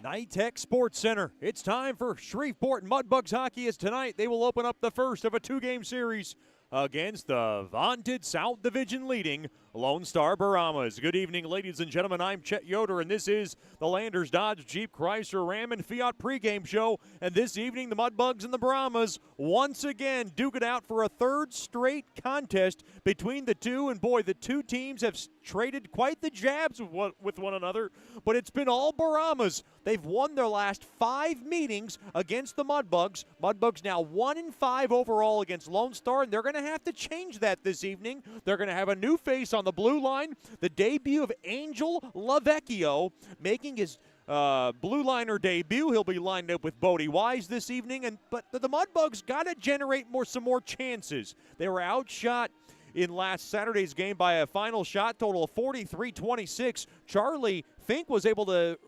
Nitech Sports Center. It's time for Shreveport Mudbugs hockey as tonight they will open up the first of a two-game series against the vaunted South Division leading Lone Star Brahmas. Good evening, ladies and gentlemen. I'm Chet Yoder, and this is the Landers Dodge Jeep Chrysler Ram and Fiat pregame show. And this evening, the Mudbugs and the Brahmas once again duke it out for a third straight contest between the two. And boy, the two teams have traded quite the jabs with one another, but it's been all Brahmas. They've won their last 5 meetings against the Mudbugs. Mudbugs now 1-5 overall against Lone Star, and they're going to have to change that this evening. They're going to have a new face on the blue line. The debut of Angel Lavecchio making his blue liner debut. He'll be lined up with Bodie Wise this evening, but the Mudbugs got to generate some more chances. They were outshot in last Saturday's game by a final shot total of 43-26. Charlie Fink was able to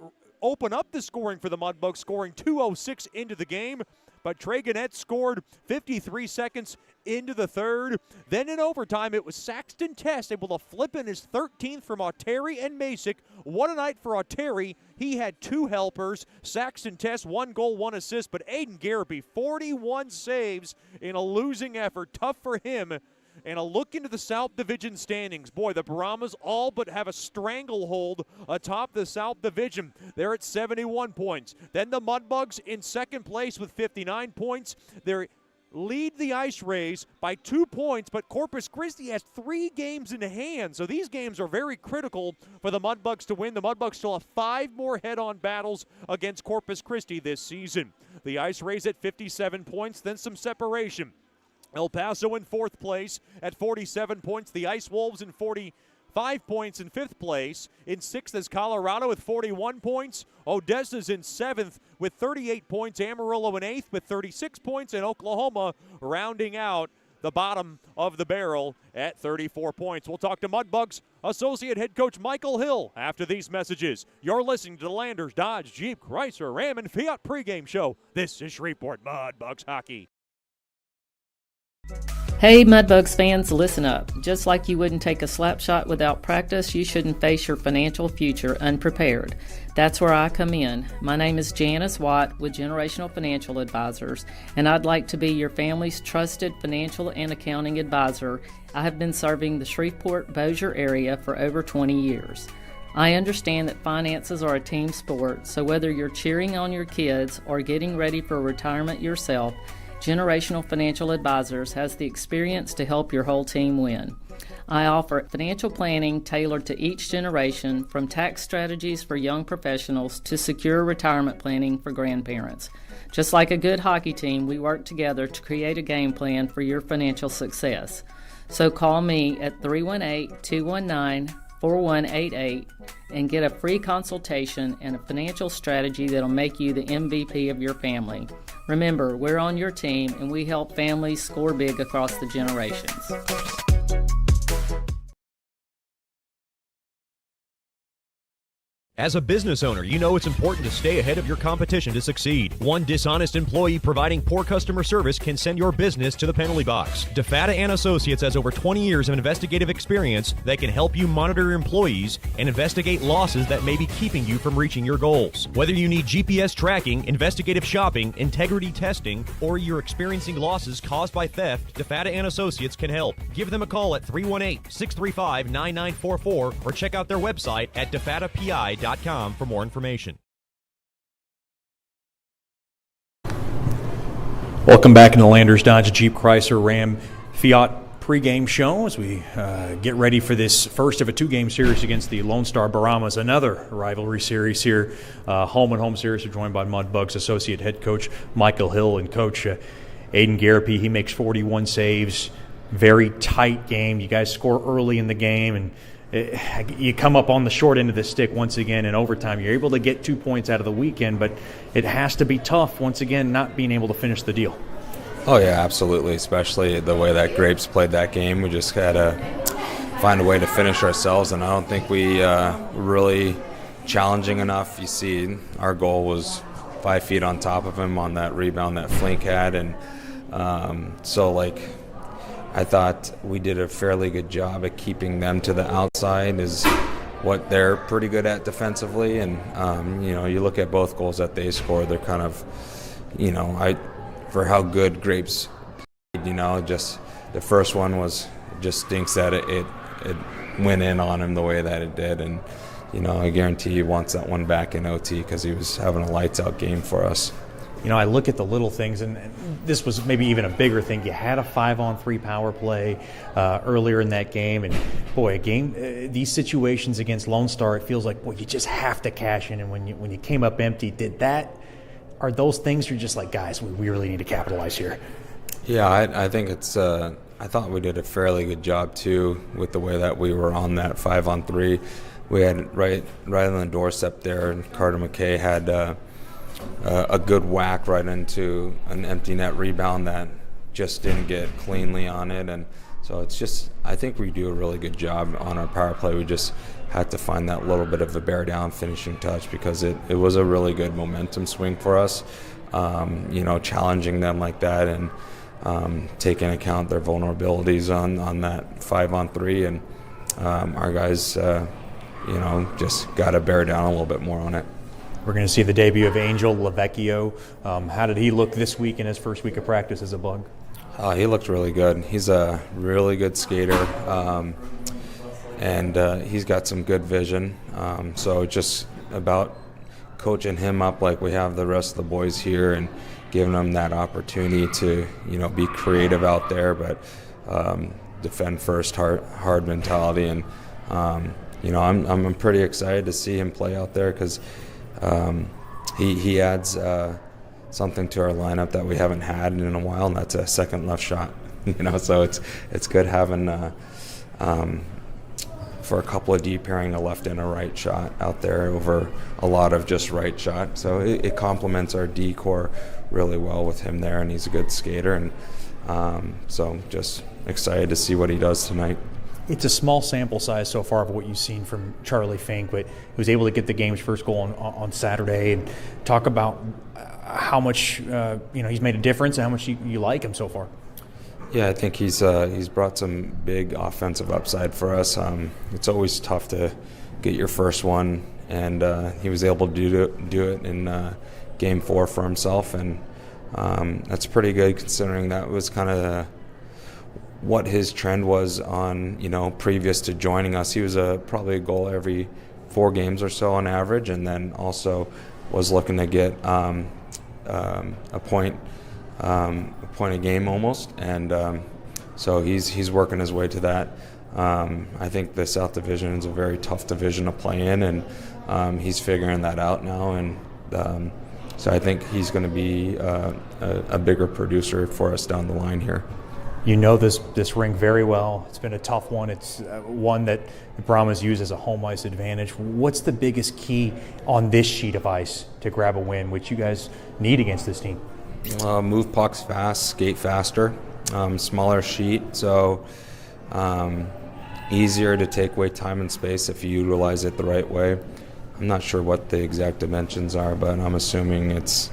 open up the scoring for the Mudbugs, scoring 2:06 into the game. But Trey Gannett scored 53 seconds into the third. Then in overtime, it was Saxton Test able to flip in his 13th from Auteri and Masick. What a night for Auteri. He had 2 helpers. Saxton Test, 1 goal, 1 assist. But Aiden Garaby, 41 saves in a losing effort. Tough for him. And a look into the South Division standings. Boy, the Brahmas all but have a stranglehold atop the South Division. They're at 71 points. Then the Mudbugs in second place with 59 points. They lead the Ice Rays by 2 points, but Corpus Christi has 3 games in hand. So these games are very critical for the Mudbugs to win. The Mudbugs still have 5 more head-on battles against Corpus Christi this season. The Ice Rays at 57 points, then some separation. El Paso in 4th place at 47 points. The Ice Wolves in 45 points in 5th place. In 6th is Colorado with 41 points. Odessa's in 7th with 38 points. Amarillo in 8th with 36 points. And Oklahoma rounding out the bottom of the barrel at 34 points. We'll talk to Mudbugs Associate Head Coach Michael Hill after these messages. You're listening to the Landers Dodge Jeep Chrysler Ram and Fiat pregame show. This is Shreveport Mudbugs hockey. Hey Mudbugs fans, listen up. Just like you wouldn't take a slap shot without practice, you shouldn't face your financial future unprepared. That's where I come in. My name is Janice Watt with Generational Financial Advisors, and I'd like to be your family's trusted financial and accounting advisor. I have been serving the Shreveport-Bossier area for over 20 years. I understand that finances are a team sport, so whether you're cheering on your kids or getting ready for retirement yourself, Generational Financial Advisors has the experience to help your whole team win. I offer financial planning tailored to each generation, from tax strategies for young professionals to secure retirement planning for grandparents. Just like a good hockey team, we work together to create a game plan for your financial success. So call me at 318-219-4188 and get a free consultation and a financial strategy that'll make you the MVP of your family. Remember, we're on your team and we help families score big across the generations. As a business owner, you know it's important to stay ahead of your competition to succeed. One dishonest employee providing poor customer service can send your business to the penalty box. DeFatta & Associates has over 20 years of investigative experience that can help you monitor your employees and investigate losses that may be keeping you from reaching your goals. Whether you need GPS tracking, investigative shopping, integrity testing, or you're experiencing losses caused by theft, DeFatta & Associates can help. Give them a call at 318-635-9944 or check out their website at defattapi.com for more information. Welcome back in the Landers Dodge Jeep Chrysler Ram Fiat pregame show as we get ready for this first of a 2-game series against the Lone Star Brahmas, another rivalry series here. Home and home series. We're joined by Mudbugs Associate Head Coach Michael Hill and Coach Aiden Garaby. He makes 41 saves. Very tight game. You guys score early in the game, and you come up on the short end of the stick once again in overtime. You're able to get 2 points out of the weekend, but it has to be tough once again not being able to finish the deal. Oh, yeah, absolutely, especially the way that Grapes played that game. We just had to find a way to finish ourselves, and I don't think we were really challenging enough. You see, our goal was 5 feet on top of him on that rebound that Flink had, and I thought we did a fairly good job at keeping them to the outside as what they're pretty good at defensively. And, you look at both goals that they scored, they're kind of, for how good Grapes played, just the first one just stinks that it went in on him the way that it did. And, I guarantee he wants that one back in OT because he was having a lights-out game for us. I look at the little things, and this was maybe even a bigger thing. You had a 5-on-3 power play earlier in that game, and boy, these situations against Lone Star, it feels like, you just have to cash in. And when you came up empty, are those things you're just like, guys, we really need to capitalize here? Yeah, I think it's. I thought we did a fairly good job too with the way that we were on that 5-on-3. We had right on the doorstep there, and Carter McKay had a good whack right into an empty net rebound that just didn't get cleanly on it. And so it's just, I think we do a really good job on our power play. We just had to find that little bit of a bear down finishing touch because it was a really good momentum swing for us, challenging them like that and taking account their vulnerabilities on that 5-on-3. And our guys, just got to bear down a little bit more on it. We're going to see the debut of Angel Lavecchio. How did he look this week in his first week of practice as a Bug? He looked really good. He's a really good skater, and he's got some good vision. So it's just about coaching him up like we have the rest of the boys here and giving them that opportunity to, be creative out there, but defend first, hard mentality. And, I'm pretty excited to see him play out there because he adds something to our lineup that we haven't had in a while, and that's a second left shot. So it's good having for a couple of D pairing a left and a right shot out there over a lot of just right shot. So it complements our D core really well with him there, and he's a good skater. And so just excited to see what he does tonight. It's a small sample size so far of what you've seen from Charlie Fink, but he was able to get the game's first goal on Saturday. And talk about how much he's made a difference and how much you like him so far. Yeah, I think he's brought some big offensive upside for us. It's always tough to get your first one, and he was able to do it in Game 4 for himself, and that's pretty good considering that was kind of what his trend was on, previous to joining us. He was probably a goal every 4 games or so on average, and then also was looking to get a point a game almost, and so he's working his way to that. I think the South Division is a very tough division to play in, and he's figuring that out now, and so I think he's going to be a bigger producer for us down the line here. This ring very well. It's been a tough one. It's one that the Brahmas use as a home ice advantage. What's the biggest key on this sheet of ice to grab a win, which you guys need against this team? Move pucks fast, skate faster, smaller sheet, so easier to take away time and space if you utilize it the right way. I'm not sure what the exact dimensions are, but I'm assuming it's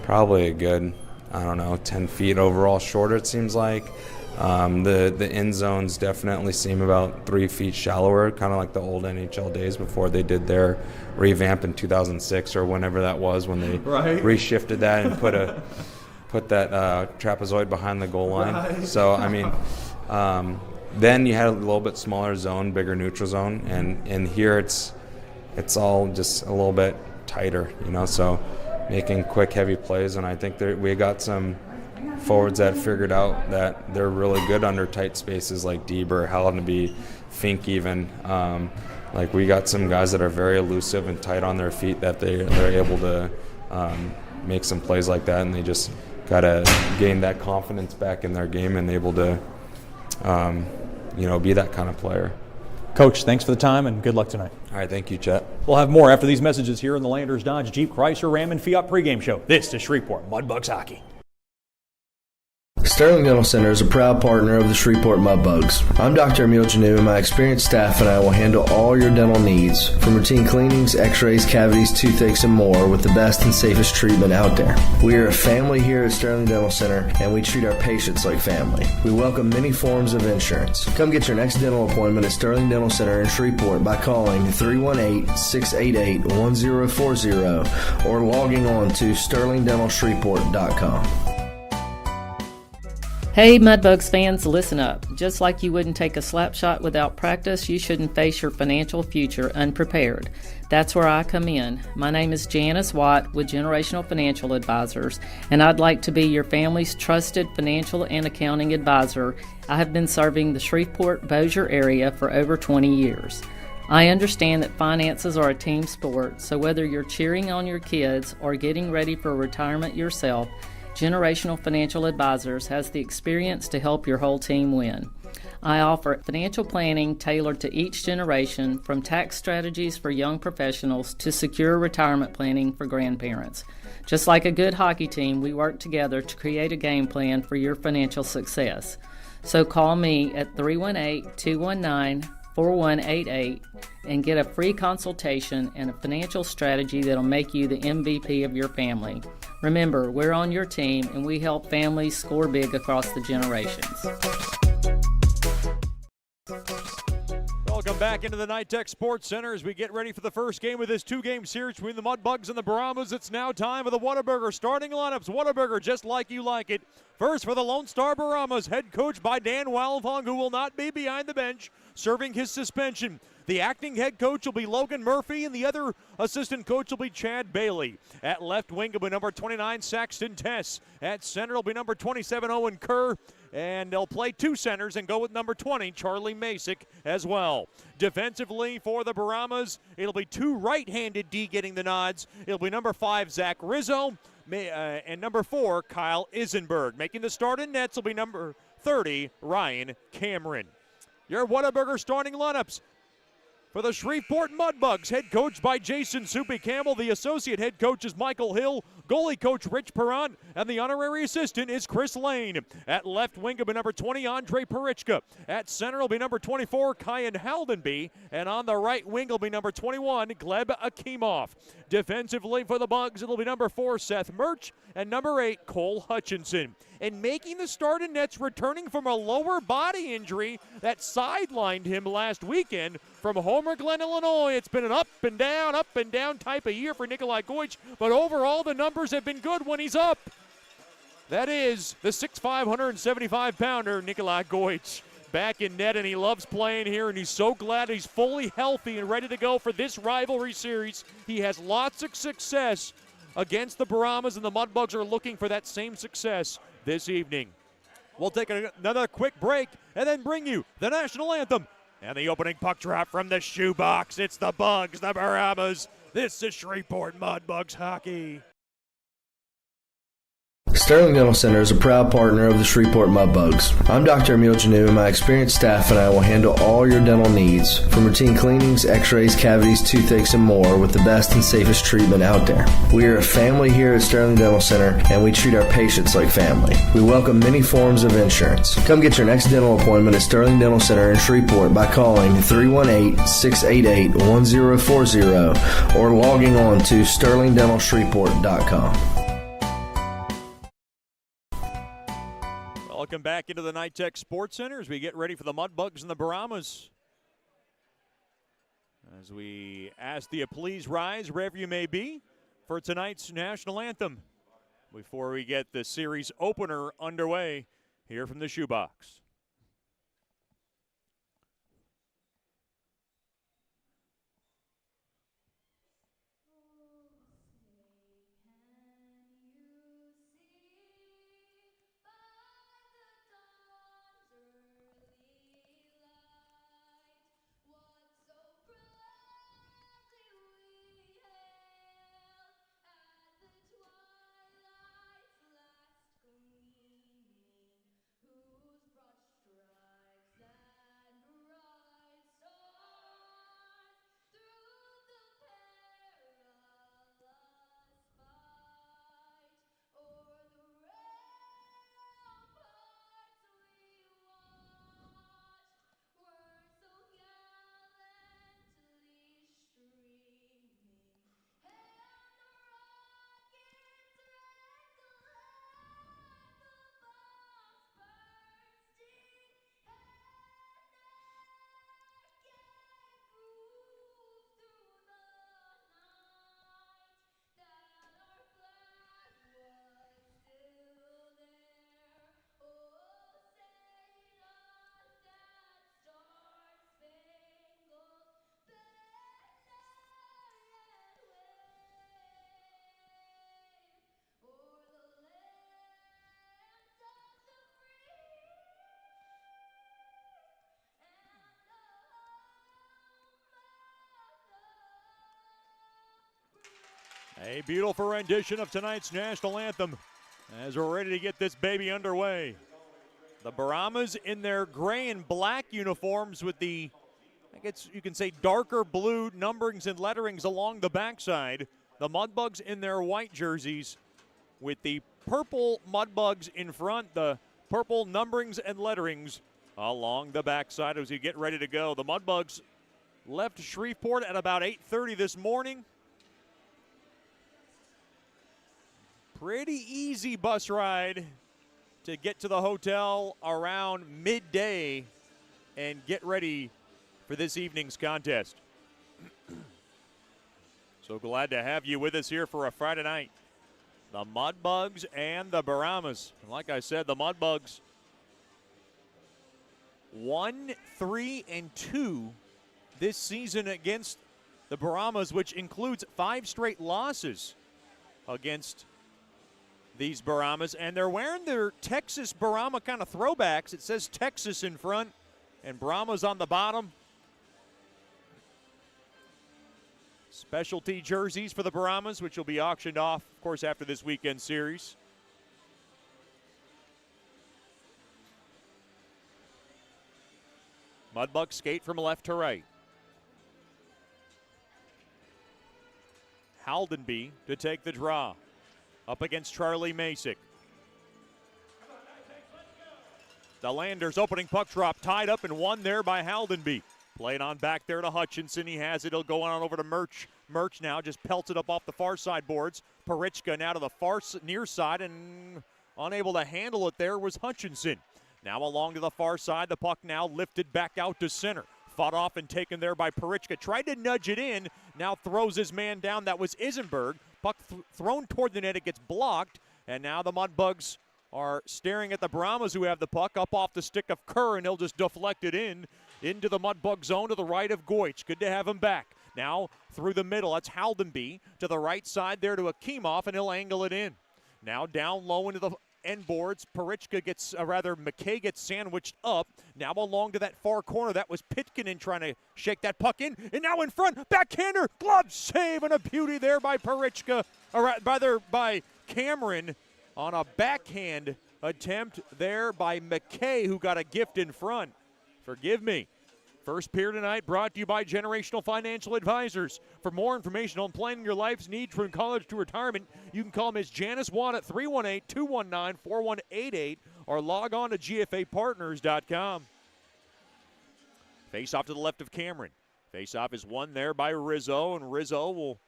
probably a good, 10 feet overall shorter, it seems like. The end zones definitely seem about 3 feet shallower, kind of like the old NHL days before they did their revamp in 2006 or whenever that was, when they reshifted that and put that trapezoid behind the goal line. Right. So, then you had a little bit smaller zone, bigger neutral zone, and here it's all just a little bit tighter, so making quick, heavy plays. And I think we got some forwards that figured out that they're really good under tight spaces, like Deber, Hallenby, Fink even. We got some guys that are very elusive and tight on their feet that they're able to make some plays like that, and they just got to gain that confidence back in their game and able to be that kind of player. Coach, thanks for the time and good luck tonight. All right, thank you, Chet. We'll have more after these messages here on the Landers Dodge Jeep Chrysler Ram and Fiat pregame show. This is Shreveport Mudbugs Hockey. Sterling Dental Center is a proud partner of the Shreveport Mudbugs. I'm Dr. Emil Janu, and my experienced staff and I will handle all your dental needs, from routine cleanings, x-rays, cavities, toothaches, and more, with the best and safest treatment out there. We are a family here at Sterling Dental Center, and we treat our patients like family. We welcome many forms of insurance. Come get your next dental appointment at Sterling Dental Center in Shreveport by calling 318-688-1040 or logging on to sterlingdentalshreveport.com. Hey Mudbugs fans, listen up. Just like you wouldn't take a slap shot without practice, you shouldn't face your financial future unprepared. That's where I come in. My name is Janice Watt with Generational Financial Advisors, and I'd like to be your family's trusted financial and accounting advisor. I have been serving the Shreveport-Bossier area for over 20 years. I understand that finances are a team sport, so whether you're cheering on your kids or getting ready for retirement yourself, Generational Financial Advisors has the experience to help your whole team win. I offer financial planning tailored to each generation, from tax strategies for young professionals to secure retirement planning for grandparents. Just like a good hockey team, we work together to create a game plan for your financial success. So call me at 318-219-4188 and get a free consultation and a financial strategy that'll make you the MVP of your family. Remember, we're on your team and we help families score big across the generations. Welcome back into the Nitech Sports Center as we get ready for the first game of this two-game series between the Mudbugs and the Brahmas. It's now time for the Whataburger starting lineups. Whataburger, just like you like it. First for the Lone Star Brahmas, head coach by Dan Walvong, who will not be behind the bench, serving his suspension. The acting head coach will be Logan Murphy, and the other assistant coach will be Chad Bailey. At left wing will be number 29, Saxton Tess. At center will be number 27, Owen Kerr. And they'll play two centers and go with number 20, Charlie Masick, as well. Defensively for the Brahmas, it'll be two right-handed D getting the nods. It'll be number 5, Zach Rizzo, and number 4, Kyle Isenberg. Making the start in nets will be number 30, Ryan Cameron. Your Whataburger starting lineups. For the Shreveport Mudbugs, head coach by Jason Soupy Campbell. The associate head coach is Michael Hill. Goalie coach Rich Perrant. And the honorary assistant is Chris Lane. At left wing will be number 20, Andre Perichka. At center will be number 24, Kyan Haldenby. And on the right wing will be number 21, Gleb Akimov. Defensively for the Bugs, it'll be number 4, Seth Murch. And number 8, Cole Hutchinson. And making the start in nets, returning from a lower body injury that sidelined him last weekend from Homer Glen, Illinois. It's been an up and down type of year for Nikolai Goich, but overall the numbers have been good when he's up. That is the 6'5", 175-pounder Nikolai Goich back in net, and he loves playing here, and he's so glad he's fully healthy and ready to go for this rivalry series. He has lots of success against the Brahmas, and the Mudbugs are looking for that same success this evening. We'll take another quick break and then bring you the national anthem and the opening puck drop from the shoebox. It's the Bugs, the Brahmas. This is Shreveport Mudbugs hockey. Sterling Dental Center is a proud partner of the Shreveport Mudbugs. I'm Dr. Emil Janu, and my experienced staff and I will handle all your dental needs, from routine cleanings, x-rays, cavities, toothaches, and more, with the best and safest treatment out there. We are a family here at Sterling Dental Center, and we treat our patients like family. We welcome many forms of insurance. Come get your next dental appointment at Sterling Dental Center in Shreveport by calling 318-688-1040 or logging on to sterlingdentalshreveport.com. Welcome back into the Nitech Sports Center as we get ready for the Mudbugs and the Brahmas. As we ask you to please rise wherever you may be for tonight's national anthem before we get the series opener underway here from the shoebox. A beautiful rendition of tonight's national anthem as we're ready to get this baby underway. The Brahmas in their gray and black uniforms with the, I guess you can say, darker blue numberings and letterings along the backside. The Mudbugs in their white jerseys with the purple Mudbugs in front, the purple numberings and letterings along the backside as we get ready to go. The Mudbugs left Shreveport at about 8:30 this morning. Pretty easy bus ride to get to the hotel around midday and get ready for this evening's contest. So glad to have you with us here for a Friday night. The Mudbugs and the Brahmas. And like I said, the Mudbugs 1-3-2 this season against the Brahmas, which includes 5 straight losses against these Brahmas. And they're wearing their Texas Brahma kind of throwbacks. It says Texas in front and Brahmas on the bottom. Specialty jerseys for the Brahmas, which will be auctioned off, of course, after this weekend series. Mudbugs skate from left to right. Haldenby to take the draw. Up against Charlie Masick. The Landers opening puck drop, tied up and won there by Haldenby. Played on back there to Hutchinson. He has it. He'll go on over to Murch. Murch now just pelts it up off the far side boards. Parichka now to the far near side, and unable to handle it there was Hutchinson. Now along to the far side. The puck now lifted back out to center. Fought off and taken there by Parichka. Tried to nudge it in. Now throws his man down. That was Isenberg. Puck thrown toward the net. It gets blocked. And now the Mudbugs are staring at the Brahmas, who have the puck up off the stick of Kerr, and he'll just deflect it into the Mudbug zone to the right of Goich. Good to have him back. Now through the middle. That's Haldenby to the right side there to Akimov, and he'll angle it in. Now down low into the end boards. Parichka gets, McKay gets sandwiched up. Now along to that far corner. That was Pitkinen trying to shake that puck in. And now in front, backhander, glove save, and a beauty there by Parichka, or rather by Cameron on a backhand attempt there by McKay, who got a gift in front. Forgive me. First period tonight brought to you by Generational Financial Advisors. For more information on planning your life's needs from college to retirement, you can call Ms. Janice Watt at 318-219-4188 or log on to gfapartners.com. Face off to the left of Cameron. Face off is won there by Rizzo, and Rizzo will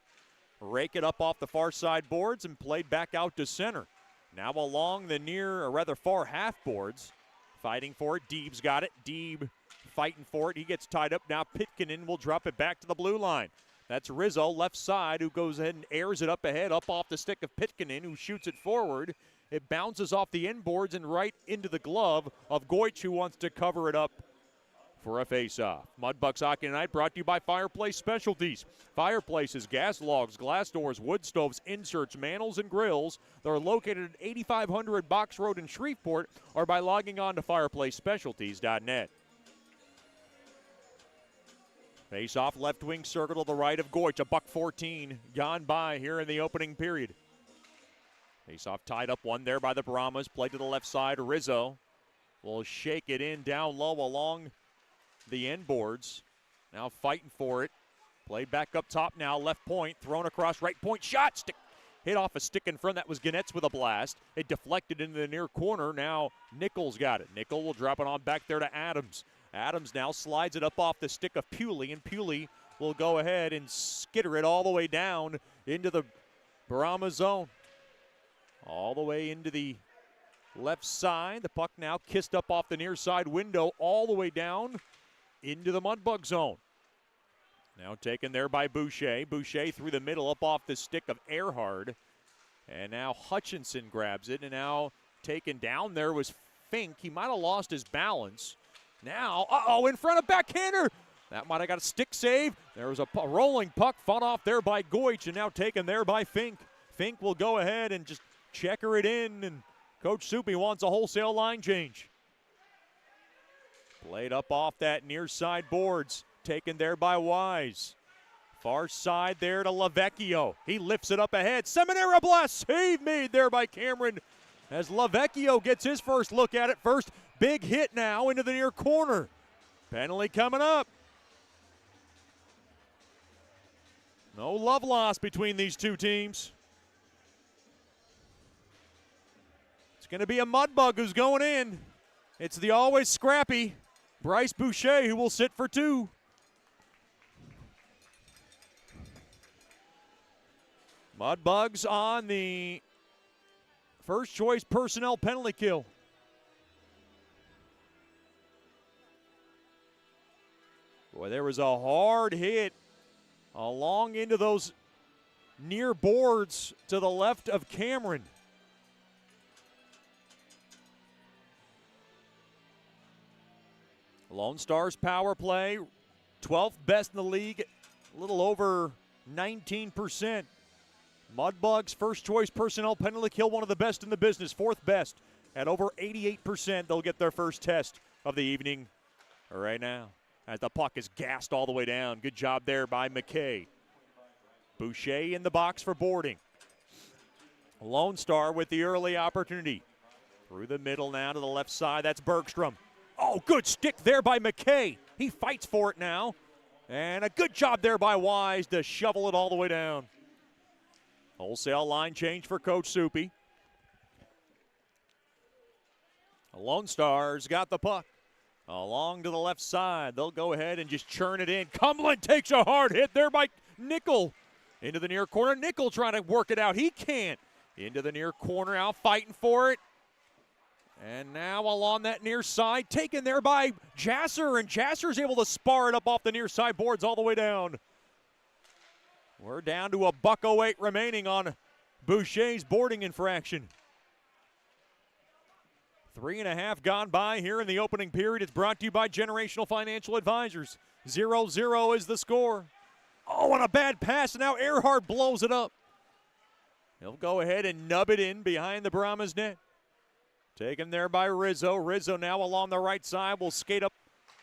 rake it up off the far side boards and play back out to center. Now along the near, or rather far half boards, fighting for it. Deeb's got it. Deeb fighting for it. He gets tied up now. Pitkinen will drop it back to the blue line. That's Rizzo, left side, who goes ahead and airs it up ahead, up off the stick of Pitkinen, who shoots it forward. It bounces off the end boards and right into the glove of Goich, who wants to cover it up for a face-off. Mudbugs Hockey Tonight brought to you by Fireplace Specialties. Fireplaces, gas logs, glass doors, wood stoves, inserts, mantles, and grills. They're located at 8500 Box Road in Shreveport, or by logging on to fireplacespecialties.net. Face-off left wing circle to the right of Goich. $1:14 gone by here in the opening period. Face-off tied up, one there by the Brahmas. Played to the left side. Rizzo will shake it in down low along the end boards. Now fighting for it. Played back up top now. Left point. Thrown across right point. Shot. Stick. Hit off a stick in front. That was Ganetz with a blast. It deflected into the near corner. Now Nichols got it. Nichols will drop it on back there to Adams. Adams now slides it up off the stick of Pewley, and Pewley will go ahead and skitter it all the way down into the Brahma zone. All the way into the left side. The puck now kissed up off the near side window all the way down into the Mudbug zone. Now taken there by Boucher. Boucher through the middle up off the stick of Earhart. And now Hutchinson grabs it, and now taken down there was Fink. He might have lost his balance. Now, in front of backhander. That might have got a stick save. There was a rolling puck fought off there by Goich, and now taken there by Fink. Fink will go ahead and just checker it in, and Coach Soupy wants a wholesale line change. Played up off that near side boards. Taken there by Wise. Far side there to Lavecchio. He lifts it up ahead. Seminara blast. Save made there by Cameron as Lavecchio gets his first look at it. First big hit now into the near corner. Penalty coming up. No love lost between these two teams. It's going to be a Mudbug who's going in. It's the always scrappy Bryce Boucher who will sit for 2. Mudbugs on the first choice personnel penalty kill. Boy, there was a hard hit along into those near boards to the left of Cameron. Lone Stars power play, 12th best in the league, a little over 19%. Mudbugs first choice personnel penalty kill, one of the best in the business, 4th best at over 88%. They'll get their first test of the evening right now as the puck is gassed all the way down. Good job there by McKay. Boucher in the box for boarding. Lone Star with the early opportunity. Through the middle now to the left side, that's Bergstrom. Oh, good stick there by McKay. He fights for it now. And a good job there by Wise to shovel it all the way down. Wholesale line change for Coach Soupy. The Lone Stars got the puck. Along to the left side. They'll go ahead and just churn it in. Cumberland takes a hard hit there by Nickel. Into the near corner. Nickel trying to work it out. He can't. Into the near corner, out fighting for it. And now along that near side, taken there by Jasser, and Jasser's able to spar it up off the near side boards all the way down. We're down to $1.08 remaining on Boucher's boarding infraction. 3.5 gone by here in the opening period. It's brought to you by Generational Financial Advisors. 0-0 is the score. Oh, and a bad pass, and now Earhart blows it up. He'll go ahead and nub it in behind the Brahmas net. Taken there by Rizzo. Rizzo now along the right side will skate up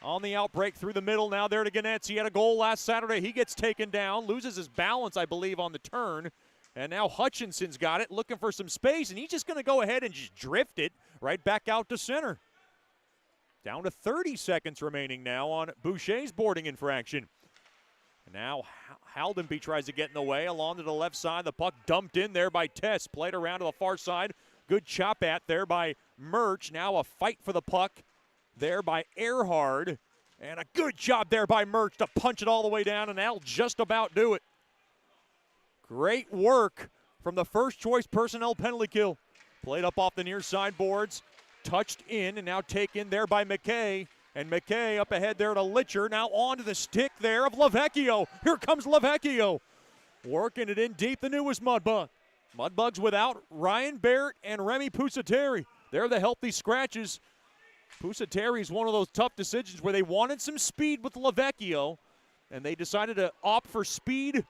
on the outbreak through the middle. Now there to Ganetz. He had a goal last Saturday. He gets taken down, loses his balance, I believe, on the turn. And now Hutchinson's got it, looking for some space, and he's just going to go ahead and just drift it right back out to center. Down to 30 seconds remaining now on Boucher's boarding infraction. And now Haldenby tries to get in the way along to the left side. The puck dumped in there by Tess. Played around to the far side. Good chop at there by Murch. Now a fight for the puck there by Earhart. And a good job there by Murch to punch it all the way down, and that'll just about do it. Great work from the first choice personnel penalty kill. Played up off the near side boards. Touched in and now taken there by McKay. And McKay up ahead there to Litcher. Now onto the stick there of Lavecchio. Here comes Lavecchio. Working it in deep, the newest Mudbug. Mudbugs without Ryan Barrett and Remy Pusateri. They're the healthy scratches. Pusateri is one of those tough decisions where they wanted some speed with Lavecchio, and they decided to opt for speed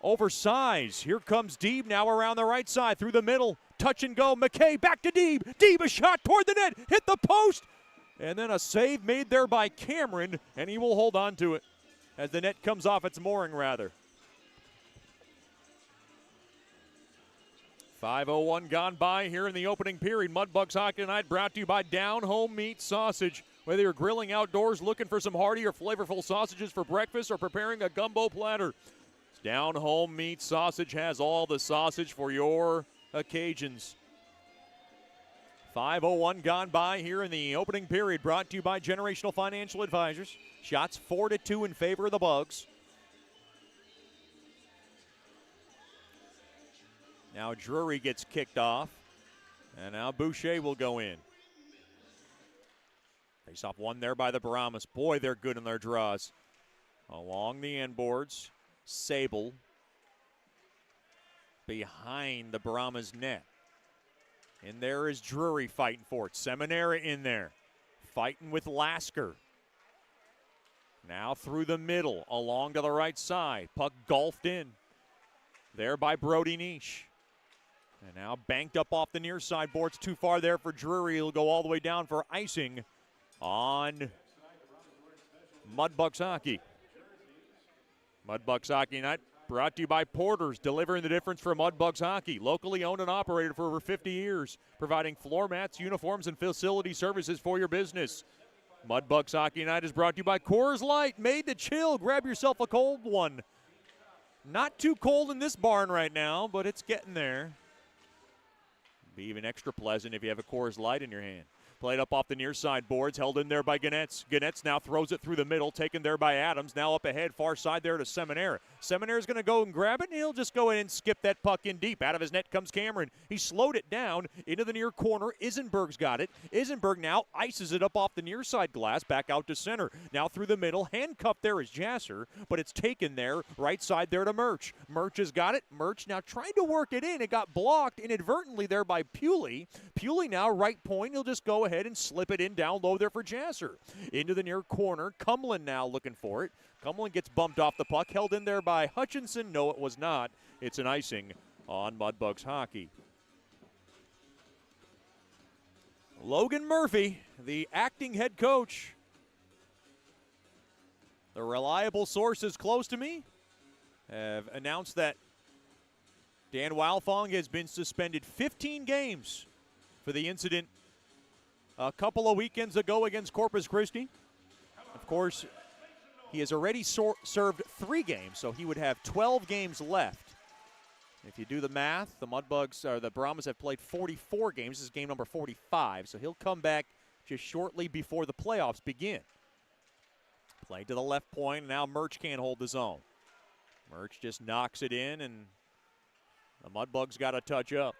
over size. Here comes Deeb now around the right side through the middle. Touch and go. McKay back to Deeb. Deeb a shot toward the net. Hit the post. And then a save made there by Cameron, and he will hold on to it as the net comes off its mooring, rather. 5:01 gone by here in the opening period. Mudbugs Hockey Tonight brought to you by Down Home Meat Sausage. Whether you're grilling outdoors, looking for some hearty or flavorful sausages for breakfast, or preparing a gumbo platter, Down Home Meat Sausage has all the sausage for your occasions. 5:01 gone by here in the opening period, brought to you by Generational Financial Advisors. Shots 4-2 in favor of the Bugs. Now Drury gets kicked off, and now Boucher will go in. Face off one there by the Brahmas. Boy, they're good in their draws. Along the end boards, Sable behind the Brahmas net. And there is Drury fighting for it. Seminara in there, fighting with Lasker. Now through the middle, along to the right side. Puck golfed in there by Brody Niche. And now banked up off the near side boards. Too far there for Drury. He'll go all the way down for icing on Mudbugs Hockey. Mudbugs Hockey Night brought to you by Porter's, delivering the difference for Mudbugs Hockey. Locally owned and operated for over 50 years, providing floor mats, uniforms, and facility services for your business. Mudbugs Hockey Night is brought to you by Coors Light, made to chill. Grab yourself a cold one. Not too cold in this barn right now, but it's getting there. Be even extra pleasant if you have a Coors Light in your hand. Played up off the near side boards, held in there by Ganetz. Ganetz now throws it through the middle, taken there by Adams. Now up ahead, far side there to Seminaire. Seminaire's going to go and grab it, and he'll just go in and skip that puck in deep. Out of his net comes Cameron. He slowed it down into the near corner. Isenberg's got it. Isenberg now ices it up off the near side glass, back out to center. Now through the middle, handcuffed there is Jasser, but it's taken there, right side there to Murch. Murch has got it. Murch now trying to work it in. It got blocked inadvertently there by Pewley. Pewley now right point. He'll just go ahead and slip it in down low there for Jasser. Into the near corner. Cumlin now looking for it. Cumlin gets bumped off the puck. Held in there by Hutchinson. No, it was not. It's an icing on Mudbugs Hockey. Logan Murphy, the acting head coach. The reliable sources close to me have announced that Dan Walfong has been suspended 15 games for the incident a couple of weekends ago against Corpus Christi. Of course, he has already served 3 games, so he would have 12 games left. If you do the math, the Mudbugs, or the Brahmas, have played 44 games. This is game number 45, so he'll come back just shortly before the playoffs begin. Played to the left point, and now Murch can't hold his own. Murch just knocks it in, and the Mudbugs got to touch up.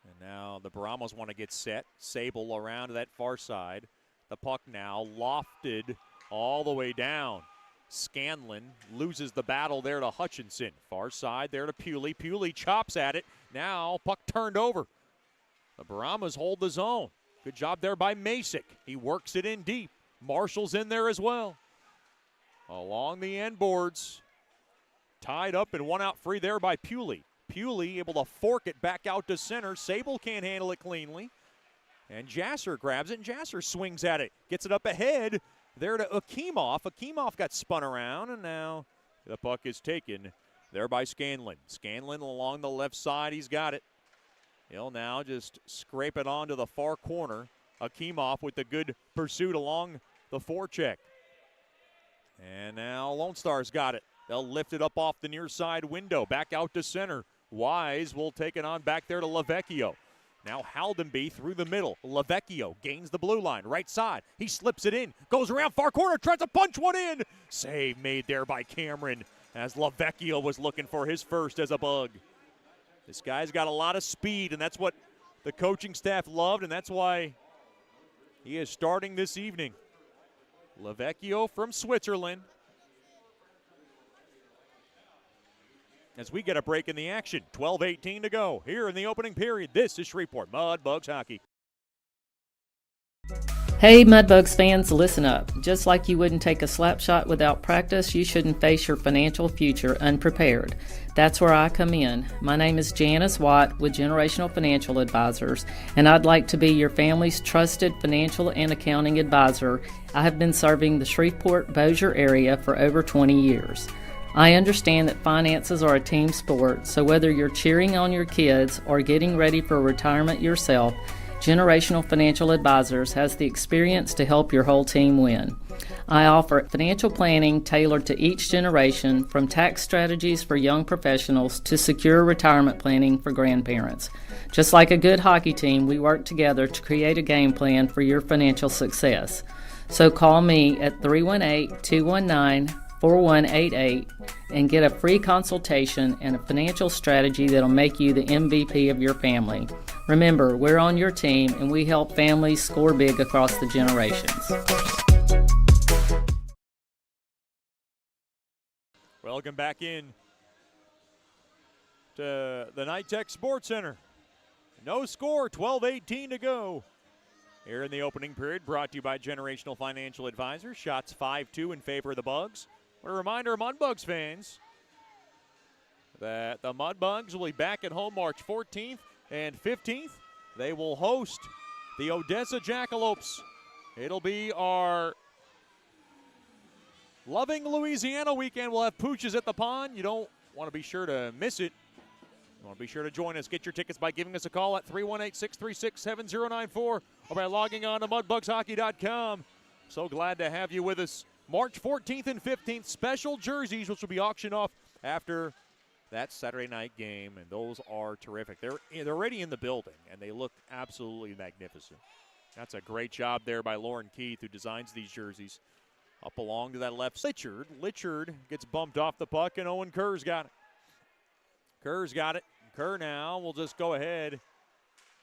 And now the Brahmas want to get set. Sable around to that far side. The puck now lofted all the way down. Scanlon loses the battle there to Hutchinson. Far side there to Pewley. Pewley chops at it. Now puck turned over. The Brahmas hold the zone. Good job there by Masick. He works it in deep. Marshall's in there as well. Along the end boards. Tied up and one out free there by Pewley. Pewley able to fork it back out to center. Sable can't handle it cleanly. And Jasser grabs it, and Jasser swings at it. Gets it up ahead there to Akimov. Akimov got spun around, and now the puck is taken there by Scanlon. Scanlon along the left side, he's got it. He'll now just scrape it onto the far corner. Akimov with the good pursuit along the forecheck. And now Lone Star's got it. They'll lift it up off the near side window. Back out to center. Wise will take it on back there to Lavecchio. Now Haldenby through the middle. Lavecchio gains the blue line. Right side. He slips it in. Goes around far corner. Tries to punch one in. Save made there by Cameron as Lavecchio was looking for his first as a Bug. This guy's got a lot of speed, and that's what the coaching staff loved, and that's why he is starting this evening. Lavecchio from Switzerland. As we get a break in the action, 12:18 to go here in the opening period. This is Shreveport Mudbugs Hockey. Hey Mudbugs fans, listen up. Just like you wouldn't take a slap shot without practice, you shouldn't face your financial future unprepared. That's where I come in. My name is Janice Watt with Generational Financial Advisors, and I'd like to be your family's trusted financial and accounting advisor. I have been serving the Shreveport-Bossier area for over 20 years. I understand that finances are a team sport, so whether you're cheering on your kids or getting ready for retirement yourself, Generational Financial Advisors has the experience to help your whole team win. I offer financial planning tailored to each generation, from tax strategies for young professionals to secure retirement planning for grandparents. Just like a good hockey team, we work together to create a game plan for your financial success. So call me at 318-219-4188 and get a free consultation and a financial strategy that'll make you the MVP of your family. Remember, we're on your team and we help families score big across the generations. Welcome back in to the Nitech Sports Center. No score, 12:18 to go. Here in the opening period, brought to you by Generational Financial Advisors. Shots 5-2 in favor of the Bugs. A reminder, Mudbugs fans, that the Mudbugs will be back at home March 14th and 15th. They will host the Odessa Jackalopes. It'll be our Loving Louisiana weekend. We'll have pooches at the pond. You don't want to be sure to miss it. You want to be sure to join us. Get your tickets by giving us a call at 318-636-7094 or by logging on to mudbugshockey.com. So glad to have you with us. March 14th and 15th, special jerseys, which will be auctioned off after that Saturday night game, and those are terrific. They're already in the building, and they look absolutely magnificent. That's a great job there by Lauren Keith, who designs these jerseys. Up along to that left, Litchard gets bumped off the puck, and Owen Kerr's got it. Kerr now will just go ahead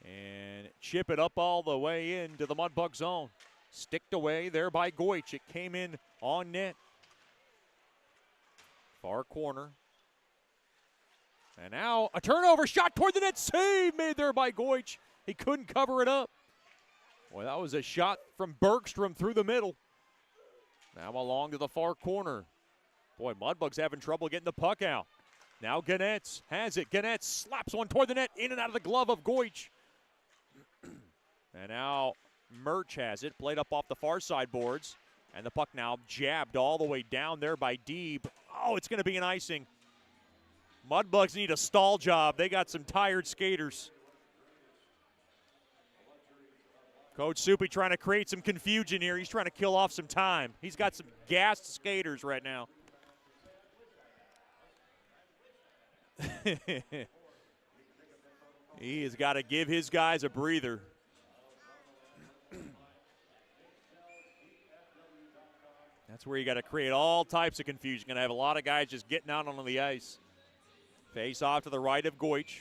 and chip it up all the way into the Mudbug zone. Sticked away there by Goich. It came in on net. Far corner. And now a turnover, shot toward the net, save made there by Goich. He couldn't cover it up. Boy, that was a shot from Bergstrom through the middle. Now along to the far corner. Boy, Mudbugs having trouble getting the puck out. Now Ganetz has it. Ganetz slaps one toward the net, in and out of the glove of Goich. And now Murch has it, played up off the far side boards. And the puck now jabbed all the way down there by Deeb. Oh, it's going to be an icing. Mudbugs need a stall job. They got some tired skaters. Coach Soupy trying to create some confusion here. He's trying to kill off some time. He's got some gassed skaters right now. He has got to give his guys a breather. That's where you got to create all types of confusion. Going to have a lot of guys just getting out on the ice. Face off to the right of Goich.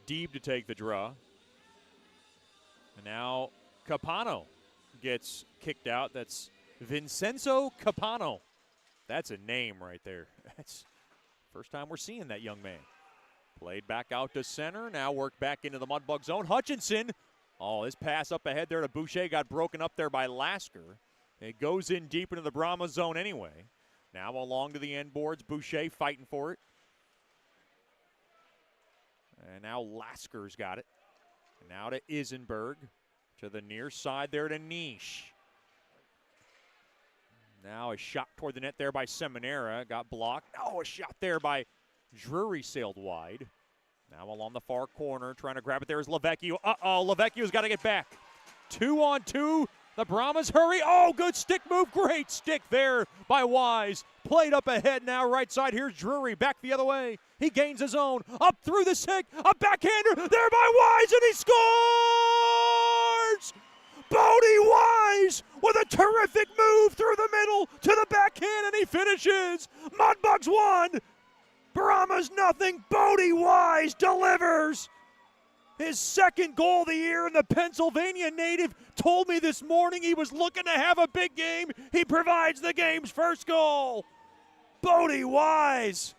Deeb to take the draw. And now Capano gets kicked out. That's Vincenzo Capano. That's a name right there. That's first time we're seeing that young man. Played back out to center. Now worked back into the Mudbug zone. Hutchinson. Oh, his pass up ahead there to Boucher got broken up there by Lasker. It goes in deep into the Brahmas zone anyway. Now along to the end boards. Boucher fighting for it. And now Lasker's got it. And now to Isenberg. To the near side there to Niche. Now a shot toward the net there by Seminara. Got blocked. Oh, a shot there by Drury, sailed wide. Now along the far corner, trying to grab it there is Lavecchio. Lavecchio's got to get back. 2-on-2. The Brahmas hurry. Oh, good stick move. Great stick there by Wise. Played up ahead now, right side. Here's Drury back the other way. He gains his own. Up through the stick. A backhander there by Wise, and he scores! Bodie Wise with a terrific move through the middle to the backhand, and he finishes. Mudbugs 1. Brahmas nothing. Bodie Wise delivers his second goal of the year, and the Pennsylvania native told me this morning he was looking to have a big game. He provides the game's first goal. Bodie Wise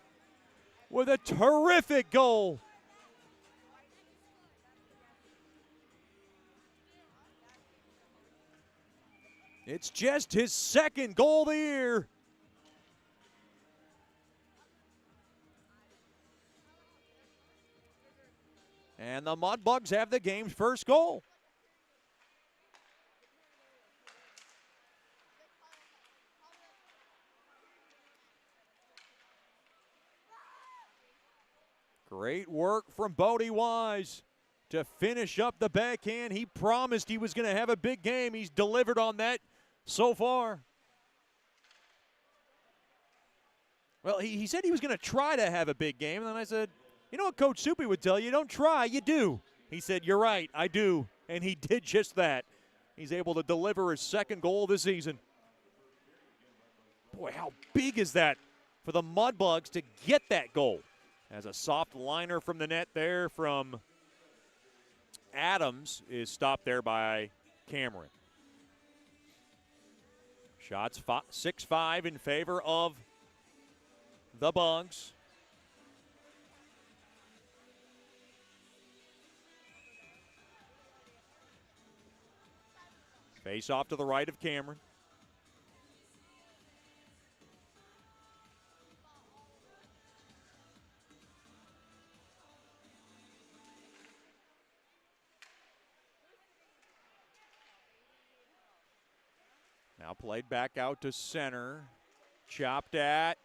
with a terrific goal. It's just his second goal of the year. And the Mudbugs have the game's first goal. Great work from Bodie Wise to finish up the backhand. He promised he was going to have a big game. He's delivered on that so far. Well, he said he was going to try to have a big game, and then I said, you know what Coach Soupy would tell you? Don't try, you do. He said, you're right, I do. And he did just that. He's able to deliver his second goal this season. Boy, how big is that for the Mudbugs to get that goal? As a soft liner from the net there from Adams is stopped there by Cameron. Shots 6-5 in favor of the Bugs. Face off to the right of Cameron. played back out to center. Chopped at.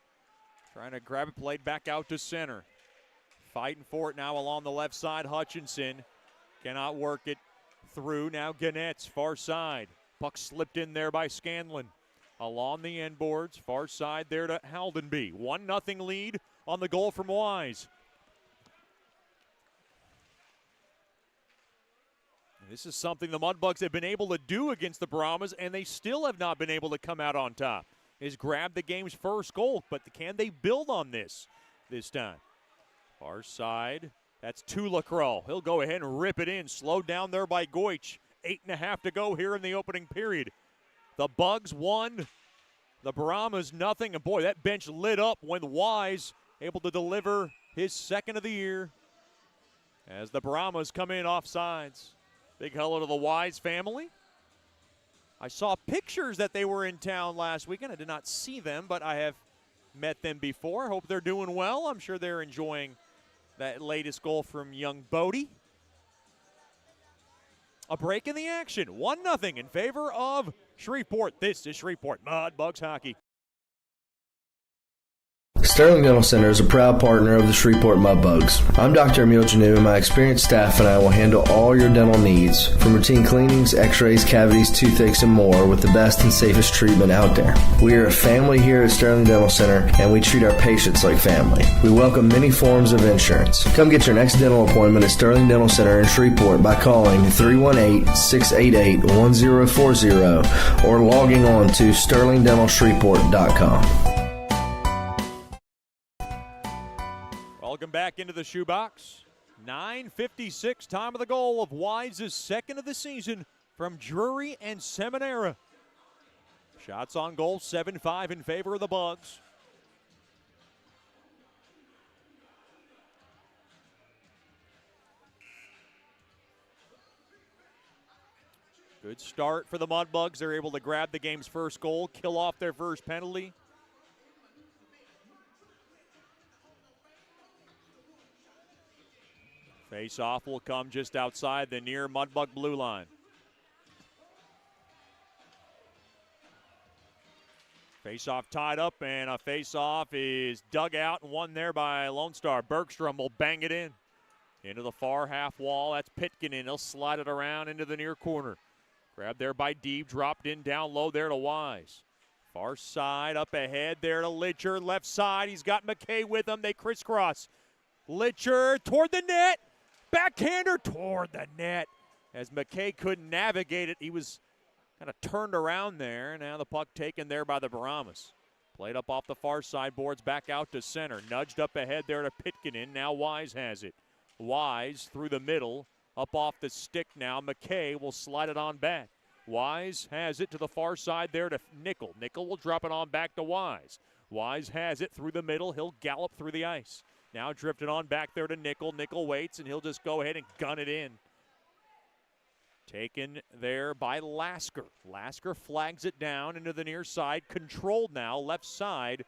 Trying to grab it, played back out to center. Fighting for it now along the left side. Hutchinson cannot work it through. Now Gannett's far side. Puck slipped in there by Scanlon. Along the end boards, far side there to Haldenby. 1-0 lead on the goal from Wise. This is something the Mudbugs have been able to do against the Brahmas, and they still have not been able to come out on top. Is grab the game's first goal, but can they build on this time? Far side, that's Tulacroix. He'll go ahead and rip it in. Slowed down there by Goich. 8.5 to go here in the opening period. The Bugs won, the Brahmas nothing. And boy, that bench lit up when Wise able to deliver his second of the year as the Brahmas come in off sides. Big hello to the Wise family. I saw pictures that they were in town last weekend. I did not see them, but I have met them before. Hope they're doing well. I'm sure they're enjoying that latest goal from young Bodie. A break in the action. 1-0 in favor of Shreveport. This is Shreveport Mudbugs hockey. Sterling Dental Center is a proud partner of the Shreveport Mudbugs. I'm Dr. Emil Janu, and my experienced staff and I will handle all your dental needs, from routine cleanings, x-rays, cavities, toothaches, and more, with the best and safest treatment out there. We are a family here at Sterling Dental Center, and we treat our patients like family. We welcome many forms of insurance. Come get your next dental appointment at Sterling Dental Center in Shreveport by calling 318-688-1040 or logging on to sterlingdentalshreveport.com. Welcome back into the shoebox. 9:56, time of the goal of Wise's second of the season from Drury and Seminara. Shots on goal, 7-5 in favor of the Bugs. Good start for the Mudbugs. They're able to grab the game's first goal, kill off their first penalty. Face-off will come just outside the near Mudbug blue line. Face-off tied up, and a face-off is dug out and won there by Lone Star. Bergstrom will bang it in. Into the far half wall, that's Pitkin. He'll slide it around into the near corner. Grabbed there by Deeb, dropped in down low there to Wise. Far side, up ahead there to Litcher. Left side, he's got McKay with him. They crisscross. Litcher toward the net. Backhander toward the net. As McKay couldn't navigate it, he was kind of turned around there. Now the puck taken there by the Brahmas. Played up off the far side boards, back out to center. Nudged up ahead there to Pitkin. Now Wise has it. Wise through the middle, up off the stick now. McKay will slide it on back. Wise has it to the far side there to Nickel. Nickel will drop it on back to Wise. Wise has it through the middle. He'll gallop through the ice. Now drifted on back there to Nickel. Nickel waits, and he'll just go ahead and gun it in. Taken there by Lasker. Lasker flags it down into the near side. Controlled now, left side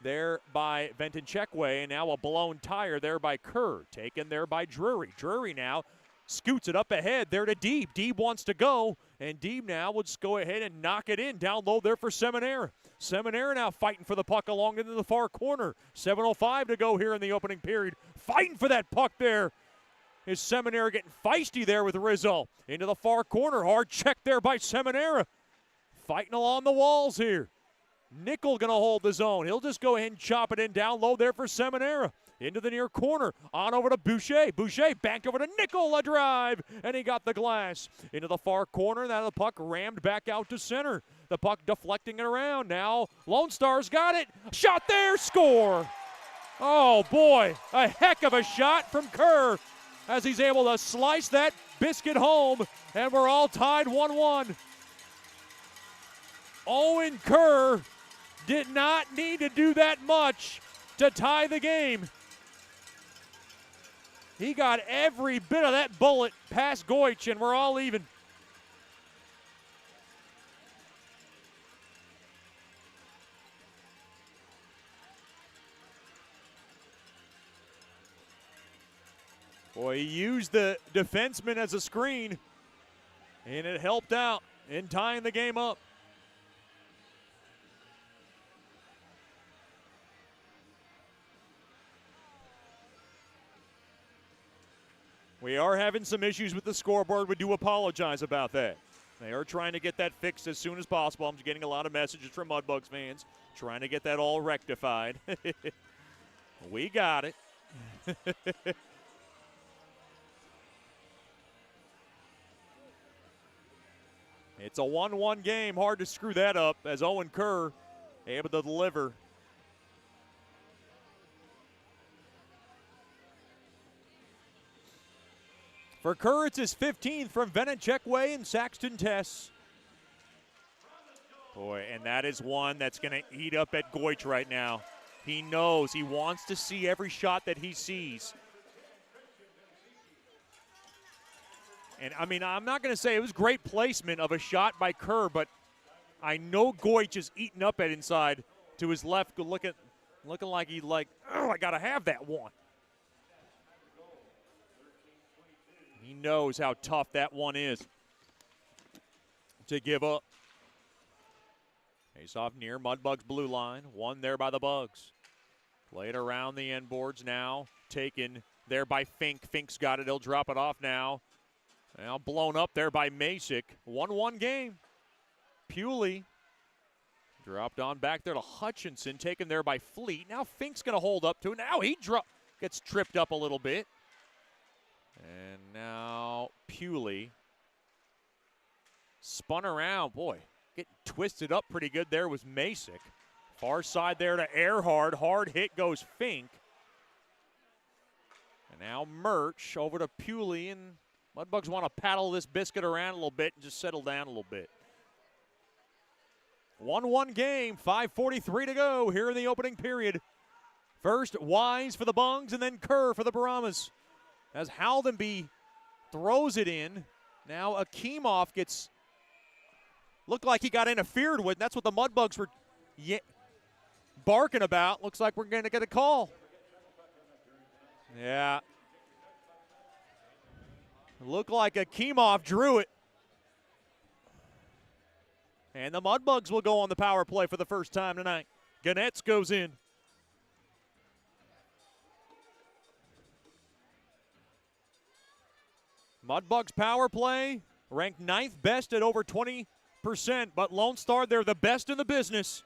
there by Ventinchekwe, and now a blown tire there by Kerr. Taken there by Drury. Drury now scoots it up ahead there to Deeb. Deeb wants to go, and Deeb now would just go ahead and knock it in down low there for Seminara. Seminara now fighting for the puck along into the far corner. 7:05 to go here in the opening period. Fighting for that puck there. Is Seminara getting feisty there with Rizzo. Into the far corner. Hard check there by Seminara. Fighting along the walls here. Nickel going to hold the zone. He'll just go ahead and chop it in down low there for Seminara. Into the near corner. On over to Boucher. Boucher back over to Nickel. A drive. And he got the glass. Into the far corner. Now the puck rammed back out to center. The puck deflecting it around. Now Lone Star's got it. Shot there. Score. Oh, boy. A heck of a shot from Kerr as he's able to slice that biscuit home. And we're all tied 1-1. Owen Kerr did not need to do that much to tie the game. He got every bit of that bullet past Goich, and we're all even. Boy, he used the defenseman as a screen, and it helped out in tying the game up. We are having some issues with the scoreboard. We do apologize about that. They are trying to get that fixed as soon as possible. I'm just getting a lot of messages from Mudbugs fans trying to get that all rectified. We got it. It's a 1-1 game. Hard to screw that up as Owen Kerr able to deliver. For Kerr, it's his 15th from Venachek Way and Saxton Tess. Boy, and that is one that's going to eat up at Goich right now. He knows. He wants to see every shot that he sees. And, I mean, I'm not going to say it was great placement of a shot by Kerr, but I know Goich is eating up at inside to his left, looking like he's like, oh, I got to have that one. He knows how tough that one is to give up. Face off near Mudbugs blue line. One there by the Bugs. Played around the end boards now. Taken there by Fink. Fink's got it. He'll drop it off now. Now blown up there by Masick. 1-1 game. Pewley dropped on back there to Hutchinson. Taken there by Fleet. Now Fink's going to hold up to it. Now he gets tripped up a little bit. And now Pewley spun around. Boy, getting twisted up pretty good there was Masick. Far side there to Earhart. Hard hit goes Fink. And now Murch over to Pewley, and Mudbugs want to paddle this biscuit around a little bit and just settle down a little bit. 1-1 game, 5:43 to go here in the opening period. First, Wise for the Bungs, and then Kerr for the Brahmas. As Haldenby throws it in, now Akimov looked like he got interfered with. That's what the Mudbugs were barking about. Looks like we're going to get a call. Yeah. Looked like Akimov drew it. And the Mudbugs will go on the power play for the first time tonight. Ganetz goes in. Mudbugs power play, ranked 9th best at over 20%, but Lone Star, they're the best in the business.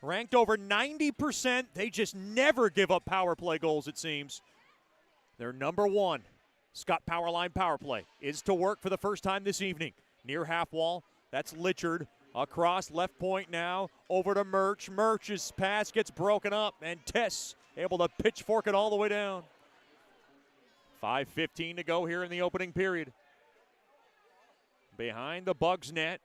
Ranked over 90%. They just never give up power play goals, it seems. They're number one. Scott Powerline power play is to work for the first time this evening. Near half wall, that's Litchard. Across left point now, over to Murch. Murch's pass gets broken up, and Tess able to pitchfork it all the way down. 5:15 to go here in the opening period. Behind the Bugs net.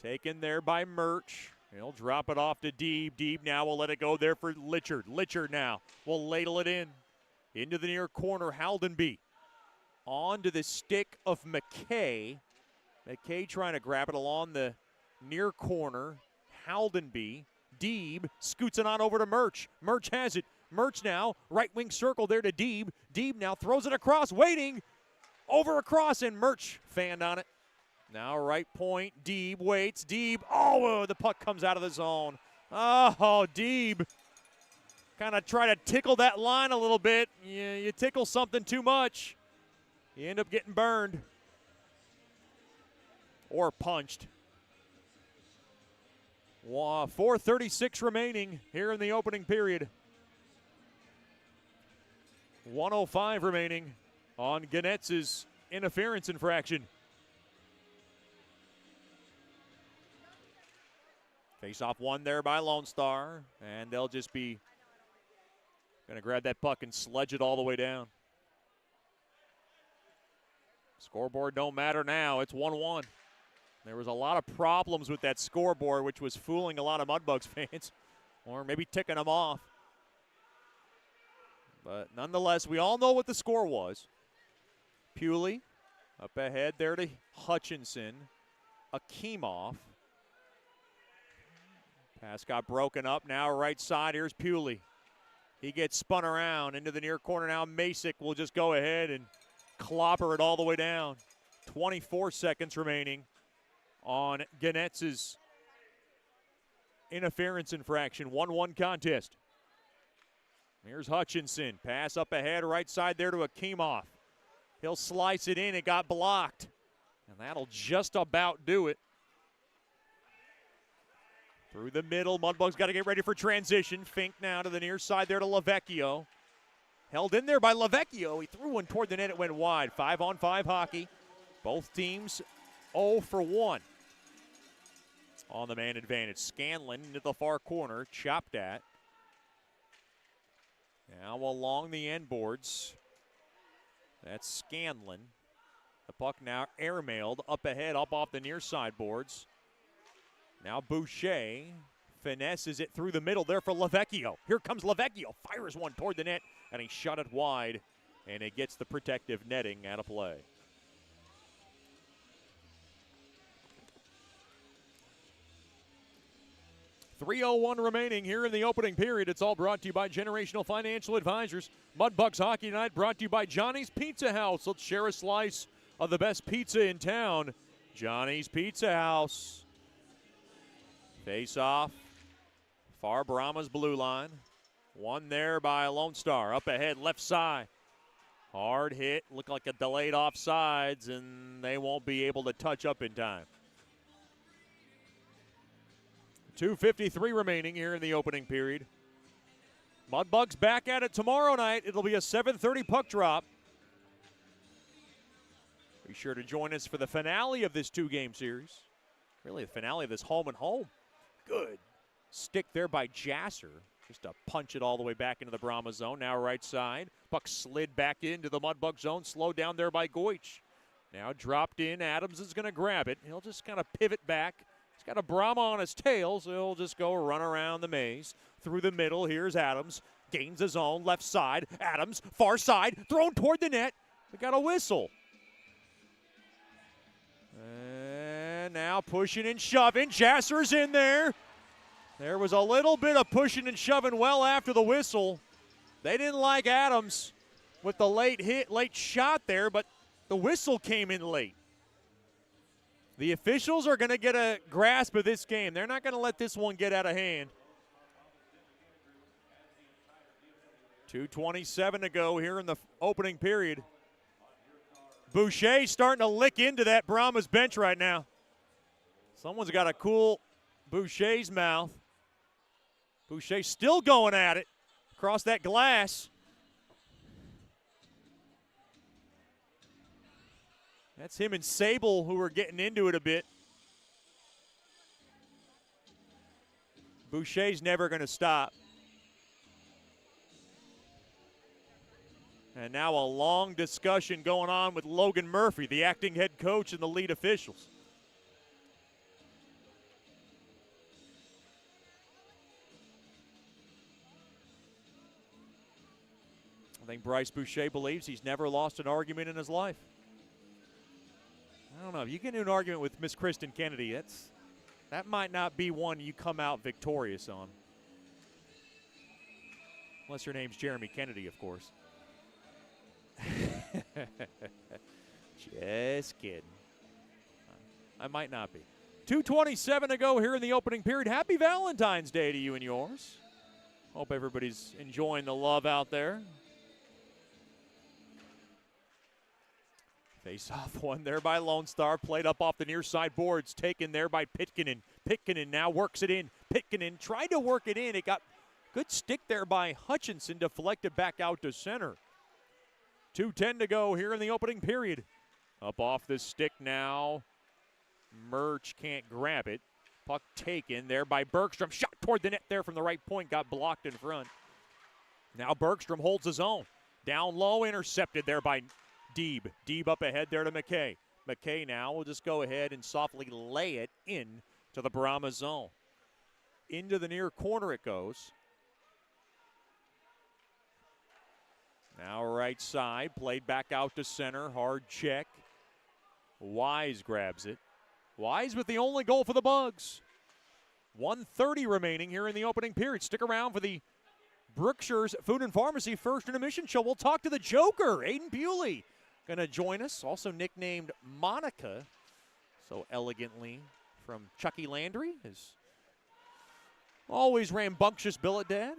Taken there by Murch. He'll drop it off to Deeb. Deeb now will let it go there for Litchard. Litchard now will ladle it in. Into the near corner, Haldenby. On to the stick of McKay. McKay trying to grab it along the near corner. Haldenby. Deeb scoots it on over to Murch. Murch has it. Murch now, right wing circle there to Deeb. Deeb now throws it across, waiting. Over across, and Murch fanned on it. Now right point, Deeb waits. Deeb, oh, the puck comes out of the zone. Oh, Deeb. Kind of try to tickle that line a little bit. You tickle something too much, you end up getting burned. Or punched. 4:36 remaining here in the opening period. 1:05 remaining on Ganetz's interference infraction. Face off one there by Lone Star, and they'll just be going to grab that puck and sledge it all the way down. Scoreboard don't matter now. It's 1-1. There was a lot of problems with that scoreboard, which was fooling a lot of Mudbugs fans, or maybe ticking them off. But nonetheless, we all know what the score was. Pewley up ahead there to Hutchinson. Akimov. Pass got broken up. Now right side, here's Pewley. He gets spun around into the near corner now. Masick will just go ahead and clobber it all the way down. 24 seconds remaining on Ganetz's interference infraction. 1-1 contest. Here's Hutchinson. Pass up ahead, right side there to Akimov. He'll slice it in. It got blocked. And that'll just about do it. Through the middle, Mudbugs got to get ready for transition. Fink now to the near side there to Lavecchio. Held in there by Lavecchio. He threw one toward the net. It went wide. 5-on-5 hockey. Both teams 0 for 1 on the man advantage. Scanlon into the far corner. Chopped at. Now along the end boards. That's Scanlon. The puck now airmailed up ahead, up off the near side boards. Now Boucher finesses it through the middle there for Lavecchio. Here comes Lavecchio, fires one toward the net, and he shot it wide, and it gets the protective netting out of play. .301 remaining here in the opening period. It's all brought to you by Generational Financial Advisors. Mudbugs Hockey Night brought to you by Johnny's Pizza House. Let's share a slice of the best pizza in town. Johnny's Pizza House. Face off. Far Brahmas blue line. One there by Lone Star. Up ahead, left side. Hard hit. Looked like a delayed offsides, and they won't be able to touch up in time. 2:53 remaining here in the opening period. Mudbugs back at it tomorrow night. It'll be a 7:30 puck drop. Be sure to join us for the finale of this two-game series. Really, the finale of this home and home. Good stick there by Jasser. Just to punch it all the way back into the Brahma zone. Now right side. Puck slid back into the Mudbug zone. Slowed down there by Goich. Now dropped in. Adams is going to grab it. He'll just kind of pivot back. He's got a Brahma on his tail, so he'll just go run around the maze. Through the middle, here's Adams. Gains his own left side. Adams, far side, thrown toward the net. We got a whistle. And now pushing and shoving. Jasser's in there. There was a little bit of pushing and shoving well after the whistle. They didn't like Adams with the late shot there, but the whistle came in late. The officials are going to get a grasp of this game. They're not going to let this one get out of hand. 2:27 to go here in the opening period. Boucher's starting to lick into that Brahmas bench right now. Someone's got to cool Boucher's mouth. Boucher still going at it across that glass. That's him and Sable who are getting into it a bit. Boucher's never going to stop. And now a long discussion going on with Logan Murphy, the acting head coach, and the lead officials. I think Bryce Boucher believes he's never lost an argument in his life. I don't know. If you get into an argument with Miss Kristen Kennedy, that might not be one you come out victorious on. Unless your name's Jeremy Kennedy, of course. Just kidding. I might not be. 2:27 to go here in the opening period. Happy Valentine's Day to you and yours. Hope everybody's enjoying the love out there. Face-off one there by Lone Star. Played up off the near side boards. Taken there by Pitkanen. Pitkanen now works it in. Pitkanen tried to work it in. It got good stick there by Hutchinson. Deflected back out to center. 2:10 to go here in the opening period. Up off the stick now. Murch can't grab it. Puck taken there by Bergstrom. Shot toward the net there from the right point. Got blocked in front. Now Bergstrom holds his own. Down low, intercepted there by Deeb. Deeb up ahead there to McKay. McKay now will just go ahead and softly lay it in to the Brahma zone. Into the near corner it goes. Now right side, played back out to center. Hard check. Wise grabs it. Wise with the only goal for the Bugs. 1:30 remaining here in the opening period. Stick around for the Brookshire's Food and Pharmacy First Intermission Show. We'll talk to the Joker, Aiden Bewley, going to join us. Also nicknamed Monica, so elegantly from Chucky Landry. His always rambunctious billet dad.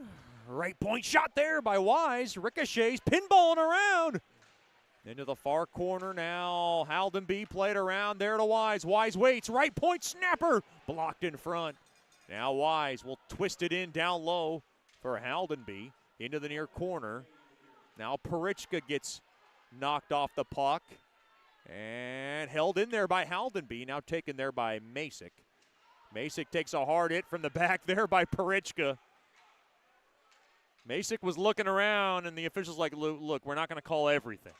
Right point shot there by Wise. Ricochets pinballing around. Into the far corner now. Haldenby played around there to Wise. Wise waits. Right point snapper. Blocked in front. Now Wise will twist it in down low for Haldenby. Into the near corner. Now Parichka gets knocked off the puck. And held in there by Haldenby. Now taken there by Masick. Masick takes a hard hit from the back there by Parichka. Masick was looking around, and the official's like, look, we're not going to call everything.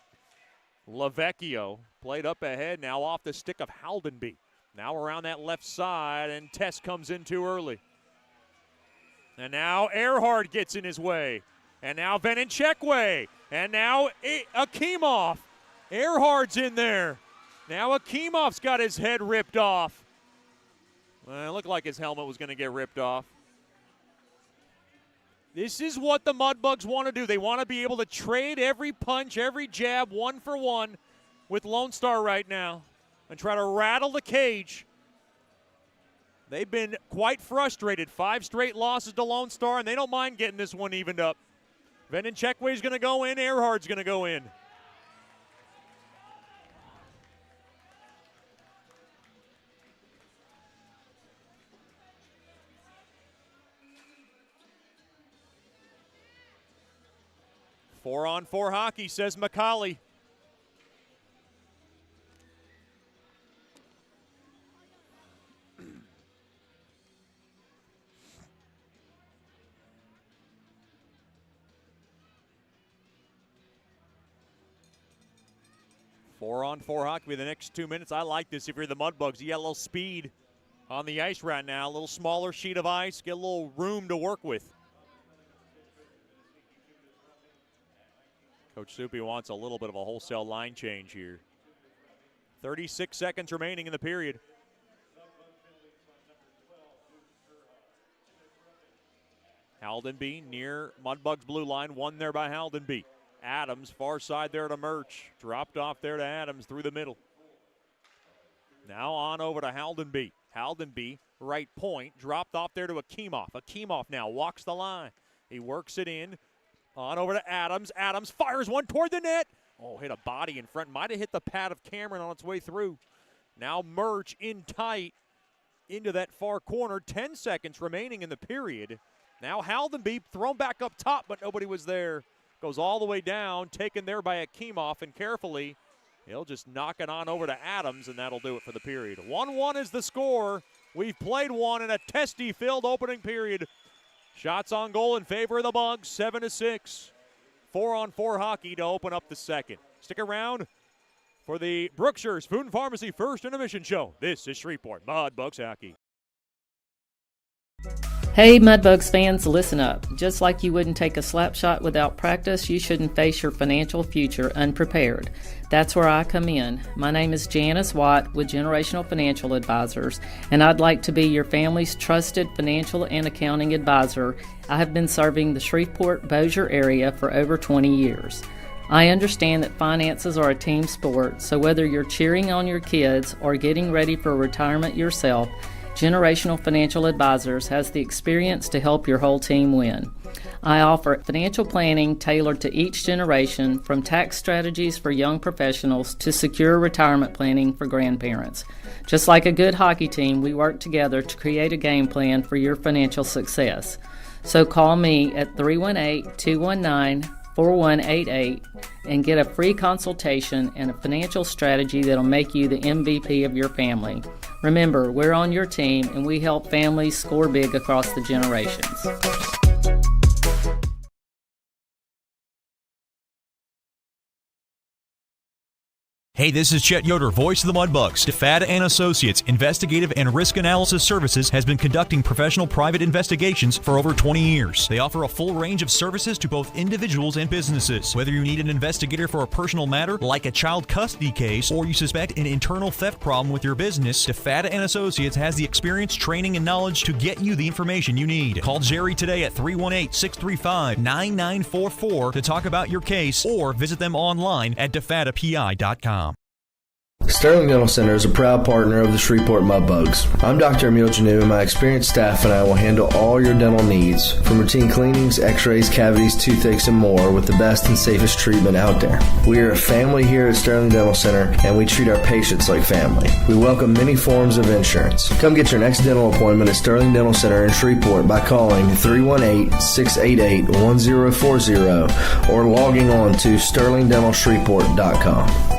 Lavecchio played up ahead, now off the stick of Haldenby. Now around that left side, and Tess comes in too early. And now Earhart gets in his way. And now Venenchekwe. And now Akimov. Earhart's in there. Now Akimov's got his head ripped off. Well, it looked like his helmet was going to get ripped off. This is what the Mudbugs want to do. They want to be able to trade every punch, every jab, one for one with Lone Star right now and try to rattle the cage. They've been quite frustrated. 5 straight losses to Lone Star, and they don't mind getting this one evened up. Venenchekwe's going to go in. Earhart's going to go in. Four-on-four hockey, says McCauley. Four-on-four hockey for the next 2 minutes. I like this if you're the Mudbugs. You got a little speed on the ice right now. A little smaller sheet of ice. Get a little room to work with. Coach Soupy wants a little bit of a wholesale line change here. 36 seconds remaining in the period. Haldenby near Mudbugs blue line, won there by Haldenby. Adams far side there to Murch. Dropped off there to Adams through the middle. Now on over to Haldenby. Haldenby, right point, dropped off there to Akimov. Akimov now walks the line. He works it in. On over to Adams. Adams fires one toward the net. Oh, hit a body in front. Might have hit the pad of Cameron on its way through. Now Murch in tight into that far corner. 10 seconds remaining in the period. Now Haldenby thrown back up top, but nobody was there. Goes all the way down, taken there by Akimov, and carefully, he'll just knock it on over to Adams, and that'll do it for the period. 1-1 is the score. We've played one in a testy-filled opening period. Shots on goal in favor of the Bugs, 7-6. 4-on-4 hockey to open up the second. Stick around for the Brookshire's Food and Pharmacy First Intermission Show. This is Shreveport Mudbugs Hockey. Hey Mudbugs fans, listen up. Just like you wouldn't take a slap shot without practice, you shouldn't face your financial future unprepared. That's where I come in. My name is Janice Watt with Generational Financial Advisors, and I'd like to be your family's trusted financial and accounting advisor. I have been serving the Shreveport-Bossier area for over 20 years. I understand that finances are a team sport, so whether you're cheering on your kids or getting ready for retirement yourself, Generational Financial Advisors has the experience to help your whole team win. I offer financial planning tailored to each generation, from tax strategies for young professionals to secure retirement planning for grandparents. Just like a good hockey team, we work together to create a game plan for your financial success. So call me at 318-219-4188 and get a free consultation and a financial strategy that'll make you the MVP of your family. Remember, we're on your team and we help families score big across the generations. Hey, this is Chet Yoder, voice of the Mudbugs. DeFada and Associates Investigative and Risk Analysis Services has been conducting professional private investigations for over 20 years. They offer a full range of services to both individuals and businesses. Whether you need an investigator for a personal matter, like a child custody case, or you suspect an internal theft problem with your business, DeFada and Associates has the experience, training, and knowledge to get you the information you need. Call Jerry today at 318-635-9944 to talk about your case, or visit them online at defadapi.com. Sterling Dental Center is a proud partner of the Shreveport Mudbugs. I'm Dr. Emil Janu, and my experienced staff and I will handle all your dental needs, from routine cleanings, x-rays, cavities, toothaches, and more, with the best and safest treatment out there. We are a family here at Sterling Dental Center, and we treat our patients like family. We welcome many forms of insurance. Come get your next dental appointment at Sterling Dental Center in Shreveport by calling 318-688-1040 or logging on to sterlingdentalshreveport.com.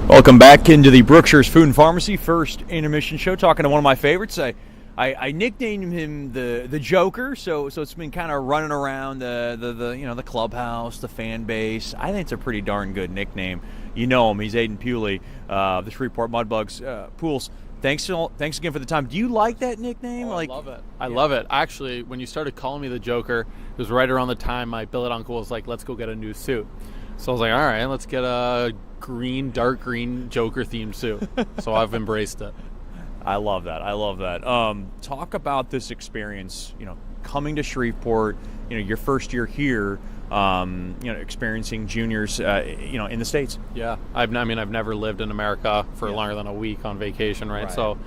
Welcome back into the Brookshire's Food and Pharmacy first intermission show. Talking to one of my favorites. I nicknamed him the Joker, so it's been kind of running around the clubhouse, the fan base. I think it's a pretty darn good nickname. You know him. He's Aiden Pewley, the Shreveport Mudbugs. Pools, thanks again for the time. Do you like that nickname? I love it. I love it. Actually, when you started calling me the Joker, it was right around the time my billet uncle was like, "Let's go get a new suit." So I was like, "All right, let's get a dark green Joker themed suit." So I've embraced it. I love that. Talk about this experience, coming to Shreveport, your first year here, experiencing juniors, in the States. Yeah. I've never lived in America for longer than a week on vacation, right? So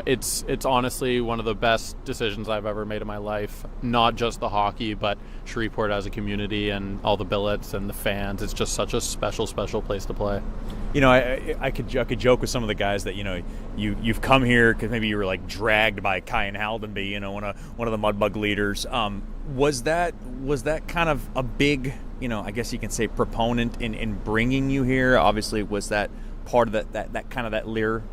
it's honestly one of the best decisions I've ever made in my life. Not just the hockey, but Shreveport as a community and all the billets and the fans. It's just such a special, special place to play. I could joke with some of the guys that you've come here because maybe you were like dragged by Kyan Haldenby, one of the Mudbug leaders. Was that kind of a big, I guess you can say, proponent in bringing you here? Obviously, was that part of that kind of that lure?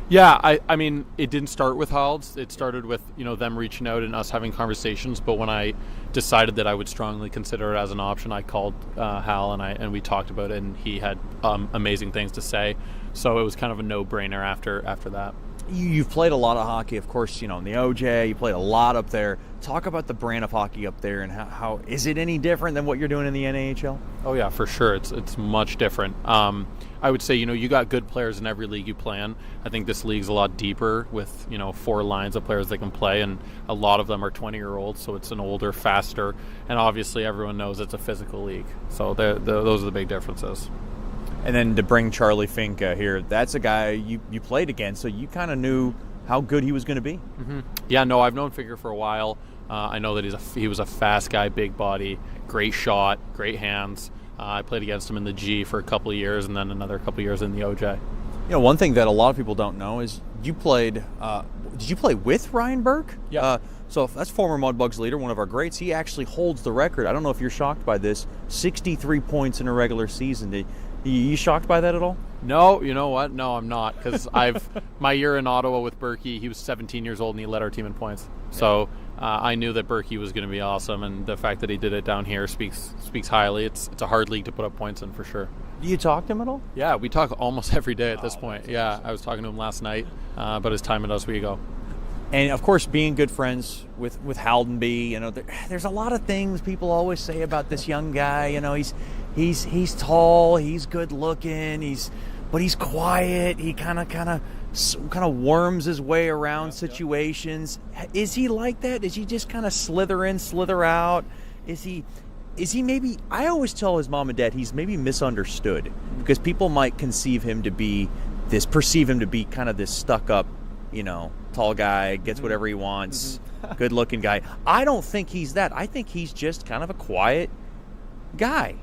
Yeah, I mean, it didn't start with Halds. It started with, them reaching out and us having conversations. But when I decided that I would strongly consider it as an option, I called Hal and we talked about it, and he had amazing things to say. So it was kind of a no-brainer after that. You've played a lot of hockey, of course, in the OJ. You played a lot up there. Talk about the brand of hockey up there and how is it any different than what you're doing in the NHL? Oh, yeah, for sure. It's much different. I would say, you got good players in every league you play in. I think this league's a lot deeper with, 4 lines of players that can play, and a lot of them are 20-year-olds, so it's an older, faster, and obviously everyone knows it's a physical league. So those are the big differences. And then to bring Charlie Fink here, that's a guy you played against, so you kind of knew how good he was going to be. Mm-hmm. Yeah, no, I've known Figger for a while. I know that he was a fast guy, big body, great shot, great hands. I played against him in the G for a couple of years, and then another couple of years in the OJ. One thing that a lot of people don't know is you played. Did you play with Ryan Burke? Yeah. So that's former Mudbugs leader, one of our greats. He actually holds the record. I don't know if you're shocked by this. 63 points in a regular season. You shocked by that at all? No, you know what? No, I'm not, because my year in Ottawa with Berkey, he was 17 years old and he led our team in points. So I knew that Berkey was going to be awesome, and the fact that he did it down here speaks highly. It's a hard league to put up points in for sure. Do you talk to him at all? Yeah, we talk almost every day at this point. Yeah, awesome. I was talking to him last night about his time at Oswego. And of course, being good friends with Haldenby, there's a lot of things people always say about this young guy. He's tall, he's good looking, but he's quiet. He kind of worms his way around situations. Is he like that? Is he just kind of slither in, slither out? Is he maybe? I always tell his mom and dad he's maybe misunderstood because people might perceive him to be kind of this stuck up, tall guy, gets whatever he wants, good looking guy. I don't think he's that. I think he's just kind of a quiet guy.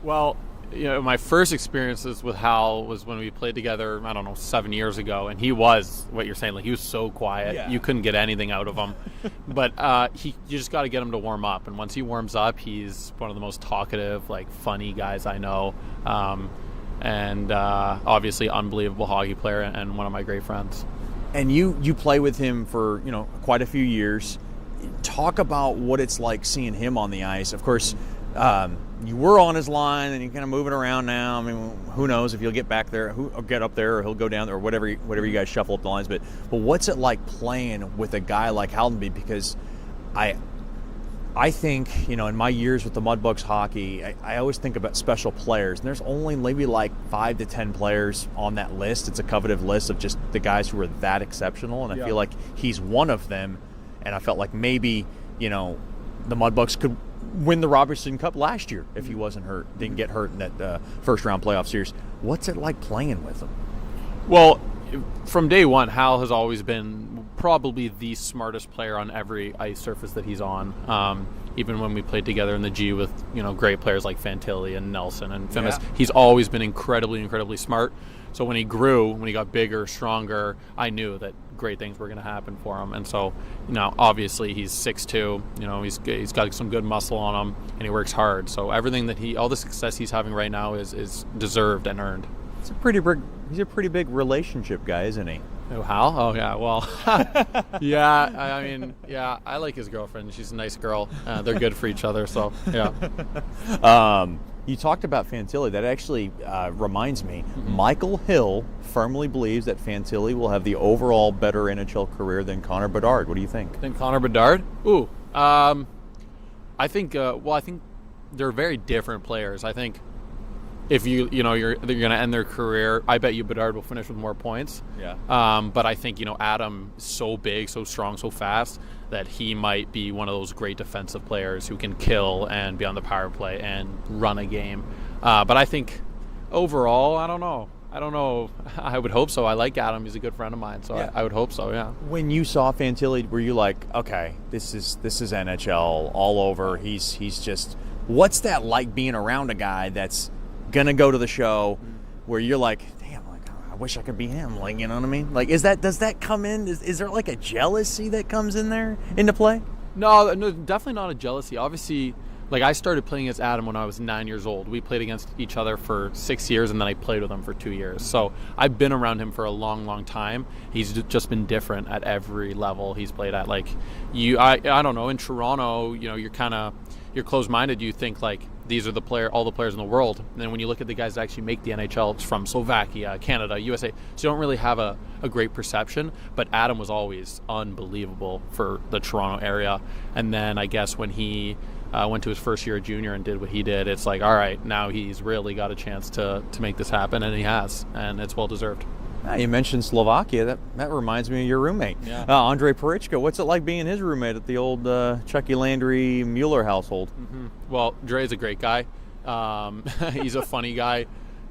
Well, my first experiences with Hal was when we played together, 7 years ago, and he was what you're saying, like he was so quiet. Yeah. You couldn't get anything out of him. But you just got to get him to warm up, and once he warms up, he's one of the most talkative, funny guys I know. And obviously unbelievable hockey player and one of my great friends. And you play with him for, quite a few years. Talk about what it's like seeing him on the ice. Of course, you were on his line and you're kind of moving around now. I mean, who knows if you'll get back there, or get up there, or he'll go down there, or whatever you guys shuffle up the lines. But what's it like playing with a guy like Haldenby? Because I think, in my years with the Mudbugs hockey, I always think about special players. And there's only maybe 5 to 10 players on that list. It's a coveted list of just the guys who are that exceptional. And I feel like he's one of them. And I felt like maybe, the Mudbugs win the Robertson Cup last year if he wasn't hurt, didn't get hurt in that first-round playoff series. What's it like playing with him? Well, from day one, Hal has always been probably the smartest player on every ice surface that he's on. Even when we played together in the G with great players like Fantilli and Nelson and Fimis, he's always been incredibly smart. So when he grew, when he got bigger, stronger, I knew that great things were going to happen for him. And so, obviously he's 6'2", he's got some good muscle on him, and he works hard. So everything that all the success he's having right now is deserved and earned. He's a pretty big relationship guy, isn't he? Oh, Hal? Oh, yeah, well, yeah, I like his girlfriend. She's a nice girl. They're good for each other, so, yeah. You talked about Fantilli. That actually reminds me, Michael Hill firmly believes that Fantilli will have the overall better NHL career than Connor Bedard. What do you think? Than Connor Bedard? Ooh, I think, I think they're very different players. I think if you're going to end their career, I bet you Bedard will finish with more points. Yeah. But I think, Adam is so big, so strong, so fast that he might be one of those great defensive players who can kill and be on the power play and run a game. But I think overall, I don't know. I would hope so. I like Adam. He's a good friend of mine, so yeah. I would hope so, yeah. When you saw Fantilli, were you like, okay, this is NHL all over. He's just, what's that like being around a guy that's going to go to the show where you're like, damn, like, I wish I could be him, like, you know what I mean? Like, does that come in? Is there like a jealousy that comes in there into play? No, definitely not a jealousy. Obviously, like, I started playing against Adam when I was 9 years old. We played against each other for 6 years, and then I played with him for 2 years. So I've been around him for a long time. He's just been different at every level he's played at. Like, I don't know, in Toronto, you're closed-minded. You think, like, these are all the players in the world. And then when you look at the guys that actually make the NHL, it's from Slovakia, Canada, USA. So you don't really have a great perception. But Adam was always unbelievable for the Toronto area. And then I guess when he went to his first year of junior and did what he did, it's like, all right, now he's really got a chance to make this happen, and he has, and it's well-deserved. You mentioned Slovakia. That reminds me of your roommate, Andre Parichka. What's it like being his roommate at the old Chucky Landry Mueller household? Mm-hmm. Well, Dre's a great guy. He's a funny guy.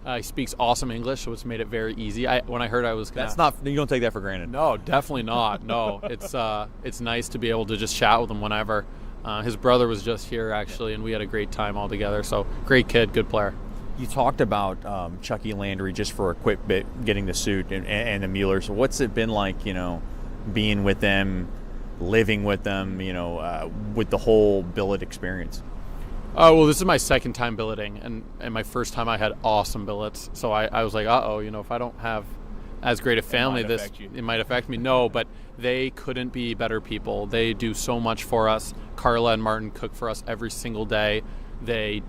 He speaks awesome English, so it's made it very easy. When I heard I was gonna... You don't take that for granted. No, definitely not. No, it's nice to be able to just chat with him whenever. His brother was just here, actually, and we had a great time all together. So, great kid, good player. You talked about Chucky Landry just for a quick bit, getting the suit and the Mueller. So what's it been like, being with them, living with them, with the whole billet experience? Well, this is my second time billeting, and my first time I had awesome billets. So I was like, if I don't have as great a family, it might affect me. No, but they couldn't be better people. They do so much for us. Carla and Martin cook for us every single day. They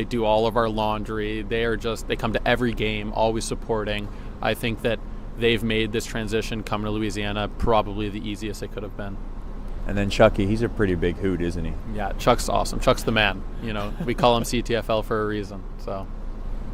do all of our laundry. They come to every game, always supporting. I think that they've made this transition coming to Louisiana probably the easiest it could have been. And then Chucky, he's a pretty big hoot, isn't he? Yeah, Chuck's awesome. Chuck's the man. We call him CTFL for a reason. So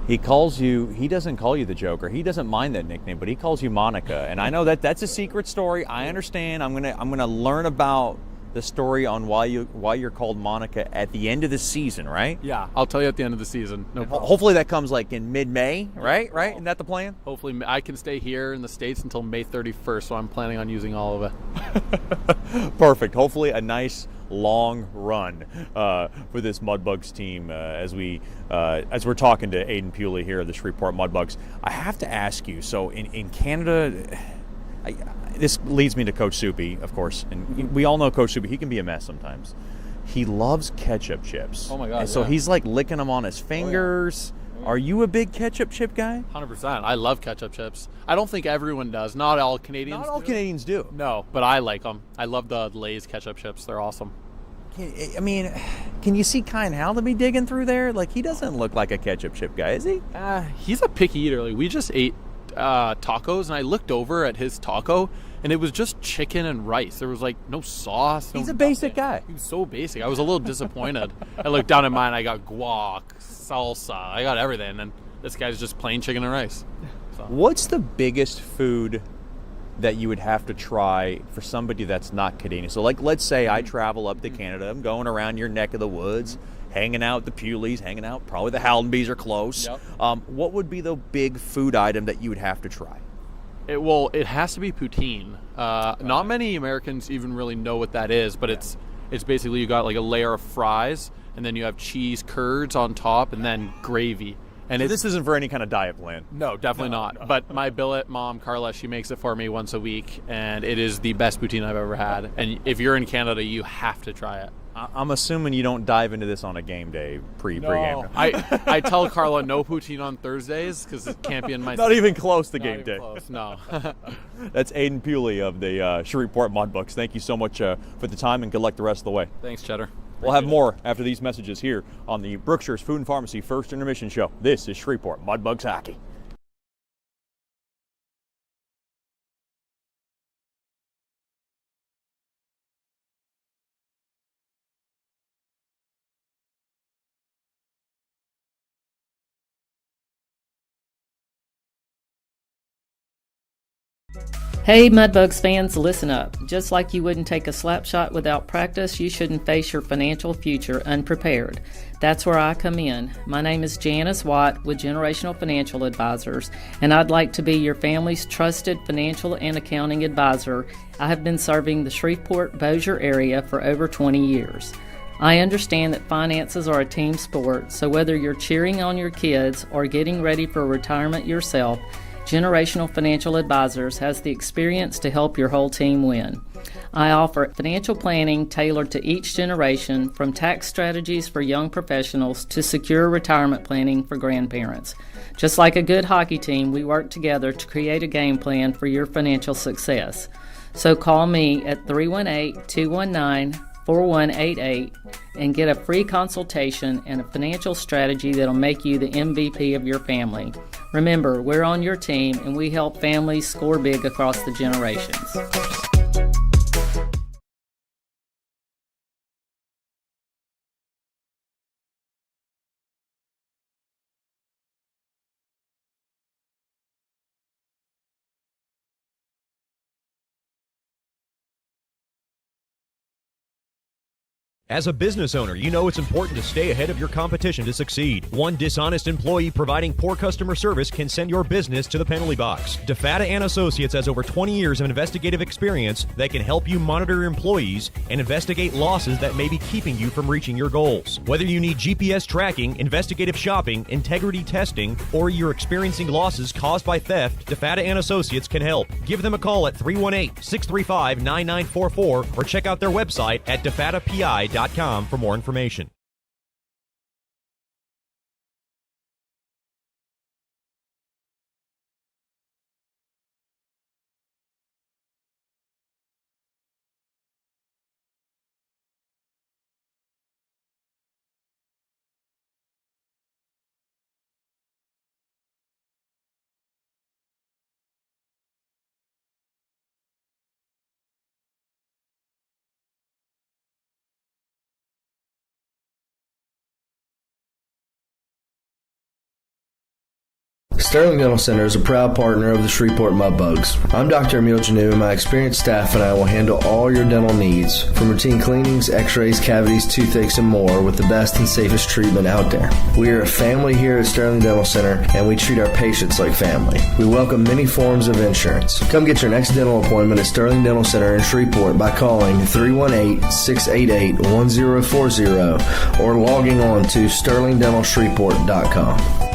he doesn't call you the Joker. He doesn't mind that nickname, but he calls you Monica. And I know that's a secret story. I understand. I'm gonna learn about the story on why you're called Monica at the end of the season, right? Yeah, I'll tell you at the end of the season. No problem. Hopefully that comes like in mid-May, right? Right? Isn't that the plan? Hopefully I can stay here in the States until May 31st, so I'm planning on using all of it. Perfect. Hopefully a nice long run for this Mudbugs team as we're talking to Aiden Pewley here of the Shreveport Mudbugs. I have to ask you, so in Canada, this leads me to Coach Soupy, of course, and we all know Coach Soupy. He can be a mess sometimes. He loves ketchup chips. Oh my God! And so he's like licking them on his fingers. Oh, yeah. Are you a big ketchup chip guy? 100%. I love ketchup chips. I don't think everyone does. Not all Canadians. Not all Canadians do. No, but I like them. I love the Lay's ketchup chips. They're awesome. Can you see Kyle Hal to be digging through there? Like, he doesn't look like a ketchup chip guy, is he? He's a picky eater. Like, we just ate tacos, and I looked over at his taco, and it was just chicken and rice. There was like no sauce. He's a basic guy. He was so basic. I was a little disappointed. I looked down at mine. I got guac, salsa. I got everything, and this guy's just plain chicken and rice. So. What's the biggest food that you would have to try for somebody that's not Canadian? So, like, let's say I travel up to Canada. I'm going around your neck of the woods, hanging out the Puleys, hanging out. Probably the Haldenbees are close. Yep. What would be the big food item that you would have to try? It has to be poutine. Not many Americans even really know what that is, but it's basically you got like a layer of fries, and then you have cheese curds on top, and then gravy. And So this isn't for any kind of diet plan. No, definitely not. No. But my billet mom, Carla, she makes it for me once a week, and it is the best poutine I've ever had. And if you're in Canada, you have to try it. I'm assuming you don't dive into this on a game day pre-game. I tell Carla no poutine on Thursdays because it can't be in my. Not even close to Not game even day. Close, no. That's Aiden Pulley of the Shreveport Mudbugs. Thank you so much for the time, and good luck the rest of the way. Thanks, Cheddar. We'll have more after these messages here on the Brookshire's Food and Pharmacy First Intermission Show. This is Shreveport Mudbugs Hockey. Hey Mudbugs fans, listen up. Just like you wouldn't take a slap shot without practice, you shouldn't face your financial future unprepared. That's where I come in. My name is Janice Watt with Generational Financial Advisors, and I'd like to be your family's trusted financial and accounting advisor. I have been serving the Shreveport-Bossier area for over 20 years. I understand that finances are a team sport, so whether you're cheering on your kids or getting ready for retirement yourself, Generational Financial Advisors has the experience to help your whole team win. I offer financial planning tailored to each generation, from tax strategies for young professionals to secure retirement planning for grandparents. Just like a good hockey team, we work together to create a game plan for your financial success. So call me at 318-219-4188 and get a free consultation and a financial strategy that'll make you the MVP of your family. Remember, we're on your team and we help families score big across the generations. As a business owner, you know it's important to stay ahead of your competition to succeed. One dishonest employee providing poor customer service can send your business to the penalty box. DeFata and Associates has over 20 years of investigative experience that can help you monitor your employees and investigate losses that may be keeping you from reaching your goals. Whether you need GPS tracking, investigative shopping, integrity testing, or you're experiencing losses caused by theft, DeFata and Associates can help. Give them a call at 318-635-9944 or check out their website at defatapi.com for more information. Sterling Dental Center is a proud partner of the Shreveport Mudbugs. I'm Dr. Emil Janu, and my experienced staff and I will handle all your dental needs, from routine cleanings, x-rays, cavities, toothaches, and more, with the best and safest treatment out there. We are a family here at Sterling Dental Center, and we treat our patients like family. We welcome many forms of insurance. Come get your next dental appointment at Sterling Dental Center in Shreveport by calling 318-688-1040 or logging on to sterlingdentalshreveport.com.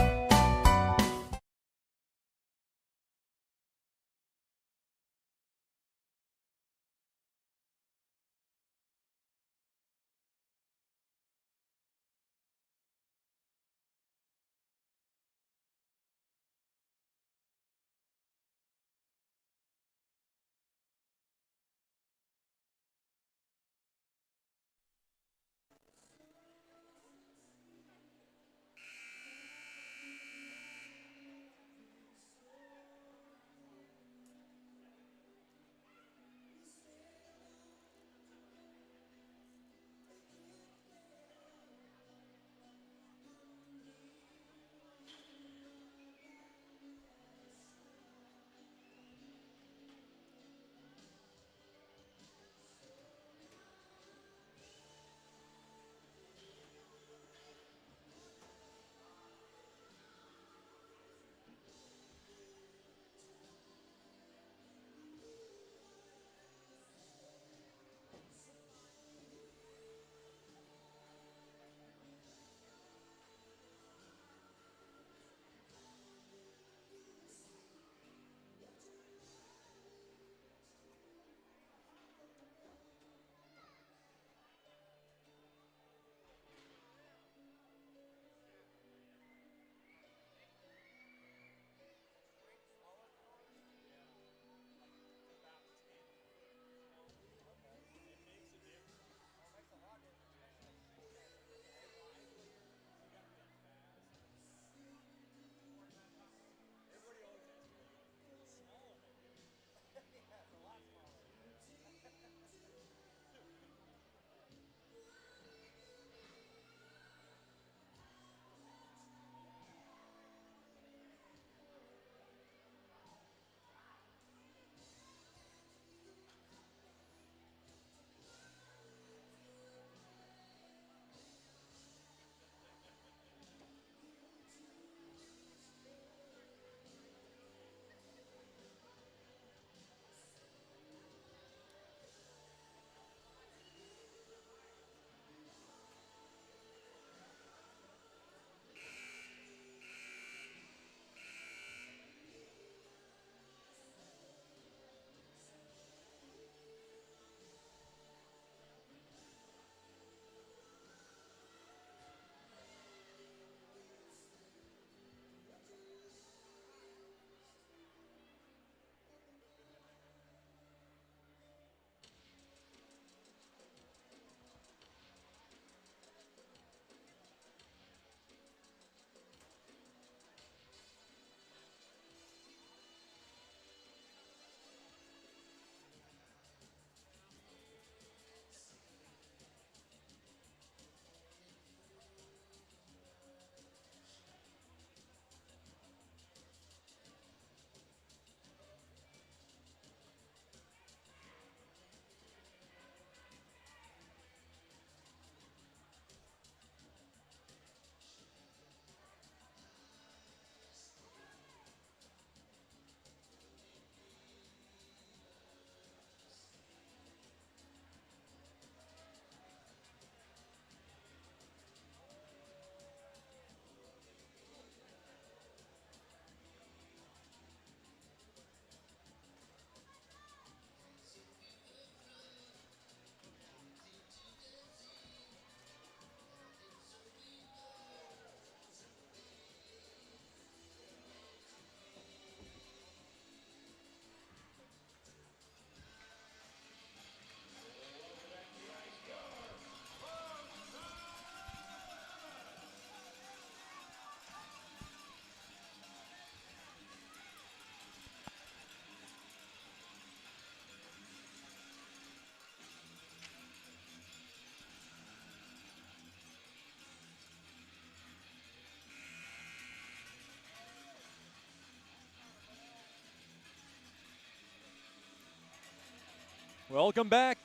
Welcome back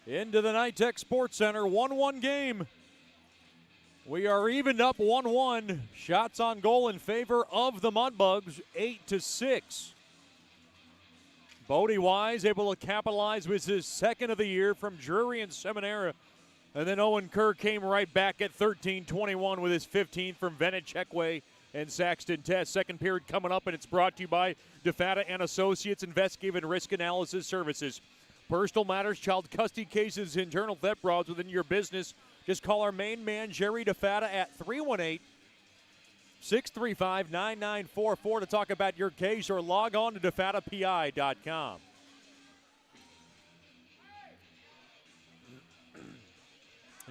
into the Nitech Sports Center. 1-1 game. We are evened up 1-1. Shots on goal in favor of the Mudbugs, 8-6. Bodie Wise able to capitalize with his second of the year from Drury and Seminara. And then Owen Kerr came right back at 13-21 with his 15th from Venechekwe and Saxton Test. Second period coming up, and it's brought to you by DeFata and Associates Investigative and Risk Analysis Services. Personal matters, child custody cases, internal theft frauds within your business. Just call our main man, Jerry DeFata, at 318-635-9944 to talk about your case, or log on to defatapi.com.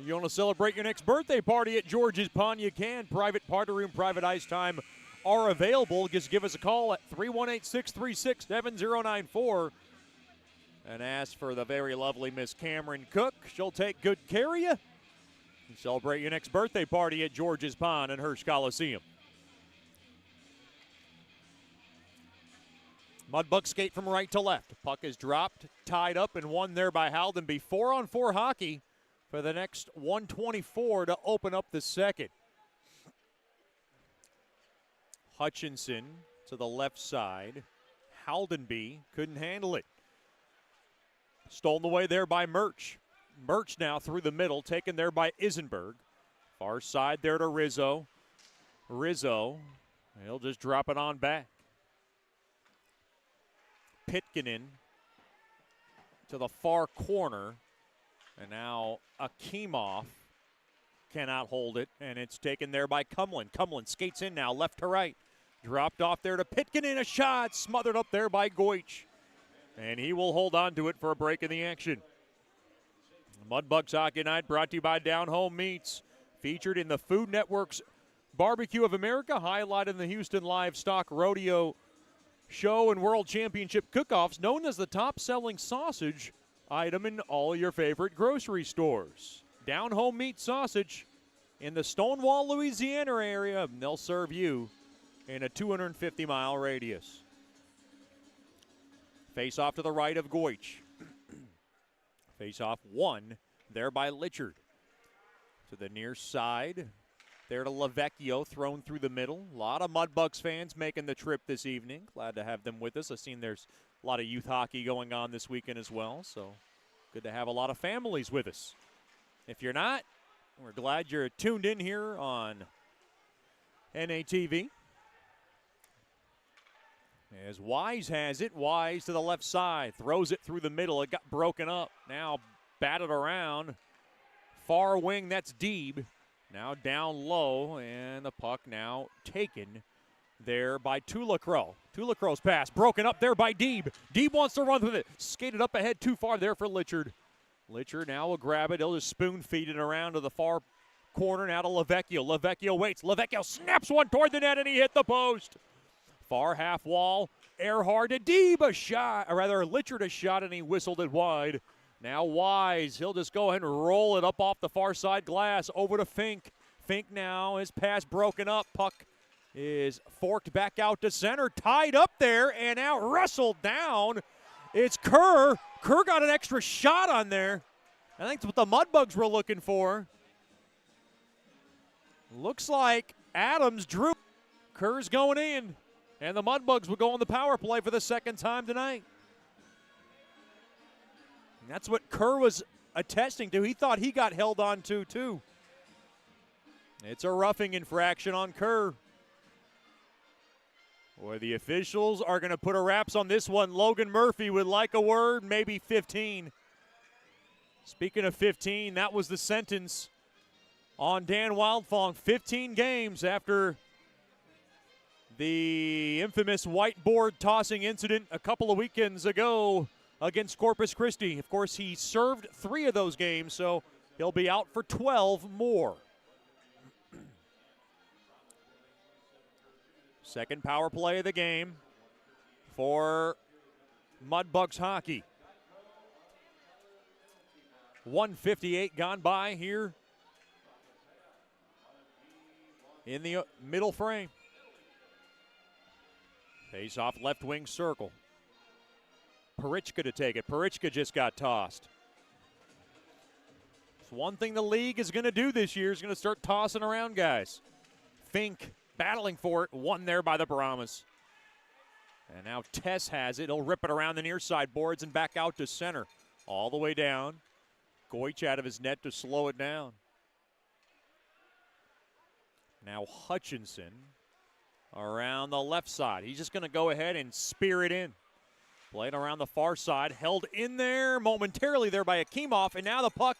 You want to celebrate your next birthday party at George's Pond? You can. Private party room, private ice time are available. Just give us a call at 318-636-7094 and ask for the very lovely Miss Cameron Cook. She'll take good care of you and celebrate your next birthday party at George's Pond and Hirsch Coliseum. Mudbugs skate from right to left. Puck is dropped, tied up, and won there by Haldenby. 4-on-4 hockey for the next 1:24 to open up the second. Hutchinson to the left side. Haldenby couldn't handle it. Stolen away there by Murch. Murch now through the middle, taken there by Isenberg. Far side there to Rizzo. Rizzo, he'll just drop it on back. Pitkinen to the far corner. And now Akimov cannot hold it, and it's taken there by Cumlin. Cumlin skates in now, left to right. Dropped off there to Pitkinen, a shot, smothered up there by Goich. And he will hold on to it for a break in the action. Mudbugs Hockey Night brought to you by Down Home Meats. Featured in the Food Network's Barbecue of America, highlighted in the Houston Livestock Rodeo Show and World Championship Cook-Offs, known as the top-selling sausage item in all your favorite grocery stores. Down Home Meat Sausage in the Stonewall, Louisiana area, and they'll serve you in a 250-mile radius. Face off to the right of Goich. Face off one there by Litchard. To the near side, there to Lavecchio, thrown through the middle. A lot of Mudbugs fans making the trip this evening. Glad to have them with us. I've seen there's a lot of youth hockey going on this weekend as well, so good to have a lot of families with us. If you're not, we're glad you're tuned in here on NATV. As Wise has it, Wise to the left side, throws it through the middle. It got broken up, now batted around. Far wing, that's Deeb. Now down low, and the puck now taken there by Tulacrow. Tulacrow's pass broken up there by Deeb. Deeb wants to run with it. Skated up ahead too far there for Litchard. Litchard now will grab it. He'll just spoon feed it around to the far corner now to Lavecchio. Lavecchio waits. Lavecchio snaps one toward the net, and he hit the post. Far half wall. Earhart to Deeb, a shot. Or rather, Litchard a shot, and he whistled it wide. Now Wise. He'll just go ahead and roll it up off the far side glass over to Fink. Fink now, his pass broken up. Puck is forked back out to center, tied up there, and now wrestled down. It's Kerr. Kerr got an extra shot on there. I think that's what the Mudbugs were looking for. Looks like Adams drew. Kerr's going in, and the Mudbugs will go on the power play for the second time tonight. And that's what Kerr was attesting to. He thought he got held on to, too. It's a roughing infraction on Kerr. Boy, the officials are going to put a wraps on this one. Logan Murphy would like a word, maybe 15. Speaking of 15, that was the sentence on Dan Wildfong. 15 games after the infamous whiteboard tossing incident a couple of weekends ago against Corpus Christi. Of course, he served 3 of those games, so he'll be out for 12 more. Second power play of the game for Mudbugs hockey. 1:58 gone by here in the middle frame. Face off left wing circle. Parichka to take it. Parichka just got tossed. It's one thing the league is going to do this year is going to start tossing around guys. Fink battling for it, won there by the Brahmas. And now Tess has it. He'll rip it around the near side boards and back out to center. All the way down. Goich out of his net to slow it down. Now Hutchinson around the left side. He's just going to go ahead and spear it in. Played around the far side, held in there momentarily there by Akimov, and now the puck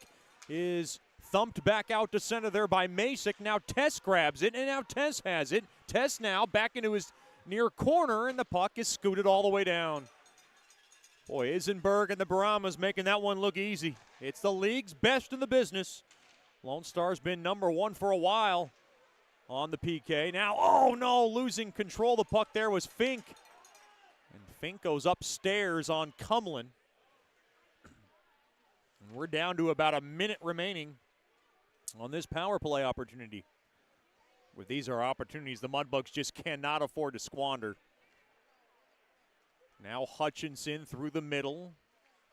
is thumped back out to center there by Masick. Now Tess grabs it, and now Tess has it. Tess now back into his near corner, and the puck is scooted all the way down. Boy, Isenberg and the Brahmas making that one look easy. It's the league's best in the business. Lone Star's been number one for a while on the PK. Now, oh no, losing control of the puck there was Fink. And Fink goes upstairs on Cumlin. And we're down to about a minute remaining on this power play opportunity. With these are opportunities the Mudbugs just cannot afford to squander. Now Hutchinson through the middle.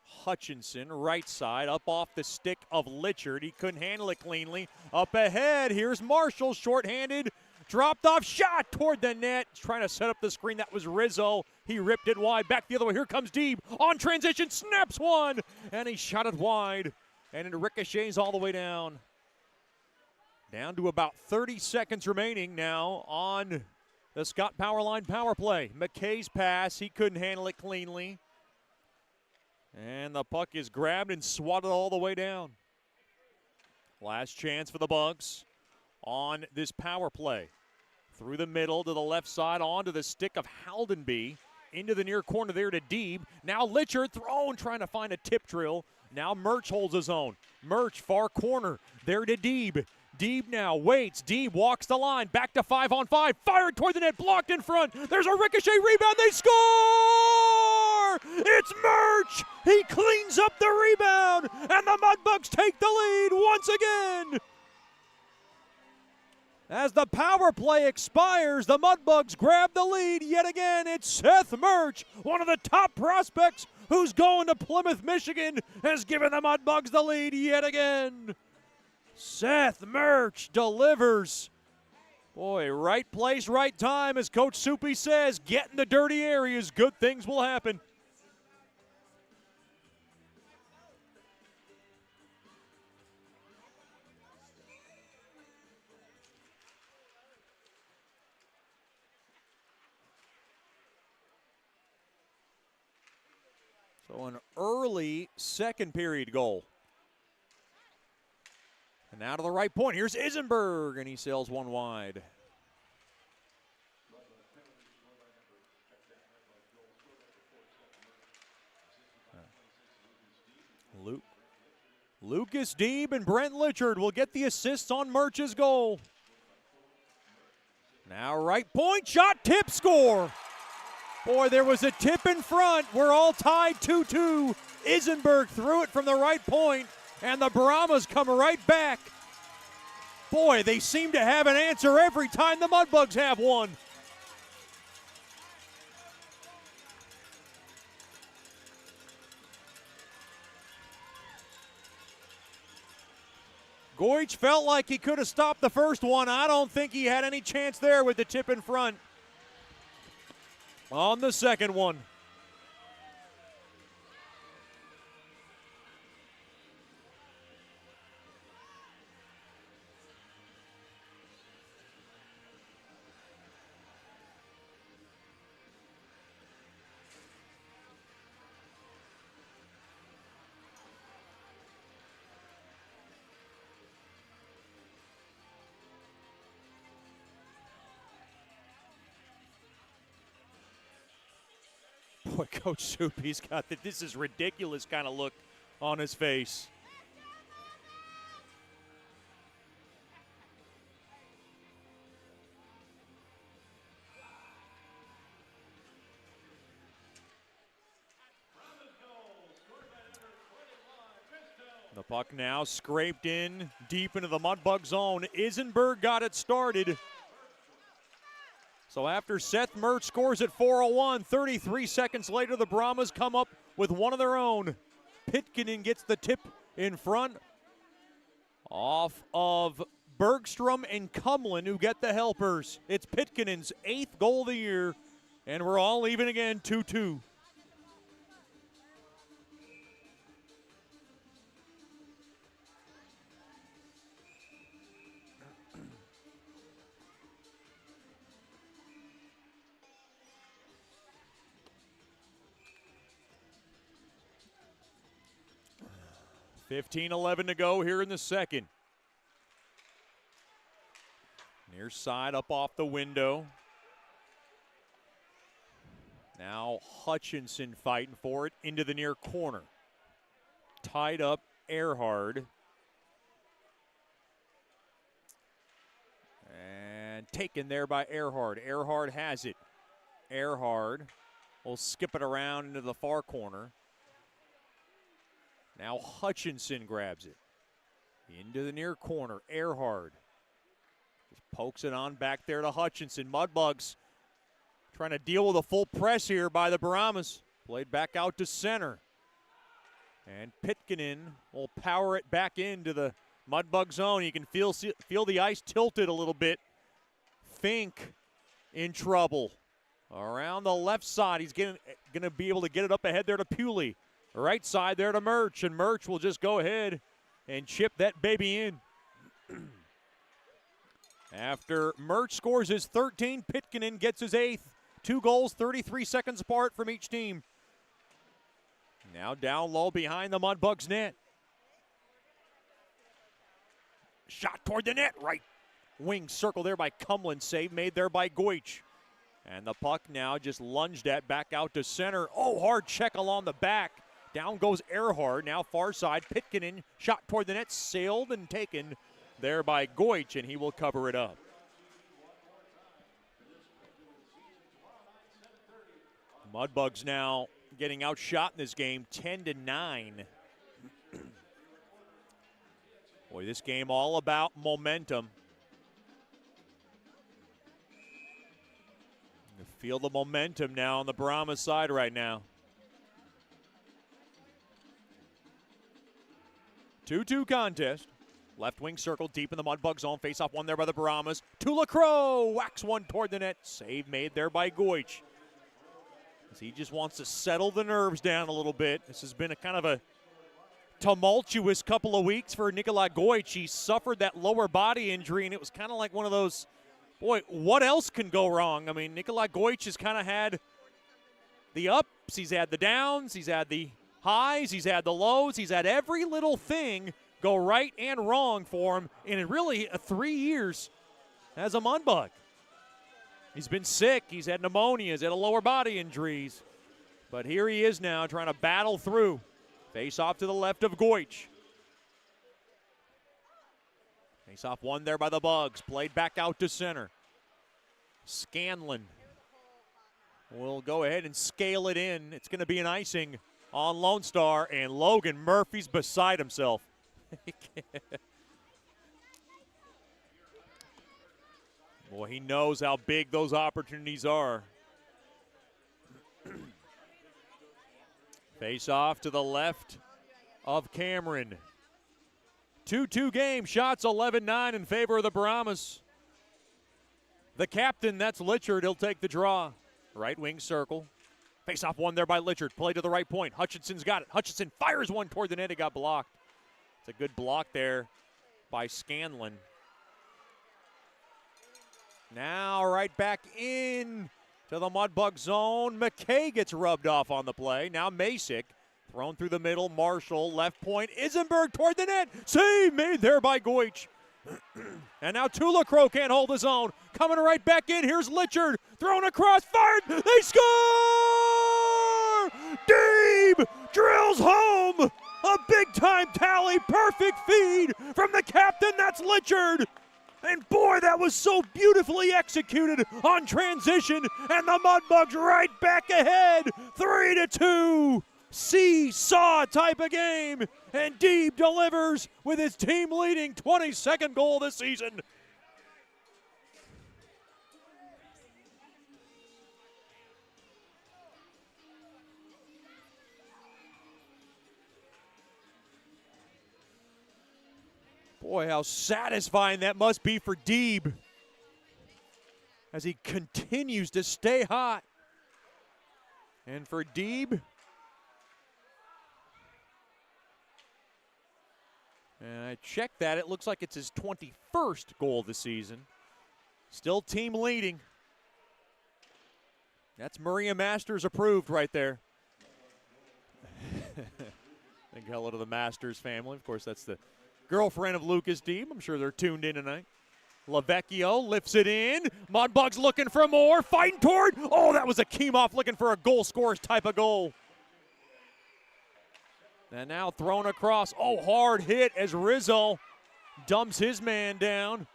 Hutchinson, right side, up off the stick of Litchard. He couldn't handle it cleanly. Up ahead, here's Marshall, shorthanded. Dropped off shot toward the net. He's trying to set up the screen. That was Rizzo. He ripped it wide. Back the other way. Here comes Deeb. On transition, snaps one. And he shot it wide. And it ricochets all the way down. Down to about 30 seconds remaining now on the Scott Powerline power play. McKay's pass. He couldn't handle it cleanly. And the puck is grabbed and swatted all the way down. Last chance for the Bugs on this power play. Through the middle to the left side, onto the stick of Haldenby. Into the near corner there to Deeb. Now Litchard thrown, trying to find a tip drill. Now Murch holds his own. Murch, far corner, there to Deeb. Deeb now waits. Deeb walks the line. Back to 5-on-5. Fired toward the net. Blocked in front. There's a ricochet rebound. They score! It's Murch! He cleans up the rebound. And the Mudbugs take the lead once again. As the power play expires, the Mudbugs grab the lead yet again. It's Seth Murch, one of the top prospects who's going to Plymouth, Michigan, has given the Mudbugs the lead yet again. Seth Murch delivers. Boy, right place, right time, as Coach Soupy says, get in the dirty areas, good things will happen. So an early second period goal. And now to the right point. Here's Isenberg, and he sails one wide. Lucas Deeb and Brent Litchard will get the assists on Murch's goal. Now right point, shot, tip, score. Boy, there was a tip in front. We're all tied 2-2. Isenberg threw it from the right point, and the Brahmas come right back. Boy, they seem to have an answer every time the Mudbugs have one. Goich felt like he could have stopped the first one. I don't think he had any chance there with the tip in front. On the second one. Boy, Coach Soupy's got the "this is ridiculous" kind of look on his face. The puck now scraped in deep into the Mudbug zone. Isenberg got it started. So after Seth Murch scores at 4:01, 33 seconds later, the Brahmas come up with one of their own. Pitkanen gets the tip in front off of Bergstrom and Kumlin, who get the helpers. It's Pitkanen's 8th goal of the year, and we're all even again, 2-2. $15-11 to go here in the second. Near side up off the window. Now Hutchinson fighting for it into the near corner. Tied up Earhart. And taken there by Earhart. Earhart has it. Earhart will skip it around into the far corner. Now Hutchinson grabs it. Into the near corner. Earhart just pokes it on back there to Hutchinson. Mudbugs trying to deal with a full press here by the Brahmas. Played back out to center. And Pitkanen will power it back into the Mudbug zone. You can feel the ice tilted a little bit. Fink in trouble. Around the left side, he's going to be able to get it up ahead there to Pewley. Right side there to Murch, and Murch will just go ahead and chip that baby in. After Murch scores his 13th, Pitkanen gets his 8th. 2 goals, 33 seconds apart from each team. Now down low behind the Mudbugs net. Shot toward the net, right wing circle there by Kumlin. Save made there by Goich. And the puck now just lunged at back out to center. Oh, hard check along the back. Down goes Earhart, now far side. Pitkanen, shot toward the net, sailed and taken there by Goich, and he will cover it up. Mudbugs now getting outshot in this game, 10-9. Boy, this game all about momentum. You feel the momentum now on the Brahmas side right now. 2-2 contest. Left wing circle deep in the Mudbug zone. Face-off one there by the Brahmas. To LaCroix. Whacks one toward the net. Save made there by Goich. As he just wants to settle the nerves down a little bit. This has been a kind of a tumultuous couple of weeks for Nikolai Goich. He suffered that lower body injury, and it was kind of like one of those, boy, what else can go wrong? I mean, Nikolai Goich has kind of had the ups, he's had the downs, he's had the highs, he's had the lows, he's had every little thing go right and wrong for him in really 3 years as a Mudbug. He's been sick, he's had pneumonia, he's had a lower body injuries. But here he is now trying to battle through. Face off to the left of Goich. Face off one there by the Bugs. Played back out to center. Scanlon will go ahead and scale it in. It's going to be an icing on Lone Star, and Logan Murphy's beside himself. Boy, he knows how big those opportunities are. Face off to the left of Cameron. 2-2 game, shots 11-9 in favor of the Brahmas. The captain, that's Litchard, he'll take the draw. Right wing circle. Face off one there by Litchard. Play to the right point. Hutchinson's got it. Hutchinson fires one toward the net. It got blocked. It's a good block there by Scanlon. Now right back in to the Mudbug zone. McKay gets rubbed off on the play. Now Masick thrown through the middle. Marshall, left point. Isenberg toward the net. Save made there by Goich. And now Tulacrow can't hold his own. Coming right back in. Here's Litchard. Thrown across. Fired. They score! Deeb drills home. A big-time tally. Perfect feed from the captain. That's Litchard. And boy, that was so beautifully executed on transition. And the Mudbugs right back ahead. 3-2. Seesaw type of game. And Deeb delivers with his team-leading 22nd goal this season. Boy, how satisfying that must be for Deeb as he continues to stay hot. And for Deeb, and I checked that, it looks like it's his 21st goal of the season. Still team leading. That's Maria Masters approved right there. Big hello to the Masters family. Of course, that's the girlfriend of Lucas Deeb. I'm sure they're tuned in tonight. Lavecchio lifts it in. Mudbugs looking for more. Fighting toward. Oh, that was a Keemoff looking for a goal scorers type of goal. And now thrown across. Oh, hard hit as Rizzo dumps his man down.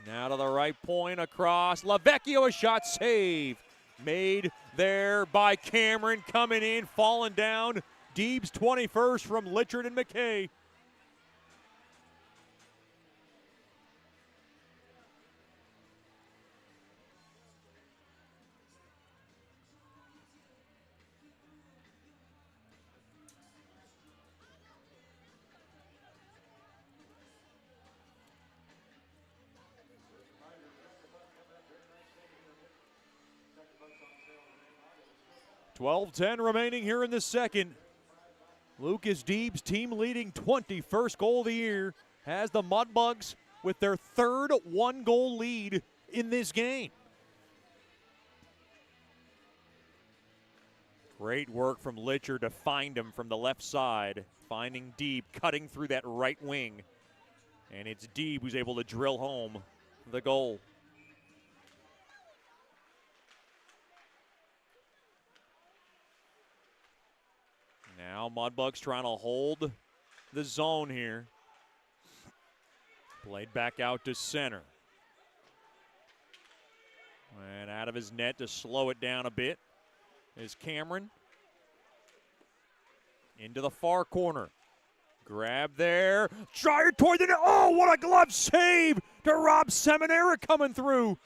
Now to the right point across. Lavecchio, a shot save. Made there by Cameron. Coming in, falling down. Deeb's 21st from Litchard and McKay. .12-10 remaining here in the second. Lucas Deeb's team leading 21st goal of the year has the Mudbugs with their third one-goal lead in this game. Great work from Litcher to find him from the left side, finding Deeb, cutting through that right wing. And it's Deeb who's able to drill home the goal. Now Mudbugs trying to hold the zone here. Played back out to center. And out of his net to slow it down a bit is Cameron. Into the far corner. Grab there. Dryer toward the net. Oh, what a glove save to Rob Seminara coming through.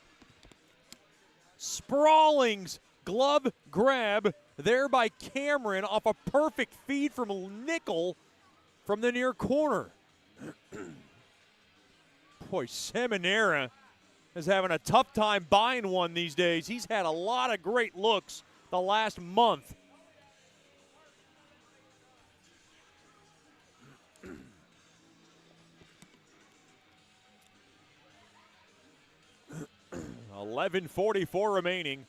Sprawling's glove grab there by Cameron off a perfect feed from Nickel from the near corner. Boy, Seminara is having a tough time buying one these days. He's had a lot of great looks the last month. .11:44 remaining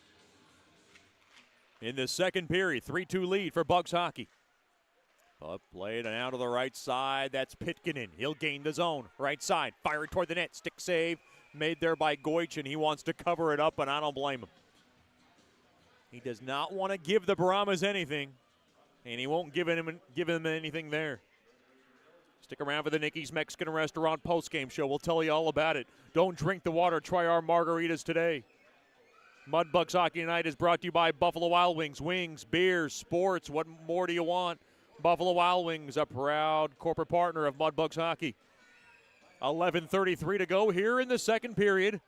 in the second period. 3-2 lead for Bugs hockey. Up played and out to the right side. That's Pitkinen. He'll gain the zone. Right side. Fire it toward the net. Stick save made there by Goich, and he wants to cover it up, and I don't blame him. He does not want to give the Brahmas anything, and he won't give them anything there. Stick around for the Nicky's Mexican Restaurant postgame show. We'll tell you all about it. Don't drink the water. Try our margaritas today. Mudbugs Hockey Night is brought to you by Buffalo Wild Wings. Wings, beers, sports. What more do you want? Buffalo Wild Wings, a proud corporate partner of Mudbugs Hockey. 11:33 to go here in the second period.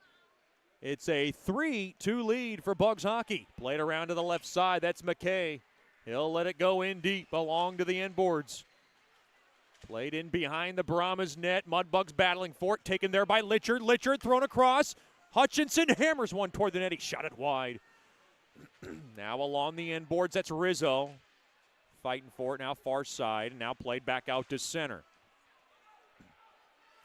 It's a 3-2 lead for Bugs Hockey. Played around to the left side. That's McKay. He'll let it go in deep along to the end boards. Played in behind the Brahmas net. Mudbugs battling for it. Taken there by Litchard. Litchard thrown across. Hutchinson hammers one toward the net. He shot it wide. Now along the end boards. That's Rizzo. Fighting for it now far side. Now played back out to center.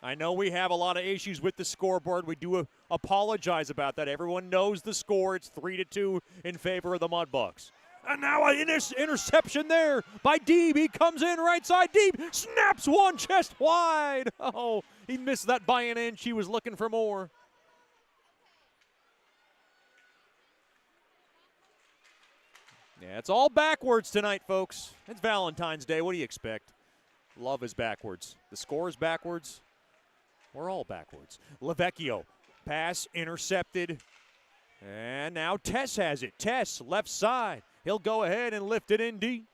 I know we have a lot of issues with the scoreboard. We do apologize about that. Everyone knows the score. It's 3-2 in favor of the Mudbugs. And now an interception there by Deeb. He comes in right side. Deeb snaps one chest wide. Oh, he missed that by an inch. He was looking for more. Yeah, it's all backwards tonight, folks. It's Valentine's Day. What do you expect? Love is backwards. The score is backwards. We're all backwards. Lavecchio, pass intercepted. And now Tess has it. Tess, left side. He'll go ahead and lift it in deep.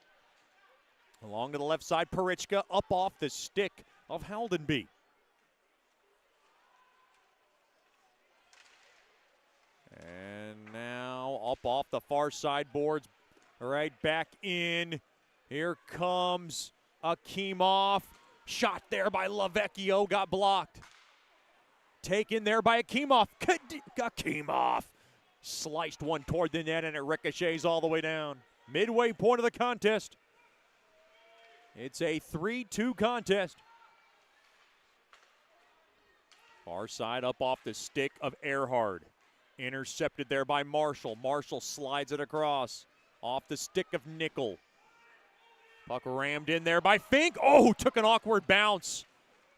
Along to the left side, Parichka up off the stick of Haldenby. And now up off the far side boards. Right back in. Here comes Akimov. Shot there by Lavecchio, got blocked. Taken there by Akimov. Akimov sliced one toward the net, and it ricochets all the way down. Midway point of the contest. It's a 3-2 contest. Far side up off the stick of Earhart. Intercepted there by Marshall. Marshall slides it across. Off the stick of Nickel. Puck rammed in there by Fink. Oh, took an awkward bounce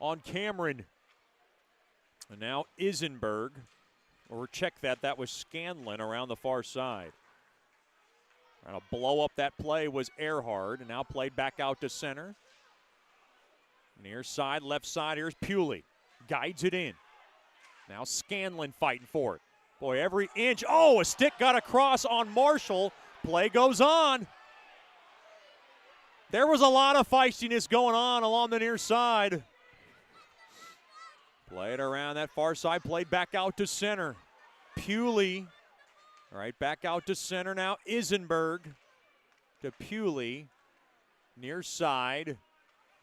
on Cameron. And now Isenberg. Or check that. That was Scanlon around the far side. Trying to blow up that play was Earhart. And now played back out to center. Near side, left side. Here's Pewley. Guides it in. Now Scanlon fighting for it. Boy, every inch. Oh, a stick got across on Marshall. Play goes on. There was a lot of feistiness going on along the near side. Played around that far side, played back out to center. Pewley, right back out to center now. Isenberg to Pewley. Near side,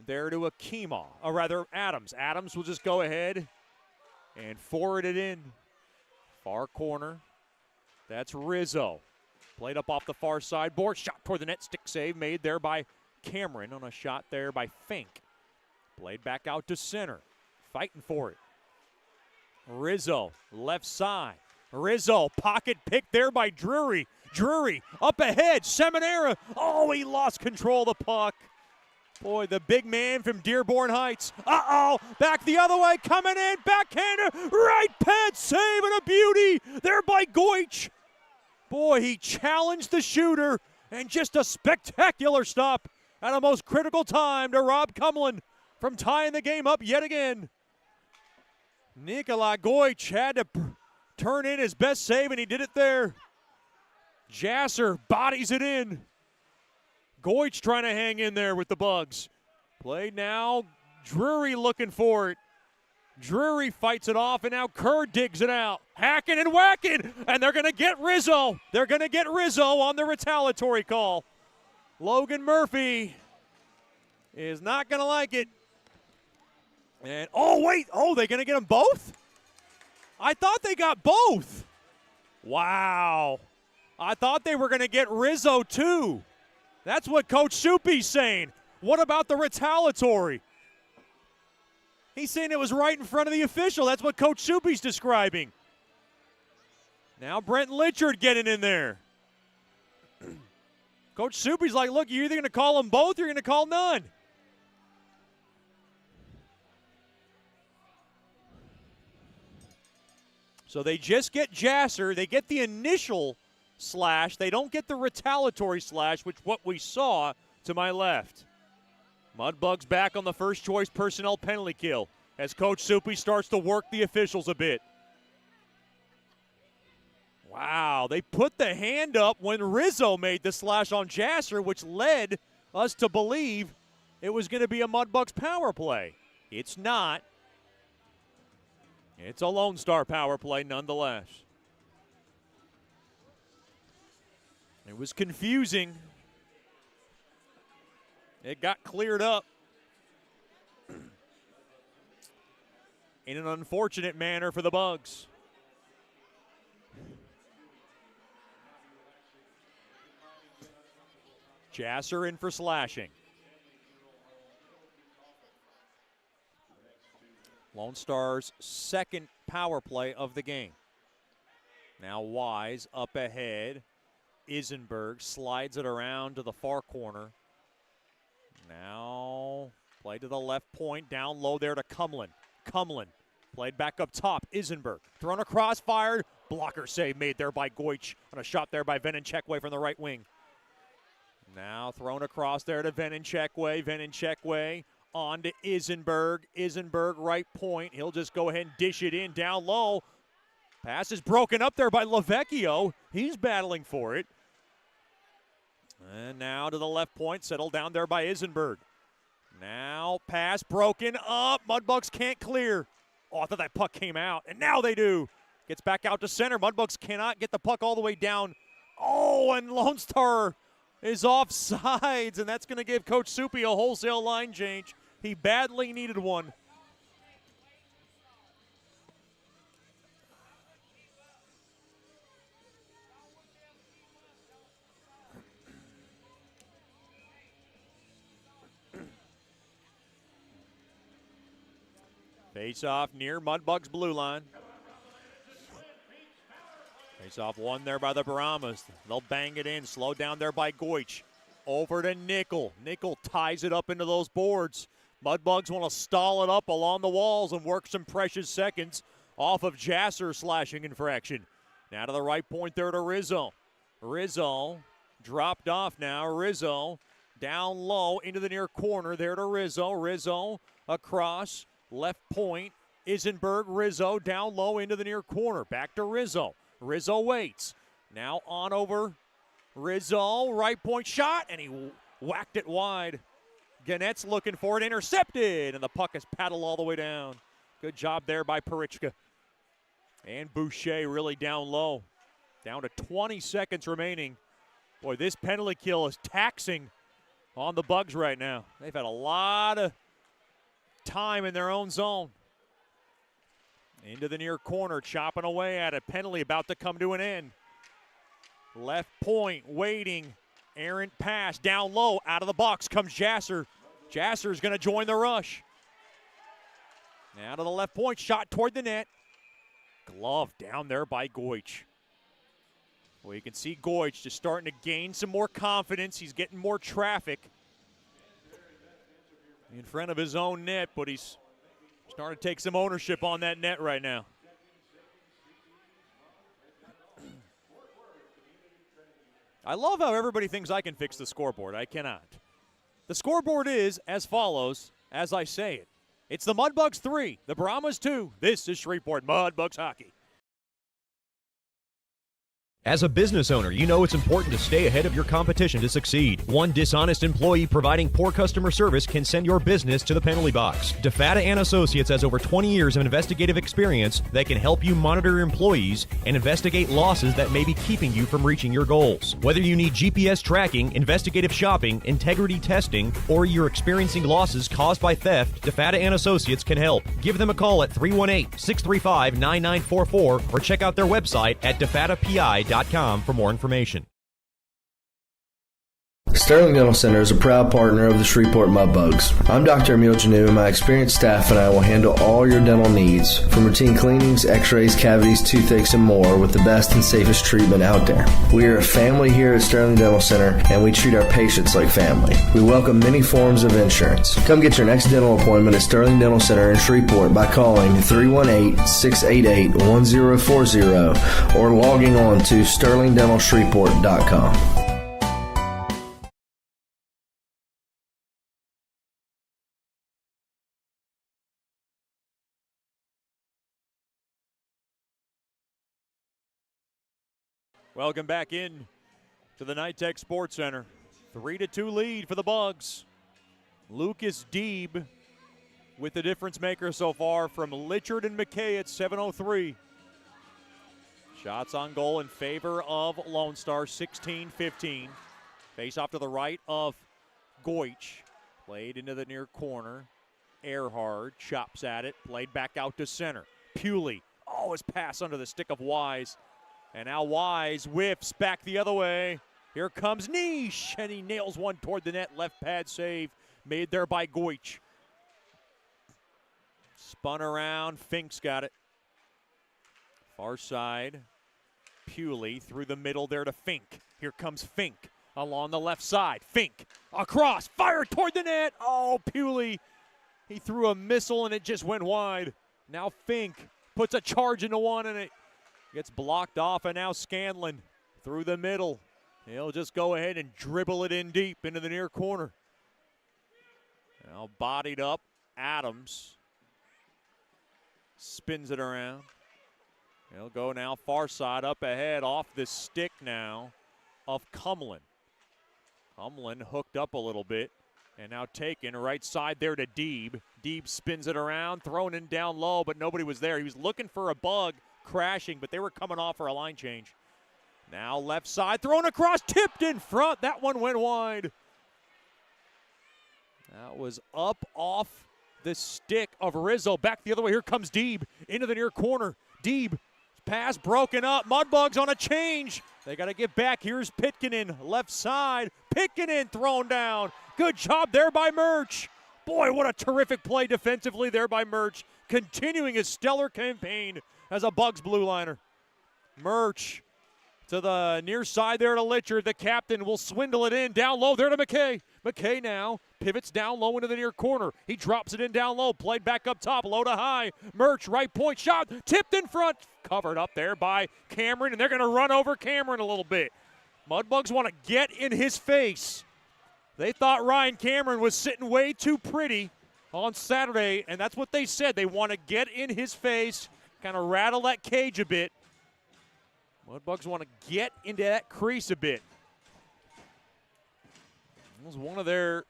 there to Akimov, or rather Adams. Adams will just go ahead and forward it in. Far corner, that's Rizzo. Played up off the far side board, shot toward the net, stick save made there by Cameron on a shot there by Fink. Played back out to center, fighting for it. Rizzo, left side. Rizzo, pocket pick there by Drury. Drury, up ahead, Seminara. Oh, he lost control of the puck. Boy, the big man from Dearborn Heights. Uh-oh, back the other way, coming in, backhander, right pad, save and a beauty there by Goich. Boy, he challenged the shooter, and just a spectacular stop at a most critical time to Rob Cumlin from tying the game up yet again. Nikolai Goich had to turn in his best save, and he did it there. Jasser bodies it in. Goich trying to hang in there with the Bugs. Play now, Drury looking for it. Drury fights it off, and now Kerr digs it out. Hacking and whacking, and they're going to get Rizzo. They're going to get Rizzo on the retaliatory call. Logan Murphy is not going to like it. And, oh, wait. Oh, they're going to get them both? I thought they got both. Wow. I thought they were going to get Rizzo, too. That's what Coach Soupy's saying. What about the retaliatory? He's saying it was right in front of the official. That's what Coach Soupy's describing. Now Brent Litchard getting in there. Coach Soupy's like, look, you're either going to call them both or you're going to call none. So they just get Jasser. They get the initial slash. They don't get the retaliatory slash, which what we saw to my left. Mudbugs back on the first choice personnel penalty kill as Coach Soupy starts to work the officials a bit. Wow, they put the hand up when Rizzo made the slash on Jasser, which led us to believe it was going to be a Mudbugs power play. It's not. It's a Lone Star power play nonetheless. It was confusing. It got cleared up in an unfortunate manner for the Bugs. Jasser in for slashing. Lone Star's second power play of the game. Now Wise up ahead. Isenberg slides it around to the far corner. Now play to the left point, down low there to Cumlin. Cumlin played back up top. Isenberg thrown across, fired. Blocker save made there by Goich on a shot there by Venenchekwe from the right wing. Now thrown across there to Venenchekwe. Venenchekwe on to Isenberg. Isenberg right point. He'll just go ahead and dish it in down low. Pass is broken up there by Lavecchio. He's battling for it. And now to the left point, settled down there by Isenberg. Now pass broken up. Mudbugs can't clear. Oh, I thought that puck came out, and now they do. Gets back out to center. Mudbugs cannot get the puck all the way down. Oh, and Lone Star is off sides, and that's going to give Coach Soupy a wholesale line change. He badly needed one. Face off near Mudbugs blue line. Face off one there by the Brahmas. They'll bang it in. Slowed down there by Goich. Over to Nickel. Nickel ties it up into those boards. Mudbugs want to stall it up along the walls and work some precious seconds off of Jasser's slashing infraction. Now to the right point there to Rizzo. Rizzo dropped off now. Rizzo down low into the near corner there to Rizzo. Rizzo across. Left point, Isenberg, Rizzo down low into the near corner. Back to Rizzo. Rizzo waits. Now on over Rizzo, right point shot, and he whacked it wide. Gannett's looking for it, intercepted, and the puck is paddled all the way down. Good job there by Parichka. And Boucher really down low. Down to 20 seconds remaining. Boy, this penalty kill is taxing on the Bugs right now. They've had a lot of time in their own zone. Into the near corner, chopping away at it. Penalty about to come to an end. Left point, waiting. Errant pass, down low, out of the box comes Jasser. Jasser's going to join the rush. Now to the left point, shot toward the net. Glove down there by Goich. Well, you can see Goich just starting to gain some more confidence. He's getting more traffic in front of his own net, but he's starting to take some ownership on that net right now. I love how everybody thinks I can fix the scoreboard. I cannot. The scoreboard is as follows, as I say it. It's the Mudbugs 3, the Brahmas 2. This is Shreveport Mudbugs hockey. As a business owner, you know it's important to stay ahead of your competition to succeed. One dishonest employee providing poor customer service can send your business to the penalty box. DeFata and Associates has over 20 years of investigative experience that can help you monitor your employees and investigate losses that may be keeping you from reaching your goals. Whether you need GPS tracking, investigative shopping, integrity testing, or you're experiencing losses caused by theft, DeFata and Associates can help. Give them a call at 318-635-9944 or check out their website at defatapi.com for more information. Sterling Dental Center is a proud partner of the Shreveport Mudbugs. I'm Dr. Emil Janu, and my experienced staff and I will handle all your dental needs, from routine cleanings, x-rays, cavities, toothaches, and more, with the best and safest treatment out there. We are a family here at Sterling Dental Center, and we treat our patients like family. We welcome many forms of insurance. Come get your next dental appointment at Sterling Dental Center in Shreveport by calling 318-688-1040 or logging on to sterlingdentalshreveport.com. Welcome back in to the Nitech Sports Center. 3-2 lead for the Bugs. Lucas Deeb with the difference maker so far from Litchard and McKay at 7:03. Shots on goal in favor of Lone Star, 16-15. Face off to the right of Goich. Played into the near corner. Earhard chops at it. Played back out to center. Pewley. Oh, his pass under the stick of Wise. And now Wise whiffs back the other way. Here comes Niche, and he nails one toward the net. Left pad save made there by Goich. Spun around. Fink's got it. Far side. Pewley through the middle there to Fink. Here comes Fink along the left side. Fink across. Fire toward the net. Oh, Pewley. He threw a missile, and it just went wide. Now Fink puts a charge into one, and it gets blocked off, and now Scanlon through the middle. He'll just go ahead and dribble it in deep into the near corner. Now bodied up, Adams spins it around. He'll go now far side up ahead off the stick now of Cumlin. Cumlin hooked up a little bit and now taken right side there to Deeb. Deeb spins it around, thrown in down low, but nobody was there. He was looking for a bug crashing, but they were coming off for a line change. Now left side, thrown across, tipped in front. That one went wide. That was up off the stick of Rizzo. Back the other way. Here comes Deeb into the near corner. Deeb, pass broken up. Mudbugs on a change. They got to get back. Here's Pitkinen, left side. Pitkinen thrown down. Good job there by Murch. Boy, what a terrific play defensively there by Murch. Continuing his stellar campaign as a Bugs blue liner. Murch to the near side there to Litchard. The captain will swindle it in. Down low there to McKay. McKay now pivots down low into the near corner. He drops it in down low. Played back up top, low to high. Murch, right point shot. Tipped in front. Covered up there by Cameron, and they're going to run over Cameron a little bit. Mudbugs want to get in his face. They thought Ryan Cameron was sitting way too pretty on Saturday, and that's what they said. They want to get in his face, kind of rattle that cage a bit. Mudbugs want to get into that crease a bit. It was one of their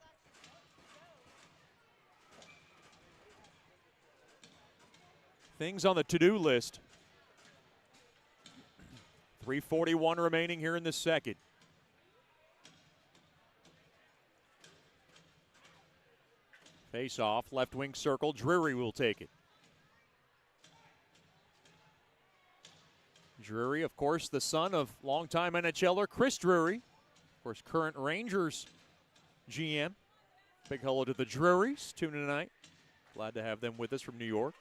things on the to-do list. 3:41 remaining here in the second. Face off, left wing circle. Drury will take it. Drury, of course, the son of longtime NHLer Chris Drury. Of course, current Rangers GM. Big hello to the Drurys tuning in tonight. Glad to have them with us from New York.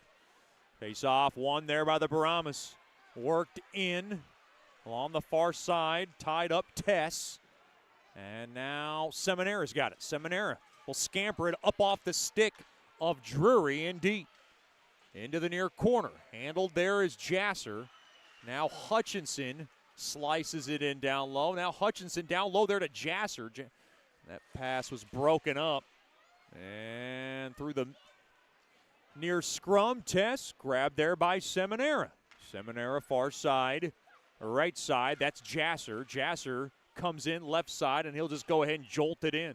Face off, one there by the Brahmas. Worked in along the far side, tied up Tess. And now Seminara's got it. Seminara will scamper it up off the stick of Drury and deep. Into the near corner. Handled there is Jasser. Now Hutchinson slices it in down low. Now Hutchinson down low there to Jasser. That pass was broken up. And through the near scrum, Tess grabbed there by Seminara. Seminara far side, right side. That's Jasser. Jasser comes in left side, and he'll just go ahead and jolt it in.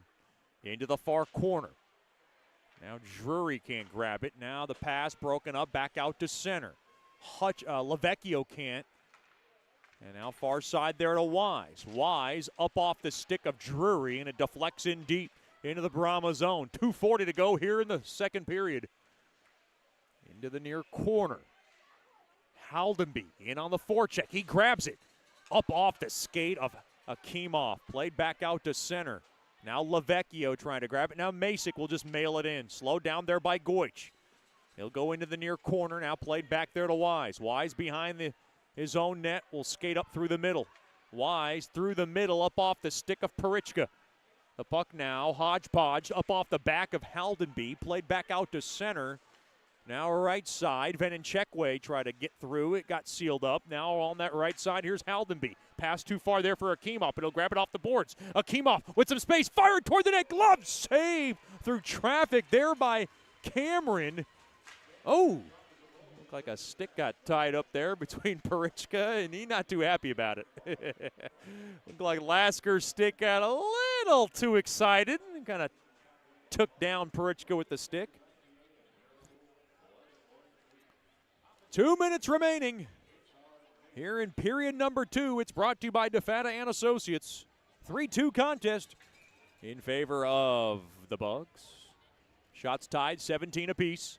Into the far corner. Now Drury can't grab it. Now the pass broken up back out to center. Lavecchio can't. And now far side there to Wise. Wise up off the stick of Drury, and it deflects in deep into the Brahma zone. 2:40 to go here in the second period. Into the near corner. Haldenby in on the forecheck. He grabs it. Up off the skate of Akimov. Played back out to center. Now Lavecchio trying to grab it. Now Masick will just mail it in. Slowed down there by Goich. He'll go into the near corner. Now played back there to Wise. Wise behind his own net will skate up through the middle. Wise through the middle up off the stick of Parichka. The puck now, hodgepodge up off the back of Haldenby. Played back out to center. Now right side, Venenchekwe tried to get through. It got sealed up. Now on that right side, here's Haldenby. Pass too far there for Akimov, but he'll grab it off the boards. Akimov with some space, fired toward the net. Glove save through traffic there by Cameron. Oh, looked like a stick got tied up there between Parichka, and he's not too happy about it. Looked like Lasker's stick got a little too excited and kind of took down Parichka with the stick. 2 minutes remaining here in period number 2. It's brought to you by DeFata and Associates. 3-2 contest in favor of the Bugs. Shots tied, 17 apiece.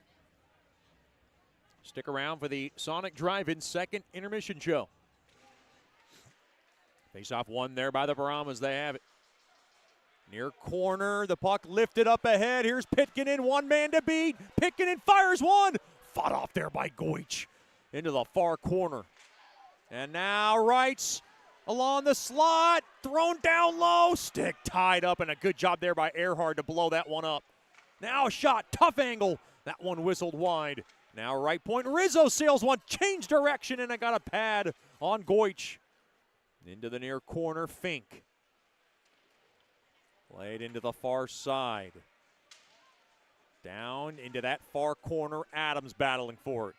Stick around for the Sonic Drive-In second intermission show. Face-off one there by the Brahmas. They have it. Near corner, the puck lifted up ahead. Here's Pitkinen, one man to beat. Pitkinen fires one. Fought off there by Goich into the far corner. And now Wrights along the slot, thrown down low, stick tied up, and a good job there by Earhart to blow that one up. Now a shot, tough angle. That one whistled wide. Now right point, Rizzo sails one, change direction, and I got a pad on Goich. Into the near corner, Fink. Played into the far side. Down into that far corner, Adams battling for it.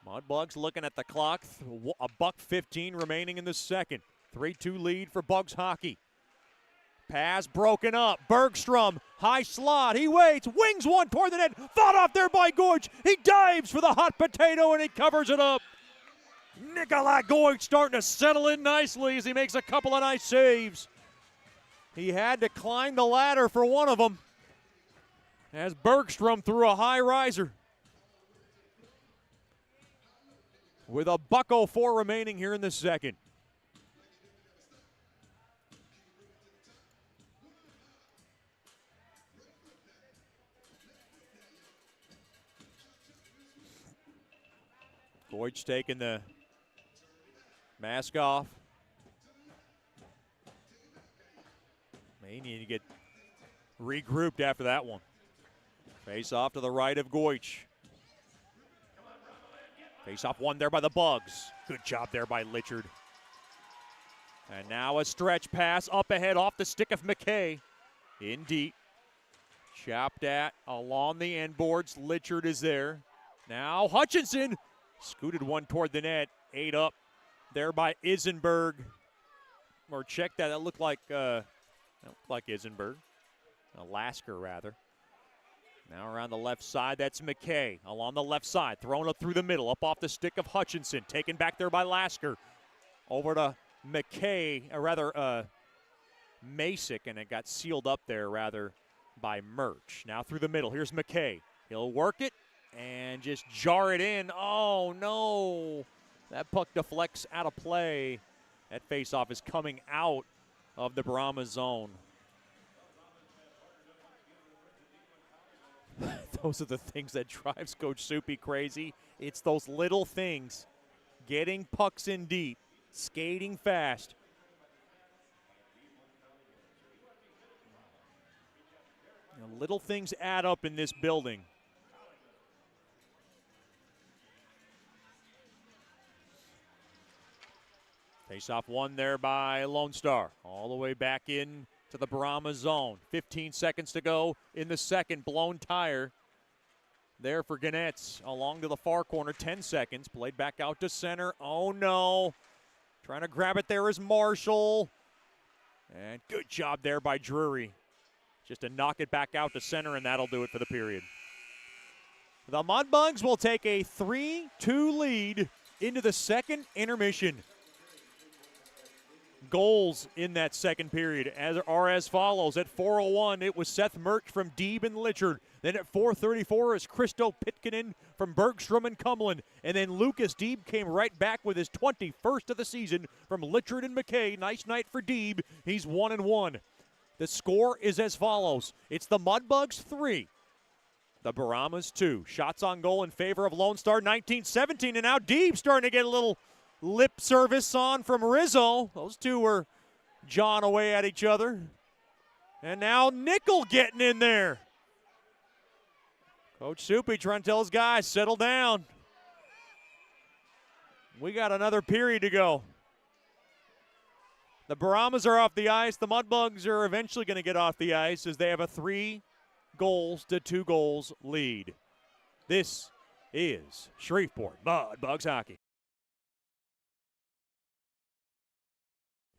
Mudbugs looking at the clock, $1:15 remaining in the second. 3-2 lead for Bugs hockey. Pass broken up, Bergstrom, high slot, he waits, wings one toward the net, fought off there by Goich. He dives for the hot potato and he covers it up. Nikolai Goich starting to settle in nicely as he makes a couple of nice saves. He had to climb the ladder for one of them. as Bergstrom threw a high riser. With a $1.04 remaining here in the second. Goich taking the mask off. May need to get regrouped after that one. Face off to the right of Goich. Face off one there by the Bugs. Good job there by Litchard. And now a stretch pass up ahead off the stick of McKay. In deep. Chopped at along the end boards. Litchard is there. Now Hutchinson scooted one toward the net. 8 up there by Isenberg. Or check that. That looked like Isenberg. Lasker, rather. Now around the left side, that's McKay. Along the left side, thrown up through the middle, up off the stick of Hutchinson. Taken back there by Lasker. Over to McKay, or rather Masick, and it got sealed up there, rather, by Murch. Now through the middle, here's McKay. He'll work it and just jar it in. Oh, no. That puck deflects out of play. That faceoff is coming out of the Brahmas zone. Those are the things that drives Coach Soupy crazy. It's those little things. Getting pucks in deep, skating fast. You know, little things add up in this building. Face-off won there by Lone Star. All the way back in to the Brahmas zone. 15 seconds to go in the second. Blown tire there for Ganetz. Along to the far corner. 10 seconds. Played back out to center. Oh, no. Trying to grab it there is Marshall. And good job there by Drury. Just to knock it back out to center, and that'll do it for the period. The Mudbugs will take a 3-2 lead into the second intermission. Goals in that second period are as follows. At 4:01, it was Seth Murch from Deeb and Litchard. Then at 4:34 is Christo Pitkinen from Bergstrom and Cumberland. And then Lucas Deeb came right back with his 21st of the season from Litchard and McKay. Nice night for Deeb. He's 1-1. The score is as follows. It's the Mudbugs 3, the Brahmas 2. Shots on goal in favor of Lone Star 19-17. And now Deeb starting to get a little lip service on from Rizzo. Those two were jawing away at each other. And now Nickel getting in there. Coach Soupy trying to tell his guys, settle down. We got another period to go. The Brahmas are off the ice. The Mudbugs are eventually going to get off the ice as they have a 3-2 lead. This is Shreveport Mudbugs hockey.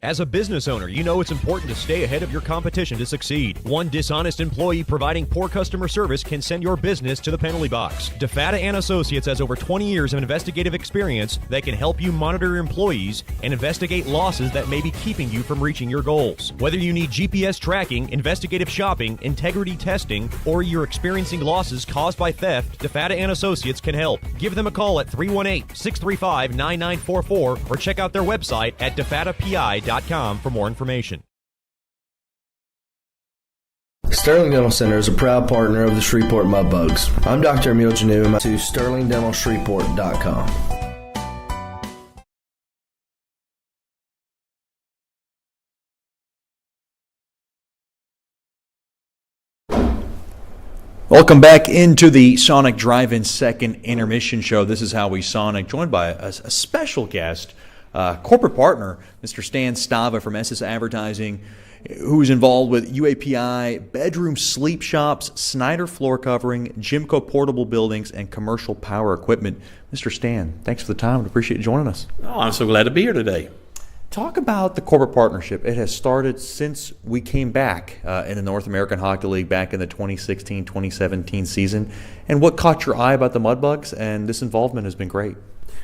As a business owner, you know it's important to stay ahead of your competition to succeed. One dishonest employee providing poor customer service can send your business to the penalty box. DeFata and Associates has over 20 years of investigative experience that can help you monitor your employees and investigate losses that may be keeping you from reaching your goals. Whether you need GPS tracking, investigative shopping, integrity testing, or you're experiencing losses caused by theft, DeFata and Associates can help. Give them a call at 318-635-9944 or check out their website at defatapi.com for more information. Sterling Dental Center is a proud partner of the Shreveport Mudbugs. I'm Dr. Emil Janu and to sterlingdentalshreveport.com. Welcome back into the Sonic Drive-In second intermission show. This is How We Sonic, joined by a special guest, corporate partner, Mr. Stan Stava from SS Advertising, who's involved with UAPI, bedroom sleep shops, Snyder floor covering, Jimco portable buildings, and commercial power equipment. Mr. Stan, thanks for the time. I appreciate you joining us. Oh, I'm so glad to be here today. Talk about the corporate partnership. It has started since we came back in the North American Hockey League back in the 2016-2017 season. And what caught your eye about the Mudbugs? And this involvement has been great.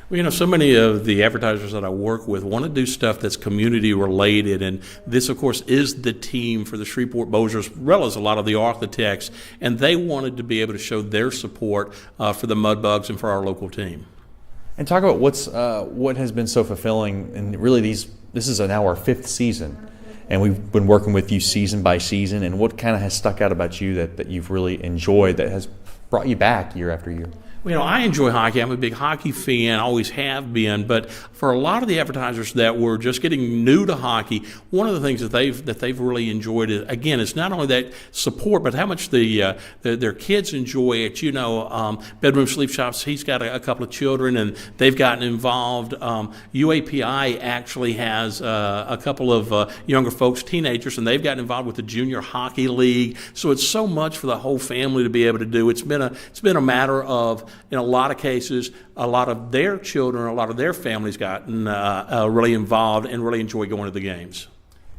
Well, so many of the advertisers that I work with want to do stuff that's community related, and this, of course, is the team for the Shreveport Bossiers, as well as a lot of the architects, and they wanted to be able to show their support for the Mudbugs and for our local team. And talk about what has been so fulfilling, and really this is now our 5th season, and we've been working with you season by season, and what kind of has stuck out about you that you've really enjoyed that has brought you back year after year? Well, I enjoy hockey. I'm a big hockey fan, always have been. But for a lot of the advertisers that were just getting new to hockey, one of the things that they've really enjoyed is, again, it's not only that support, but how much their kids enjoy it. Bedroom Sleep Shops. He's got a couple of children, and they've gotten involved. UAPI actually has a couple of younger folks, teenagers, and they've gotten involved with the Junior Hockey League. So it's so much for the whole family to be able to do. It's been a matter of, in a lot of cases, a lot of their children, a lot of their families gotten really involved and really enjoy going to the games.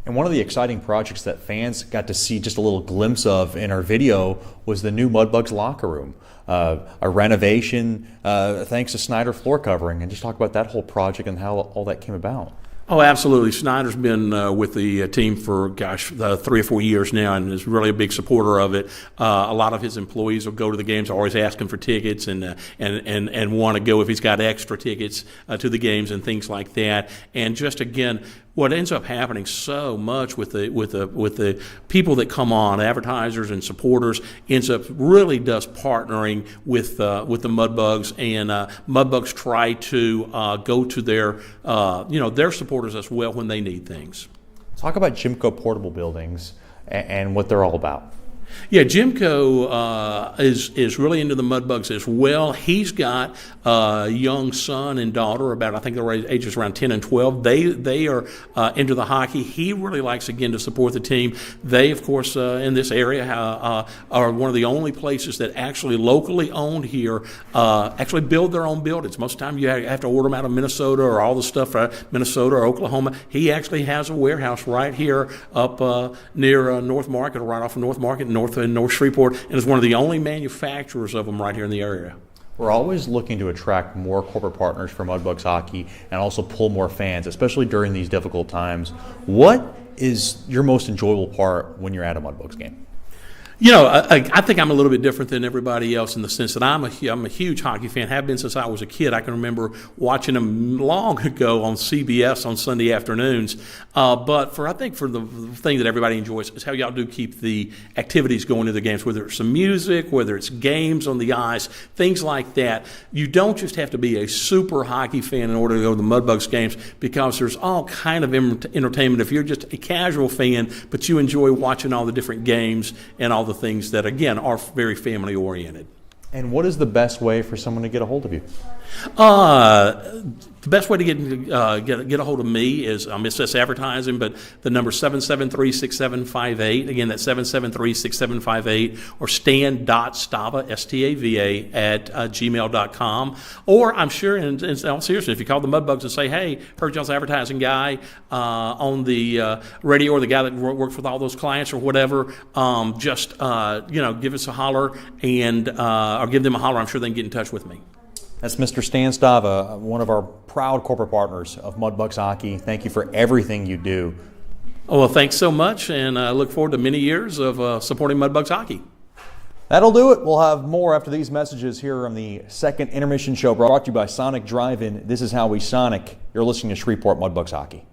And one of the exciting projects that fans got to see just a little glimpse of in our video was the new Mudbugs locker room. A renovation thanks to Snyder floor covering. And just talk about that whole project and how all that came about. Oh, absolutely. Snyder's been with the team for, 3 or 4 years now, and is really a big supporter of it. A lot of his employees will go to the games, always asking for tickets, and want to go if he's got extra tickets to the games and things like that. And just again, what ends up happening so much with the people that come on, advertisers and supporters, ends up really does partnering with the Mudbugs, and Mudbugs try to go to their supporters as well when they need things. Talk about Jimco portable buildings and what they're all about. Yeah, Jimco is really into the Mudbugs as well. He's got a young son and daughter, I think their ages around 10 and 12. They are into the hockey. He really likes, again, to support the team. They, of course, in this area are one of the only places that actually locally owned here actually build their own buildings. Most of the time you have to order them out of Minnesota or all the stuff from Minnesota or Oklahoma. He actually has a warehouse right here up near North Market, or right off of North Market, North Shreveport, and is one of the only manufacturers of them right here in the area. We're always looking to attract more corporate partners for Mudbugs hockey and also pull more fans, especially during these difficult times. What is your most enjoyable part when you're at a Mudbugs game? I think I'm a little bit different than everybody else in the sense that I'm a huge hockey fan, have been since I was a kid. I can remember watching them long ago on CBS on Sunday afternoons. But I think for the thing that everybody enjoys is how y'all do keep the activities going to the games, whether it's some music, whether it's games on the ice, things like that. You don't just have to be a super hockey fan in order to go to the Mudbugs games, because there's all kind of entertainment. If you're just a casual fan, but you enjoy watching all the different games and all the things that, again, are very family oriented. And what is the best way for someone to get a hold of you? The best way to get a hold of me is it's just advertising, but the number 773-6758. Again, that's 773-6758, or stan.stava, S-T-A-V-A, at gmail.com. Or I'm sure, in all seriousness, if you call the Mudbugs and say, hey, heard y'all's advertising guy on the radio, or the guy that works with all those clients or whatever, give us a holler, and or give them a holler. I'm sure they can get in touch with me. That's Mr. Stan Stava, one of our proud corporate partners of Mudbugs Hockey. Thank you for everything you do. Oh, well, thanks so much, and I look forward to many years of supporting Mudbugs Hockey. That'll do it. We'll have more after these messages here on the second intermission show, brought to you by Sonic Drive-In. This is how we Sonic. You're listening to Shreveport Mudbugs Hockey.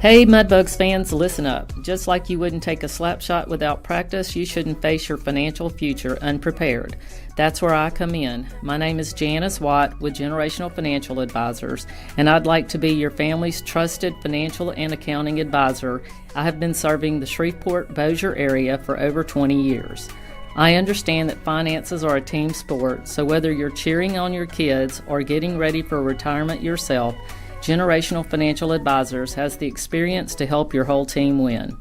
Hey, Mudbugs fans, listen up. Just like you wouldn't take a slap shot without practice, you shouldn't face your financial future unprepared. That's where I come in. My name is Janice Watt with Generational Financial Advisors, and I'd like to be your family's trusted financial and accounting advisor. I have been serving the Shreveport-Bossier area for over 20 years. I understand that finances are a team sport, so whether you're cheering on your kids or getting ready for retirement yourself, Generational Financial Advisors has the experience to help your whole team win.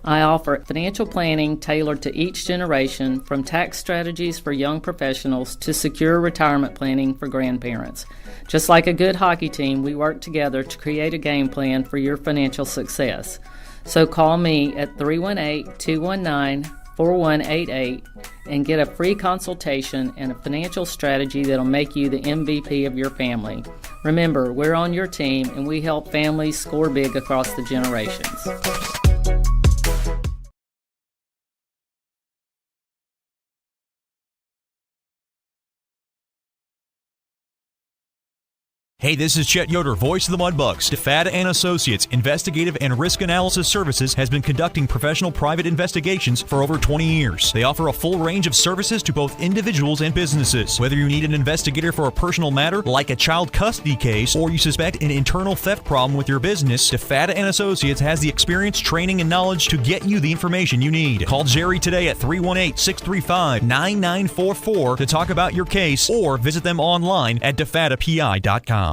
I offer financial planning tailored to each generation, from tax strategies for young professionals to secure retirement planning for grandparents. Just like a good hockey team, we work together to create a game plan for your financial success. So call me at 318-219-4188 and get a free consultation and a financial strategy that'll make you the MVP of your family. Remember, we're on your team and we help families score big across the generations. Hey, this is Chet Yoder, voice of the Mudbugs. DeFada and Associates Investigative and Risk Analysis Services has been conducting professional private investigations for over 20 years. They offer a full range of services to both individuals and businesses. Whether you need an investigator for a personal matter like a child custody case, or you suspect an internal theft problem with your business, DeFada and Associates has the experience, training, and knowledge to get you the information you need. Call Jerry today at 318-635-9944 to talk about your case, or visit them online at defadapi.com.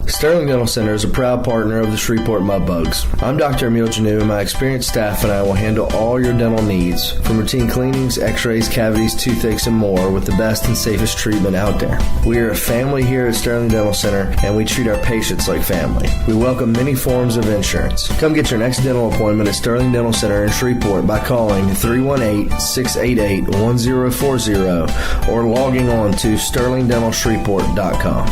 Sterling Dental Center is a proud partner of the Shreveport Mudbugs. I'm Dr. Emil Janu, and my experienced staff and I will handle all your dental needs, from routine cleanings, x-rays, cavities, toothaches, and more, with the best and safest treatment out there. We are a family here at Sterling Dental Center, and we treat our patients like family. We welcome many forms of insurance. Come get your next dental appointment at Sterling Dental Center in Shreveport by calling 318-688-1040 or logging on to sterlingdentalshreveport.com.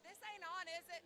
This ain't on, is it?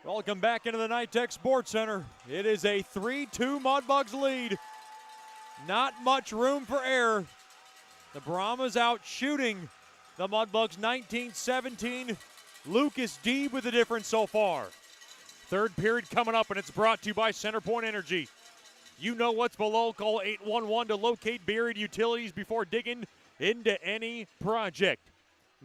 Welcome back into the Nitech Sports Center. It is a 3-2 Mudbugs lead. Not much room for error. The Brahmas out shooting the Mudbugs 19-17. Lucas Deeb with the difference so far. Third period coming up, and it's brought to you by CenterPoint Energy. You know what's below. Call 811 to locate buried utilities before digging into any project.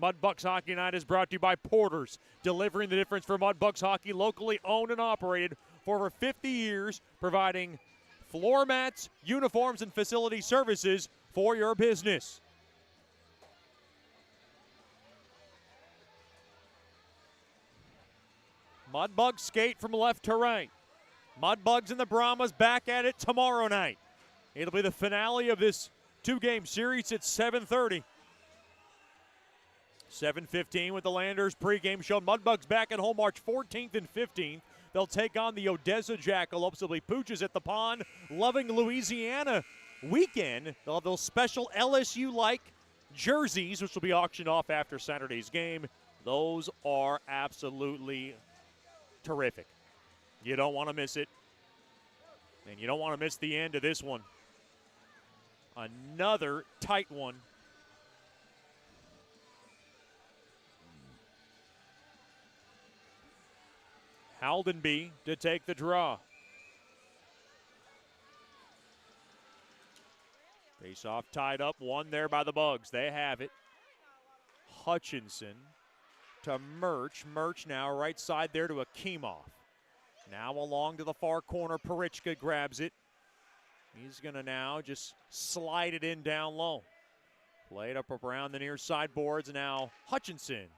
Mudbugs Hockey Night is brought to you by Porter's, delivering the difference for Mudbugs Hockey, locally owned and operated for over 50 years, providing floor mats, uniforms, and facility services for your business. Mudbugs skate from left to right. Mudbugs and the Brahmas back at it tomorrow night. It'll be the finale of this two-game series at 7:30. 7:15 with the Landers pregame show. Mudbugs back at home March 14th and 15th. They'll take on the Odessa Jackalopes. They'll be Pooches at the Pond. Loving Louisiana weekend. They'll have those special LSU-like jerseys, which will be auctioned off after Saturday's game. Those are absolutely terrific. You don't want to miss it. And you don't want to miss the end of this one. Another tight one. Haldenby to take the draw. Face-off tied up, one there by the Bugs. They have it. Hutchinson to Murch. Murch now right side there to Akimov. Now along to the far corner, Parichka grabs it. He's going to now just slide it in down low. Played up around the near side boards. Now Hutchinson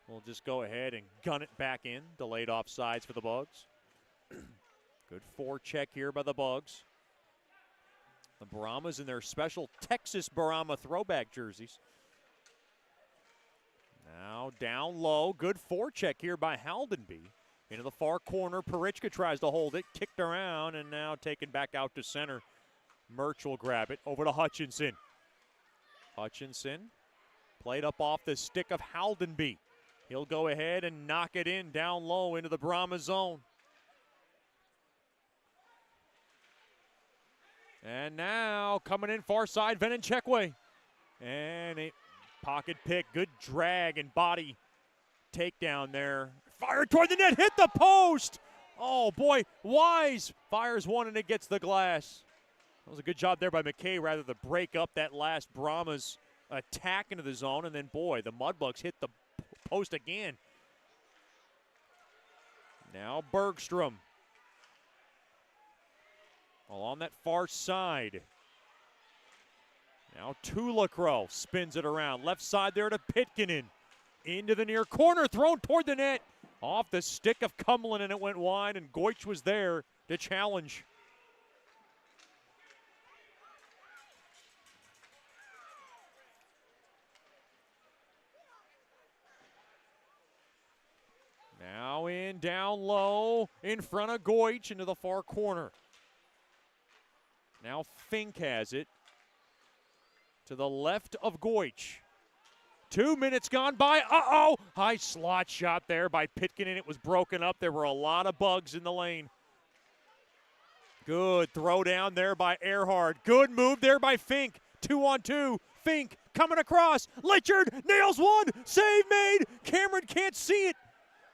will just go ahead and gun it back in. Delayed offsides for the Bugs. Good forecheck here by the Bugs. The Brahmas in their special Texas Brahma throwback jerseys. Now down low. Good forecheck here by Haldenby. Into the far corner. Parichka tries to hold it. Kicked around and now taken back out to center. Murch will grab it. Over to Hutchinson. Hutchinson played up off the stick of Haldenby. He'll go ahead and knock it in down low into the Brahma zone. And now coming in far side, Venenchekwe. And a pocket pick, good drag and body takedown there. Fire toward the net, hit the post. Oh boy, Wise fires one and it gets the glass. That was a good job there by McKay rather than break up that last Brahmas attack into the zone. And then boy, the Mudbugs hit the post again. Now Bergstrom. Along that far side. Now Tulacro spins it around. Left side there to Pitkinen. Into the near corner, thrown toward the net. Off the stick of Cumlin and it went wide and Goich was there to challenge. Now in down low in front of Goich into the far corner. Now Fink has it to the left of Goich. 2 minutes gone by. Uh-oh! High slot shot there by Pitkinen. It was broken up. There were a lot of Bugs in the lane. Good throw down there by Earhart. Good move there by Fink. 2-on-2. Fink coming across. Litchard nails one. Save made. Cameron can't see it.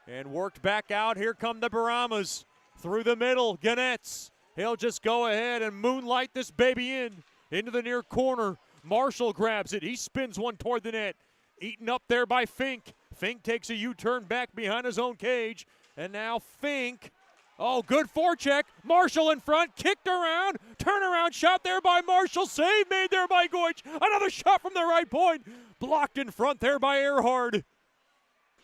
And worked back out. Here come the Brahmas. Through the middle. Ganetz. He'll just go ahead and moonlight this baby in. Into the near corner. Marshall grabs it. He spins one toward the net. Eaten up there by Fink. Fink takes a U-turn back behind his own cage. And now Fink. Oh, good forecheck. Marshall in front. Kicked around. Turnaround shot there by Marshall. Save made there by Goich. Another shot from the right point. Blocked in front there by Earhart.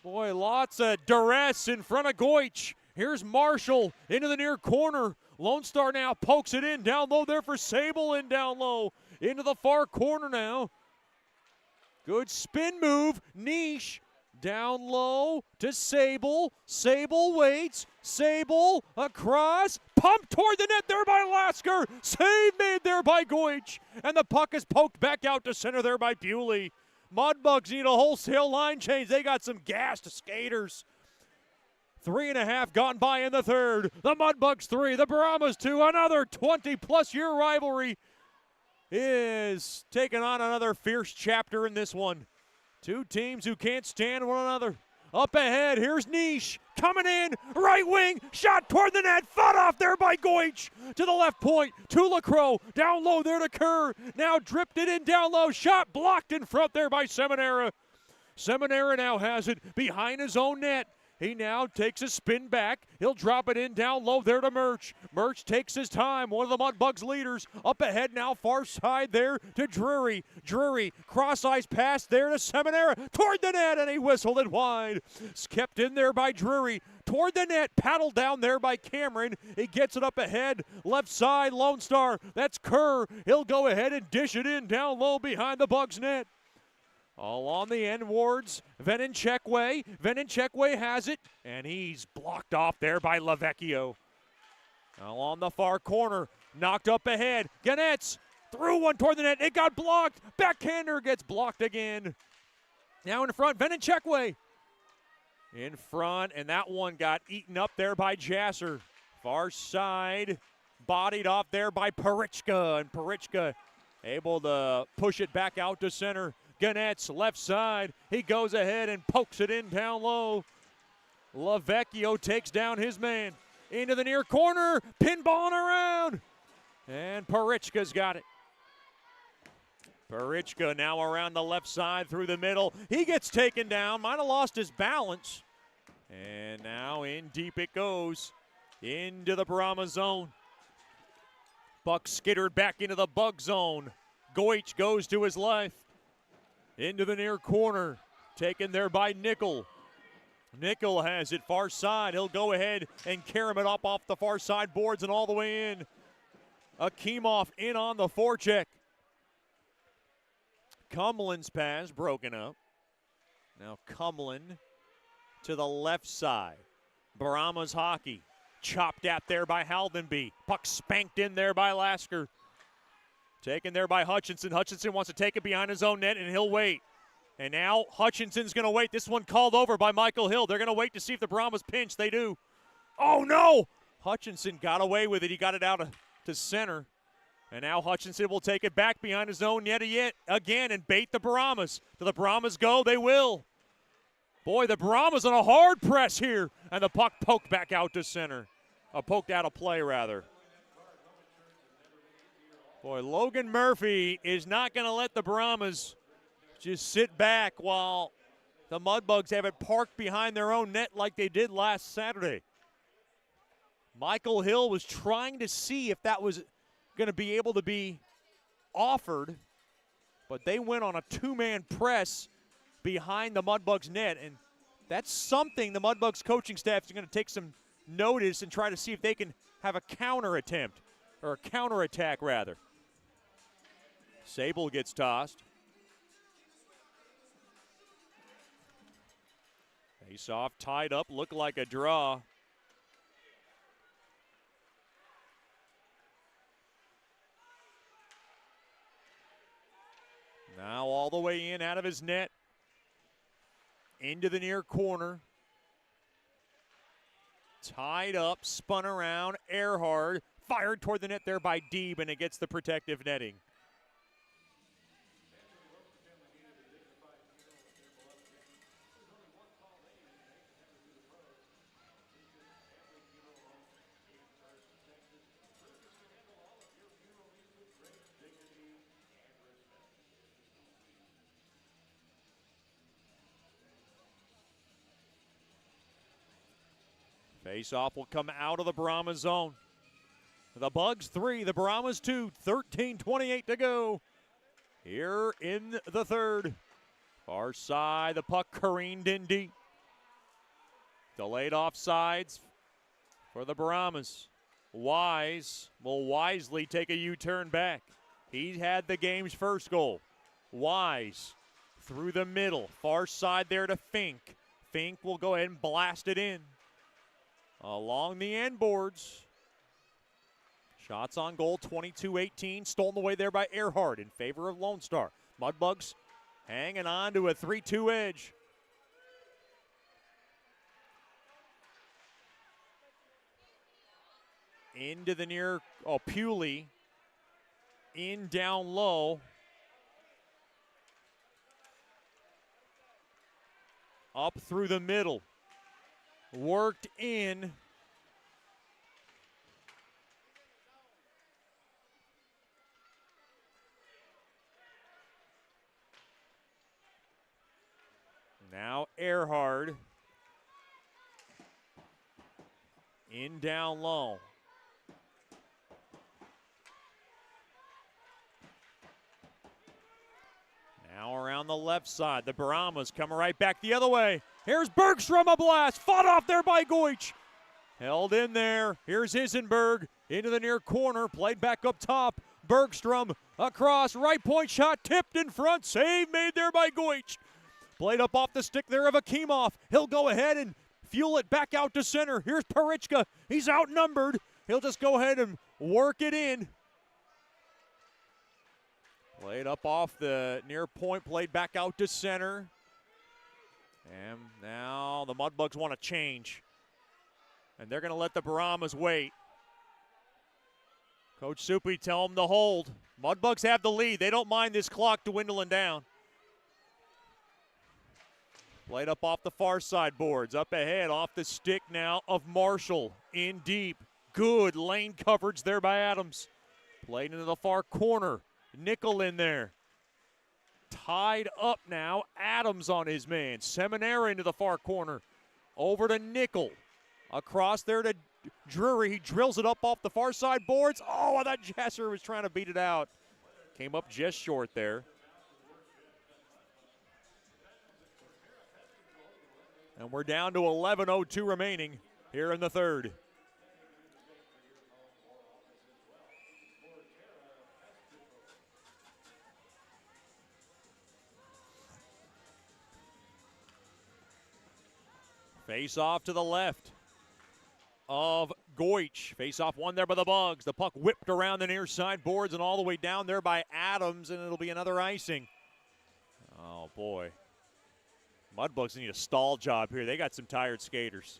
Boy, lots of duress in front of Goich. Here's Marshall into the near corner. Lone Star now pokes it in. Down low there for Sable and down low. Into the far corner now. Good spin move. Niche down low to Sable. Sable waits. Sable across. Pumped toward the net there by Lasker. Save made there by Goich. And the puck is poked back out to center there by Bewley. Mudbugs need a wholesale line change. They got some gassed skaters. 3.5 gone by in the third. The Mudbugs 3, the Brahmas 2. Another 20-plus year rivalry is taking on another fierce chapter in this one. Two teams who can't stand one another. Up ahead, here's Niche coming in, right wing, shot toward the net, fought off there by Goich. To the left point, to LaCroix, down low there to Kerr. Now dripped it in down low, shot blocked in front there by Seminara. Seminara now has it behind his own net. He now takes a spin back. He'll drop it in down low there to Murch. Murch takes his time, one of the Mudbugs leaders. Up ahead now, far side there to Drury. Drury, cross-ice pass there to Seminara. Toward the net, and he whistled it wide. It's kept in there by Drury. Toward the net, paddled down there by Cameron. He gets it up ahead, left side, Lone Star. That's Kerr. He'll go ahead and dish it in down low behind the Bugs net. All on the end wards, Venenchekwe. Venenchekwe has it, and he's blocked off there by Lavecchio. Now on the far corner, knocked up ahead. Ganetz threw one toward the net. It got blocked. Backhander gets blocked again. Now in front, Venenchekwe. In front, and that one got eaten up there by Jasser. Far side, bodied off there by Parichka, and Parichka able to push it back out to center. Ganetz, left side. He goes ahead and pokes it in down low. Lavecchio takes down his man. Into the near corner. Pinballing around. And Parichka's got it. Parichka now around the left side through the middle. He gets taken down. Might have lost his balance. And now in deep it goes. Into the Brahmas zone. Buck skittered back into the Bug zone. Goich goes to his left. Into the near corner, taken there by Nickel. Nickel has it far side. He'll go ahead and carry it up off the far side boards and all the way in. Akimov in on the forecheck. Cumlin's pass broken up. Now Cumlin to the left side. Brahmas hockey chopped at there by Haldenby. Puck spanked in there by Lasker. Taken there by Hutchinson. Hutchinson wants to take it behind his own net, and he'll wait. And now Hutchinson's going to wait. This one called over by Michael Hill. They're going to wait to see if the Brahmas pinch. They do. Oh, no! Hutchinson got away with it. He got it out to center. And now Hutchinson will take it back behind his own net again and bait the Brahmas. Do the Brahmas go? They will. Boy, the Brahmas on a hard press here. And the puck poked back out to center. Poked out of play, rather. Boy, Logan Murphy is not going to let the Brahmas just sit back while the Mudbugs have it parked behind their own net like they did last Saturday. Michael Hill was trying to see if that was going to be able to be offered, but they went on a two-man press behind the Mudbugs net, and that's something the Mudbugs coaching staff is going to take some notice and try to see if they can have a counter attempt, or a counterattack rather. Sable gets tossed. Face-off tied up, looked like a draw. Now all the way in, out of his net. Into the near corner. Tied up, spun around, Earhart fired toward the net there by Deeb, and it gets the protective netting. Face-off will come out of the Brahmas zone. The Bugs 3, the Brahmas 2, 13:28 to go. Here in the third. Far side, the puck careened in deep. Delayed offsides for the Brahmas. Wise will wisely take a U-turn back. He had the game's first goal. Wise through the middle. Far side there to Fink. Fink will go ahead and blast it in. Along the end boards. Shots on goal, 22-18. Stolen away there by Earhart in favor of Lone Star. Mudbugs hanging on to a 3-2 edge. Into the near, Pewley. In down low. Up through the middle. Worked in. Now Earhard. In down low. Now around the left side. The Brahmas coming right back the other way. Here's Bergstrom, a blast. Fought off there by Goich. Held in there. Here's Isenberg into the near corner. Played back up top. Bergstrom across. Right point shot. Tipped in front. Save made there by Goich. Played up off the stick there of Akimov. He'll go ahead and fuel it back out to center. Here's Parichka. He's outnumbered. He'll just go ahead and work it in. Played up off the near point, played back out to center. And now the Mudbugs want to change. And they're going to let the Brahmas wait. Coach Soupy tell them to hold. Mudbugs have the lead. They don't mind this clock dwindling down. Played up off the far side boards. Up ahead off the stick now of Marshall. In deep. Good lane coverage there by Adams. Played into the far corner. Nickel in there. Tied up now. Adams on his man. Seminara into the far corner. Over to Nickel. Across there to Drury. He drills it up off the far side boards. Oh, I thought Jasser was trying to beat it out. Came up just short there. And we're down to 11:02 remaining here in the third. Face off to the left of Goich. Face off one there by the Bugs. The puck whipped around the near side boards and all the way down there by Adams, and it'll be another icing. Oh, boy. Mudbugs need a stall job here. They got some tired skaters.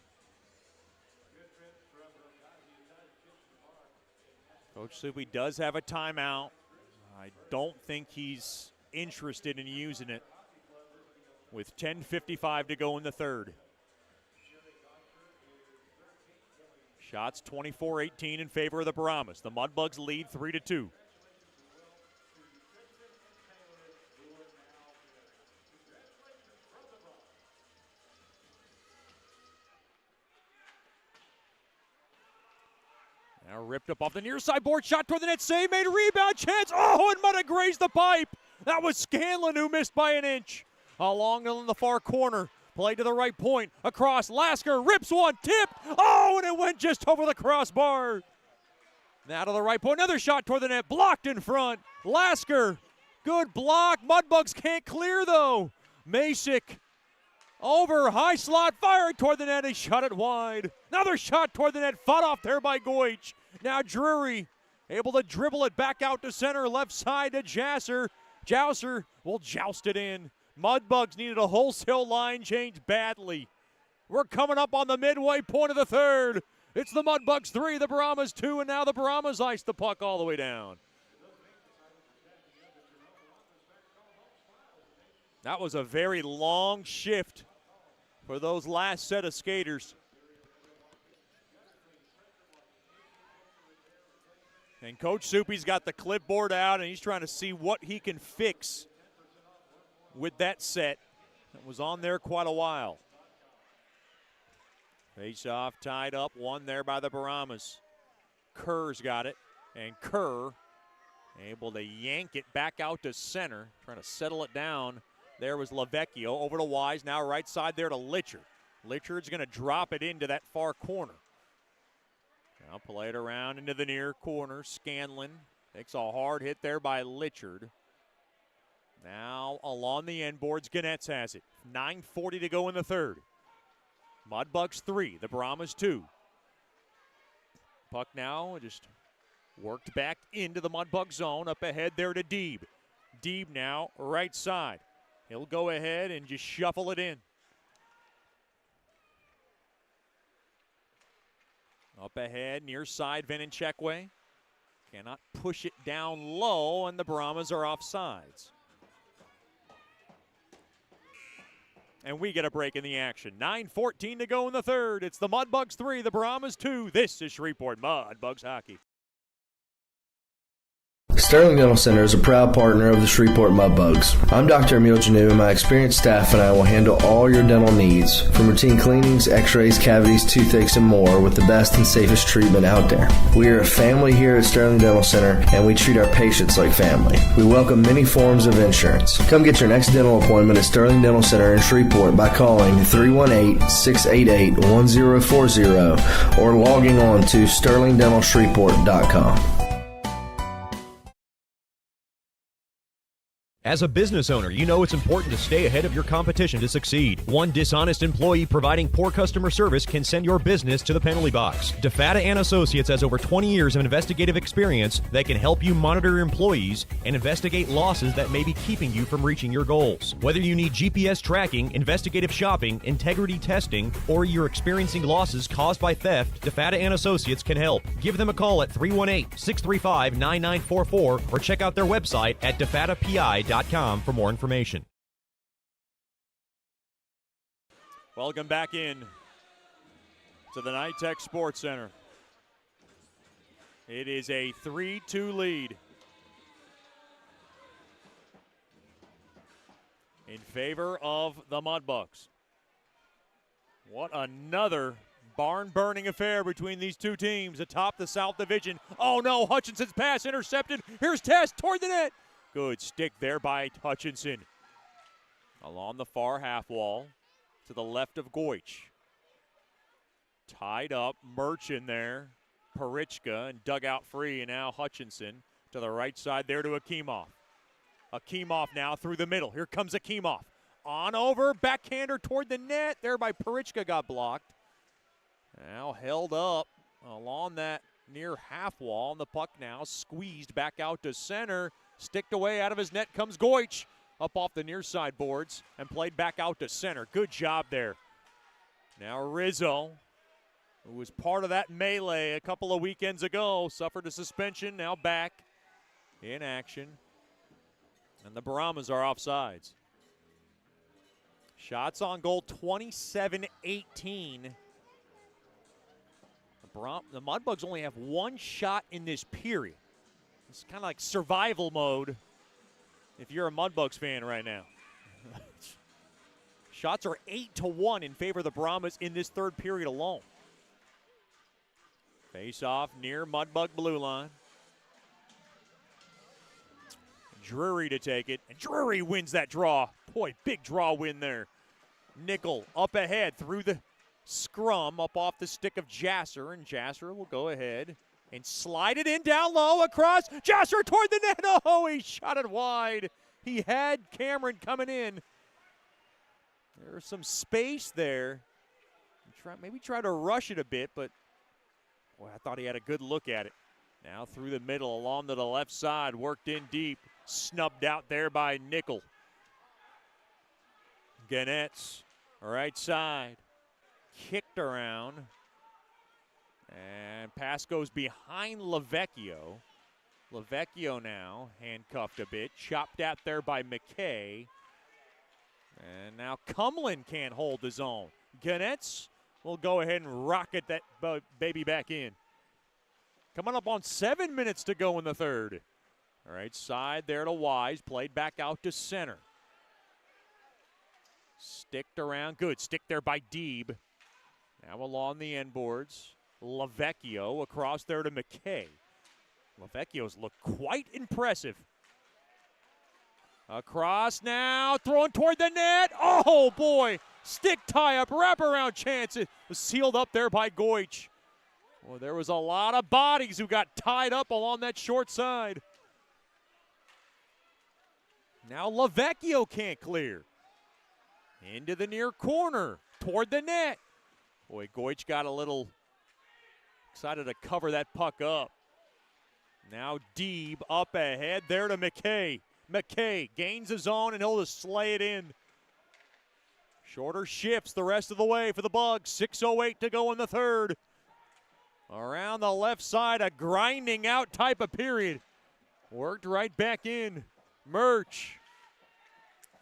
Coach Soupy does have a timeout. I don't think he's interested in using it with 10:55 to go in the third. Shots 24-18 in favor of the Brahmas. The Mudbugs lead 3-2. Now ripped up off the near side board. Shot toward the net. Save made. Rebound chance. Oh, it might have grazed the pipe. That was Scanlon who missed by an inch. Along in the far corner. Play to the right point. Across. Lasker rips one. Tipped. Oh, and it went just over the crossbar. Now to the right point. Another shot toward the net. Blocked in front. Lasker. Good block. Mudbugs can't clear, though. Masick. Over. High slot. Firing toward the net. He shot it wide. Another shot toward the net. Fought off there by Goich. Now Drury able to dribble it back out to center. Left side to Jasser. Jouser will joust it in. Mudbugs needed a wholesale line change badly. We're coming up on the midway point of the third. It's the Mudbugs 3, the Brahmas 2, and now the Brahmas ice the puck all the way down. That was a very long shift for those last set of skaters. And Coach Soupy's got the clipboard out, and he's trying to see what he can fix with that set that was on there quite a while. Face-off tied up, one there by the Brahmas. Kerr's got it, and Kerr able to yank it back out to center, trying to settle it down. There was Lavecchio over to Wise, now right side there to Litchard. Litchard's going to drop it into that far corner. Now play it around into the near corner. Scanlon takes a hard hit there by Litchard. Now along the end boards, Ganetz has it. 9:40 to go in the third. Mudbugs 3, the Brahmas 2. Puck now just worked back into the Mudbug zone. Up ahead there to Deeb. Deeb now right side. He'll go ahead and just shuffle it in. Up ahead, near side, Venenchekwe. Cannot push it down low, and the Brahmas are off sides. And we get a break in the action. 9:14 to go in the third. It's the Mudbugs 3, the Brahmas 2. This is Shreveport Mudbugs hockey. Sterling Dental Center is a proud partner of the Shreveport Mudbugs. I'm Dr. Emil Janu, and my experienced staff and I will handle all your dental needs, from routine cleanings, x-rays, cavities, toothaches, and more, with the best and safest treatment out there. We are a family here at Sterling Dental Center, and we treat our patients like family. We welcome many forms of insurance. Come get your next dental appointment at Sterling Dental Center in Shreveport by calling 318-688-1040 or logging on to sterlingdentalshreveport.com. As a business owner, you know it's important to stay ahead of your competition to succeed. One dishonest employee providing poor customer service can send your business to the penalty box. DeFata and Associates has over 20 years of investigative experience that can help you monitor your employees and investigate losses that may be keeping you from reaching your goals. Whether you need GPS tracking, investigative shopping, integrity testing, or you're experiencing losses caused by theft, DeFata and Associates can help. Give them a call at 318-635-9944 or check out their website at defatapi.com for more information. Welcome back in to the NITEC Sports Center. It is a 3-2 lead in favor of the Mudbugs. What another barn-burning affair between these two teams atop the South Division. Oh no, Hutchinson's pass intercepted. Here's Tess toward the net. Good stick there by Hutchinson. Along the far half wall to the left of Goich. Tied up, Murch in there. Parichka and dug out free, and now Hutchinson to the right side there to Akimov. Akimov now through the middle. Here comes Akimov. On over, backhander toward the net. There by Parichka, got blocked. Now held up along that near half wall, and the puck now squeezed back out to center. Sticked away out of his net comes Goich up off the near side boards and played back out to center. Good job there. Now Rizzo, who was part of that melee a couple of weekends ago, suffered a suspension, now back in action. And the Brahmas are offsides. Shots on goal 27-18. The Mudbugs only have one shot in this period. It's kind of like survival mode if you're a Mudbugs fan right now. Shots are 8-1 in favor of the Brahmas in this third period alone. Face off near Mudbug blue line. Drury to take it, and Drury wins that draw. Boy, big draw win there. Nickel up ahead through the scrum up off the stick of Jasser, and Jasser will go ahead and slide it in down low across. Jasser toward the net. Oh, he shot it wide. He had Cameron coming in. There's some space there. Maybe try to rush it a bit, but boy, I thought he had a good look at it. Now through the middle, along to the left side, worked in deep. Snubbed out there by Nickel. Ganetz, right side. Kicked around. And pass goes behind Lavecchio. Lavecchio now handcuffed a bit. Chopped out there by McKay. And now Cumlin can't hold his own. Ganetz will go ahead and rocket that baby back in. Coming up on 7 minutes to go in the third. All right, side there to Wise. Played back out to center. Sticked around. Good. Stick there by Deeb. Now along the end boards. Lavecchio across there to McKay. Lavecchio's looked quite impressive. Across now, throwing toward the net. Oh, boy. Stick tie-up, wraparound chance. It was sealed up there by Goich. Well, there was a lot of bodies who got tied up along that short side. Now Lavecchio can't clear. Into the near corner, toward the net. Boy, Goich got a little excited to cover that puck up. Now Deeb up ahead there to McKay. McKay gains his own, and he'll just slay it in. Shorter shifts the rest of the way for the Bugs. 6:08 to go in the third. Around the left side, a grinding out type of period. Worked right back in. Murch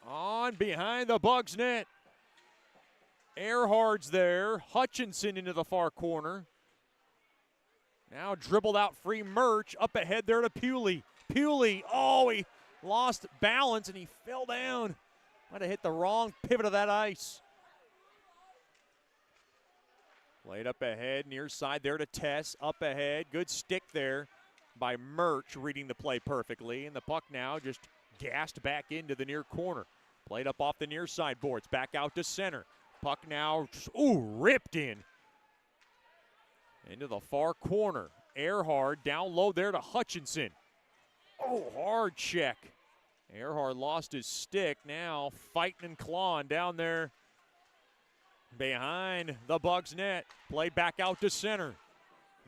on behind the Bugs net. Earhart's there. Hutchinson into the far corner. Now dribbled out free Murch. Up ahead there to Pewley. Pewley, oh, he lost balance and he fell down. Might have hit the wrong pivot of that ice. Played up ahead, near side there to Tess. Up ahead, good stick there by Murch, reading the play perfectly. And the puck now just gassed back into the near corner. Played up off the near side boards, back out to center. Puck now, ripped in. Into the far corner. Earhart down low there to Hutchinson. Oh, hard check. Earhart lost his stick. Now fighting and clawing down there behind the Bugs net. Play back out to center.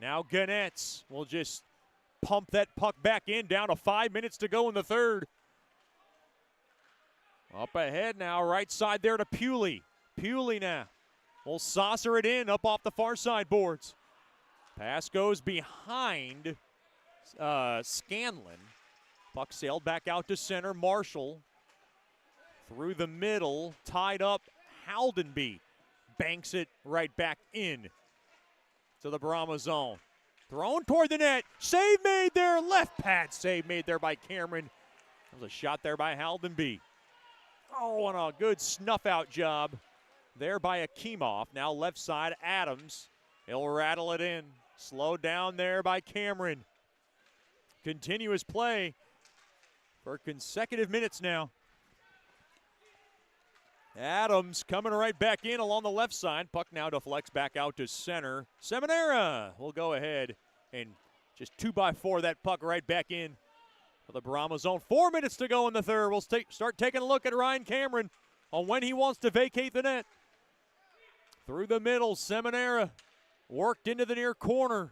Now Ganetz will just pump that puck back in, down to 5 minutes to go in the third. Up ahead now, right side there to Pewley. Pewley now will saucer it in up off the far side boards. Pass goes behind Scanlon. Puck sailed back out to center. Marshall through the middle, tied up Haldenby. Banks it right back in to the Brahmas zone. Thrown toward the net. Save made there. Left pad save made there by Cameron. That was a shot there by Haldenby. Oh, and a good snuff out job there by Akimov. Now left side, Adams. He'll rattle it in. Slowed down there by Cameron. Continuous play for consecutive minutes now. Adams coming right back in along the left side. Puck now deflects back out to center. Seminara will go ahead and just 2x4 that puck right back in for the Brahmas zone. 4 minutes to go in the third. We'll start taking a look at Ryan Cameron on when he wants to vacate the net. Through the middle, Seminara worked into the near corner.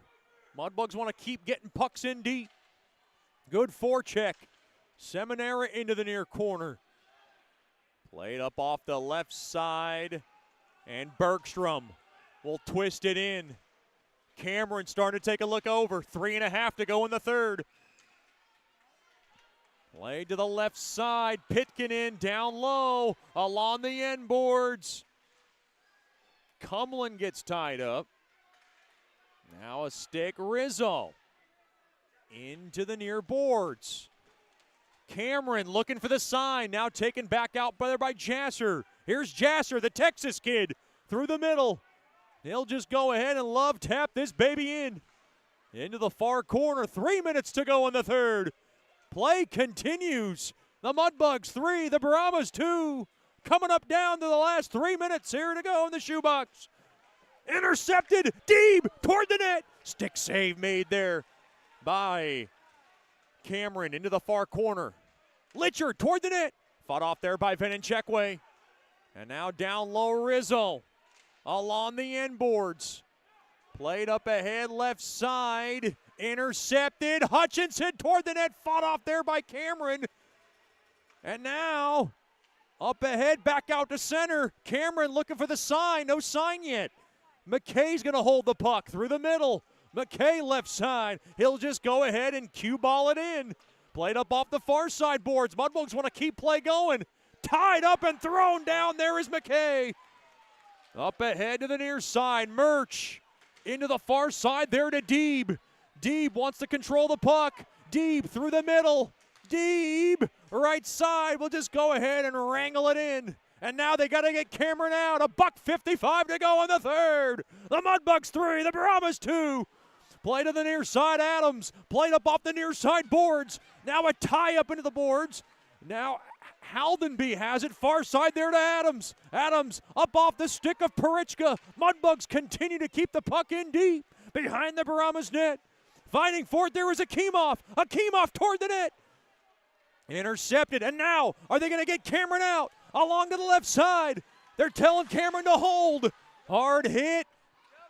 Mudbugs want to keep getting pucks in deep. Good forecheck. Seminara into the near corner. Played up off the left side, and Bergstrom will twist it in. Cameron starting to take a look over. 3.5 to go in the third. Played to the left side. Pitkin in, down low, along the end boards. Cumlin gets tied up. Now a stick, Rizzo. Into the near boards. Cameron looking for the sign, now taken back out there by Jasser. Here's Jasser, the Texas kid, through the middle. He'll just go ahead and love tap this baby in. Into the far corner, 3 minutes to go in the third. Play continues. The Mudbugs 3, the Brahmas 2. Coming up down to the last 3 minutes here to go in the shoebox. Intercepted, Deeb toward the net. Stick save made there by Cameron into the far corner. Litcher toward the net. Fought off there by Venenchekwe. And now down low, Rizzo along the end boards. Played up ahead, left side. Intercepted. Hutchinson toward the net. Fought off there by Cameron. And now up ahead, back out to center. Cameron looking for the sign. No sign yet. McKay's going to hold the puck through the middle. McKay left side. He'll just go ahead and cue ball it in. Played up off the far side boards. Mudbugs want to keep play going. Tied up and thrown down. There is McKay. Up ahead to the near side. Murch into the far side there to Deeb. Deeb wants to control the puck. Deeb through the middle. Deeb right side will just go ahead and wrangle it in. And now they got to get Cameron out. $1:55 to go in the third. The Mudbugs 3, the Brahmas 2. Play to the near side, Adams. Played up off the near side boards. Now a tie up into the boards. Now Haldenby has it far side there to Adams. Adams up off the stick of Perichka. Mudbugs continue to keep the puck in deep behind the Brahmas net. Fighting for it, there is Akimov. Akimov toward the net. Intercepted, and now are they going to get Cameron out? Along to the left side. They're telling Cameron to hold. Hard hit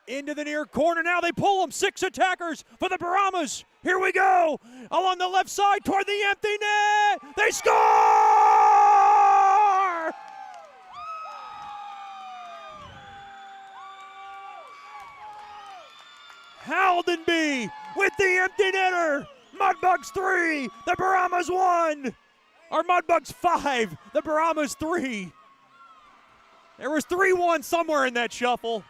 into the near corner. Now they pull him. 6 attackers for the Brahmas. Here we go. Along the left side toward the empty net. They score! Haldenby with the empty netter. Mudbugs 3, the Brahmas 1. Or Mudbugs 5, the Brahmas 3. There was 3-1 somewhere in that shuffle.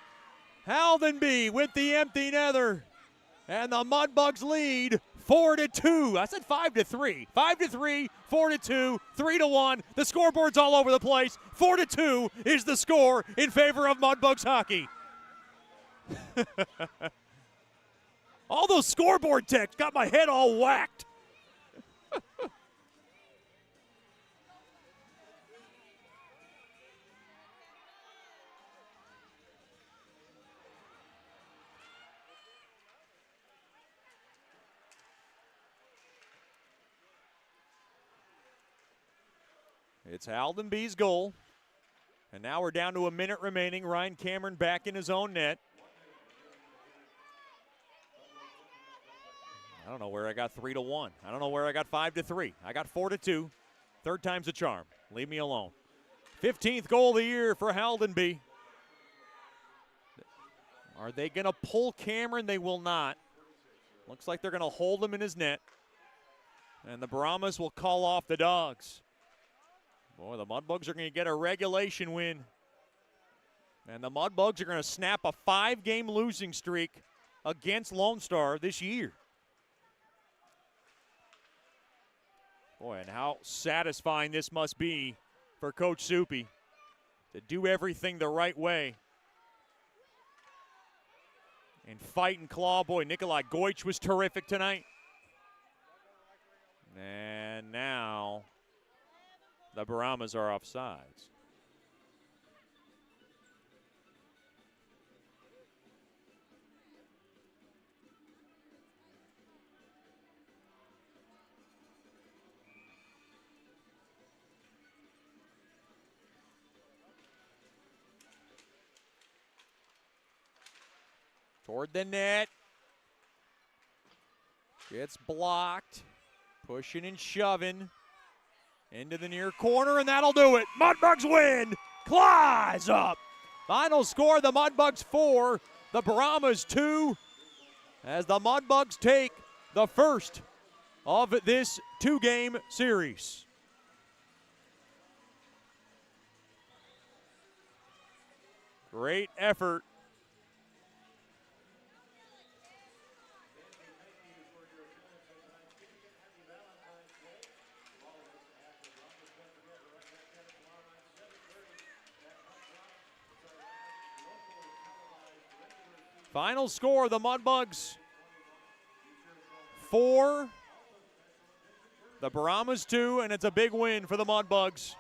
Haldenby with the empty nether. And the Mudbugs lead 4-2. I said 5-3. 5-3, 4-2, 3-1. The scoreboard's all over the place. 4-2 is the score in favor of Mudbugs hockey. All those scoreboard texts got my head all whacked. It's Haldenby's goal. And now we're down to a minute remaining. Ryan Cameron back in his own net. I don't know where I got 3-1. I don't know where I got 5-3. I got 4-2. Third time's a charm. Leave me alone. 15th goal of the year for Haldenby. Are they going to pull Cameron? They will not. Looks like they're going to hold him in his net. And the Brahmas will call off the Dogs. Boy, the Mudbugs are going to get a regulation win. And the Mudbugs are going to snap a 5-game losing streak against Lone Star this year. Boy, and how satisfying this must be for Coach Soupy to do everything the right way. And fight and claw. Boy, Nikolai Goich was terrific tonight. And now the Brahmas are offsides. Toward the net. Gets blocked. Pushing and shoving. Into the near corner, and that'll do it. Mudbugs win. Claws up. Final score, the Mudbugs 4, the Brahmas 2, as the Mudbugs take the first of this 2-game series. Great effort. Final score, the Mudbugs 4, the Brahmas 2, and it's a big win for the Mudbugs.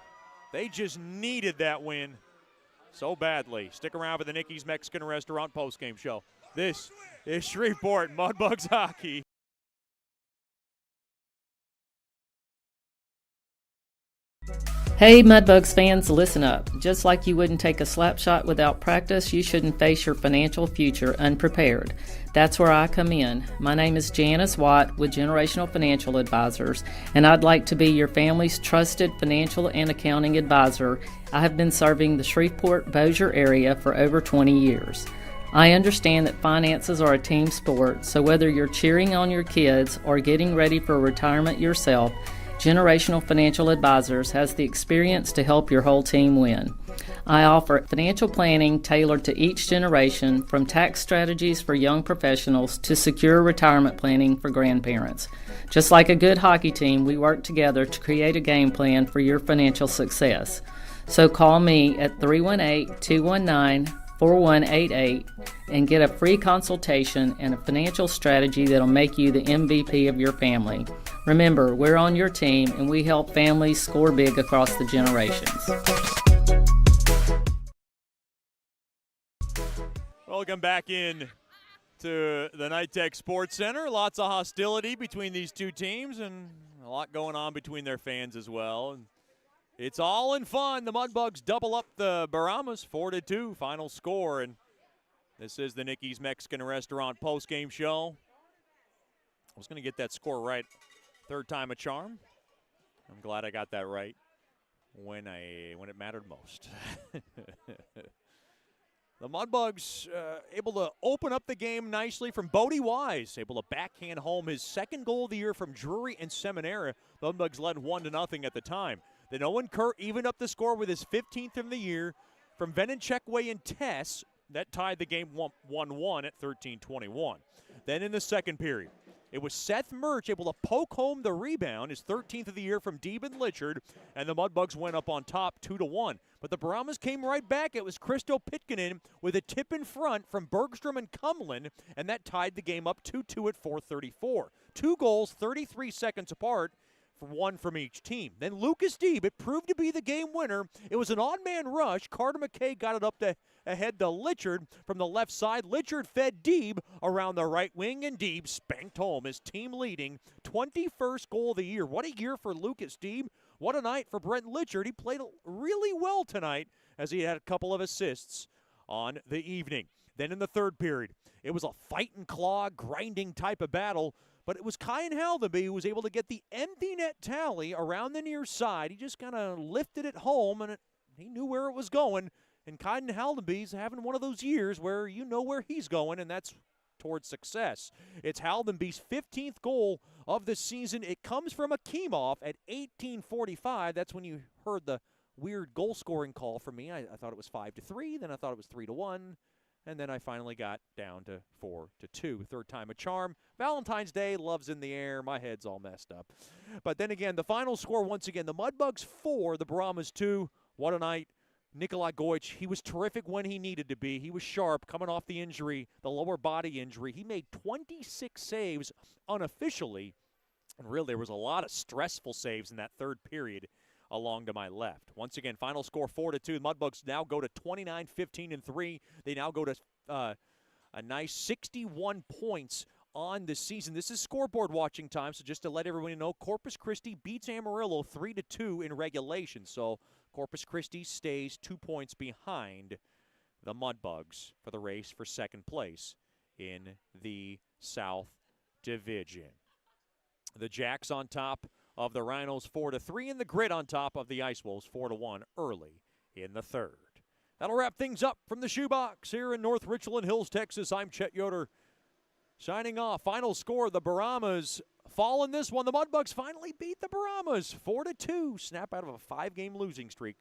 They just needed that win so badly. Stick around for the Nicky's Mexican Restaurant postgame show. This is Shreveport Mudbugs hockey. Hey Mudbugs fans, listen up. Just like you wouldn't take a slap shot without practice, you shouldn't face your financial future unprepared. That's where I come in. My name is Janice Watt with Generational Financial Advisors, and I'd like to be your family's trusted financial and accounting advisor. I have been serving the Shreveport-Bossier area for over 20 years. I understand that finances are a team sport, so whether you're cheering on your kids or getting ready for retirement yourself, Generational Financial Advisors has the experience to help your whole team win. I offer financial planning tailored to each generation, from tax strategies for young professionals to secure retirement planning for grandparents. Just like a good hockey team, we work together to create a game plan for your financial success. So call me at 318-219-4188 and get a free consultation and a financial strategy that'll make you the MVP of your family. Remember, we're on your team and we help families score big across the generations. Welcome back in to the Nitec Sports Center. Lots of hostility between these two teams and a lot going on between their fans as well. And it's all in fun. The Mudbugs double up the Brahmas 4-2 final score. And this is the Nicky's Mexican Restaurant postgame show. I was going to get that score right. Third time a charm. I'm glad I got that right when it mattered most. The Mudbugs able to open up the game nicely from Bodie Wise, able to backhand home his second goal of the year from Drury and Seminara. The Mudbugs led 1-0 at the time. Then Owen Kurt evened up the score with his 15th of the year from Venenchekwe and Tess. That tied the game 1-1 at 13:21. Then in the second period, it was Seth Murch able to poke home the rebound, his 13th of the year from Deeben Litchard, and the Mudbugs went up on top 2-1. But the Brahmas came right back. It was Christo Pitkinen with a tip in front from Bergstrom and Cumlin, and that tied the game up 2-2 at 4:34. 2 goals, 33 seconds apart, for one from each team. Then Lucas Deeb, it proved to be the game winner. It was an odd man rush. Carter McKay got it up ahead to Litchard from the left side. Litchard fed Deeb around the right wing, and Deeb spanked home his team leading 21st goal of the year. What a year for Lucas Deeb. What a night for Brent Litchard. He played really well tonight as he had a couple of assists on the evening. Then in the third period, it was a fight and claw, grinding type of battle. But it was Kyan Haldenby who was able to get the empty net tally around the near side. He just kind of lifted it home, and he knew where it was going. And Kyan Haldenby's having one of those years where you know where he's going, and that's towards success. It's Haldenby's 15th goal of the season. It comes from Akimov at 18:45. That's when you heard the weird goal-scoring call from me. I thought it was 5-3, then I thought it was 3-1. And then I finally got down to 4-2. Third time a charm. Valentine's Day, love's in the air. My head's all messed up. But then again, the final score, once again, the Mudbugs 4, the Brahmas 2. What a night. Nikolai Goich, he was terrific when he needed to be. He was sharp coming off the injury, the lower body injury. He made 26 saves unofficially. And really, there was a lot of stressful saves in that third period along to my left. Once again, final score 4-2. Mudbugs now go to 29-15-3. They now go to a nice 61 points on the season. This is scoreboard watching time, so just to let everyone know, Corpus Christi beats Amarillo 3-2 in regulation. So Corpus Christi stays 2 points behind the Mudbugs for the race for second place in the South Division. The Jacks on top of the Rhinos 4-3, and the Grit on top of the Ice Wolves 4-1 early in the third. That'll wrap things up from the Shoebox here in North Richland Hills, Texas. I'm Chet Yoder signing off. Final score, the Brahmas fall in this one. The Mudbugs finally beat the Brahmas 4-2, snap out of a 5-game losing streak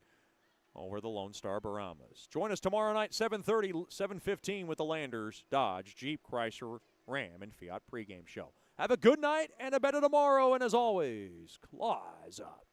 over the Lone Star Brahmas. Join us tomorrow night, 7:30, 7:15 with the Landers, Dodge, Jeep, Chrysler, Ram, and Fiat pregame show. Have a good night and a better tomorrow, and as always, claws up.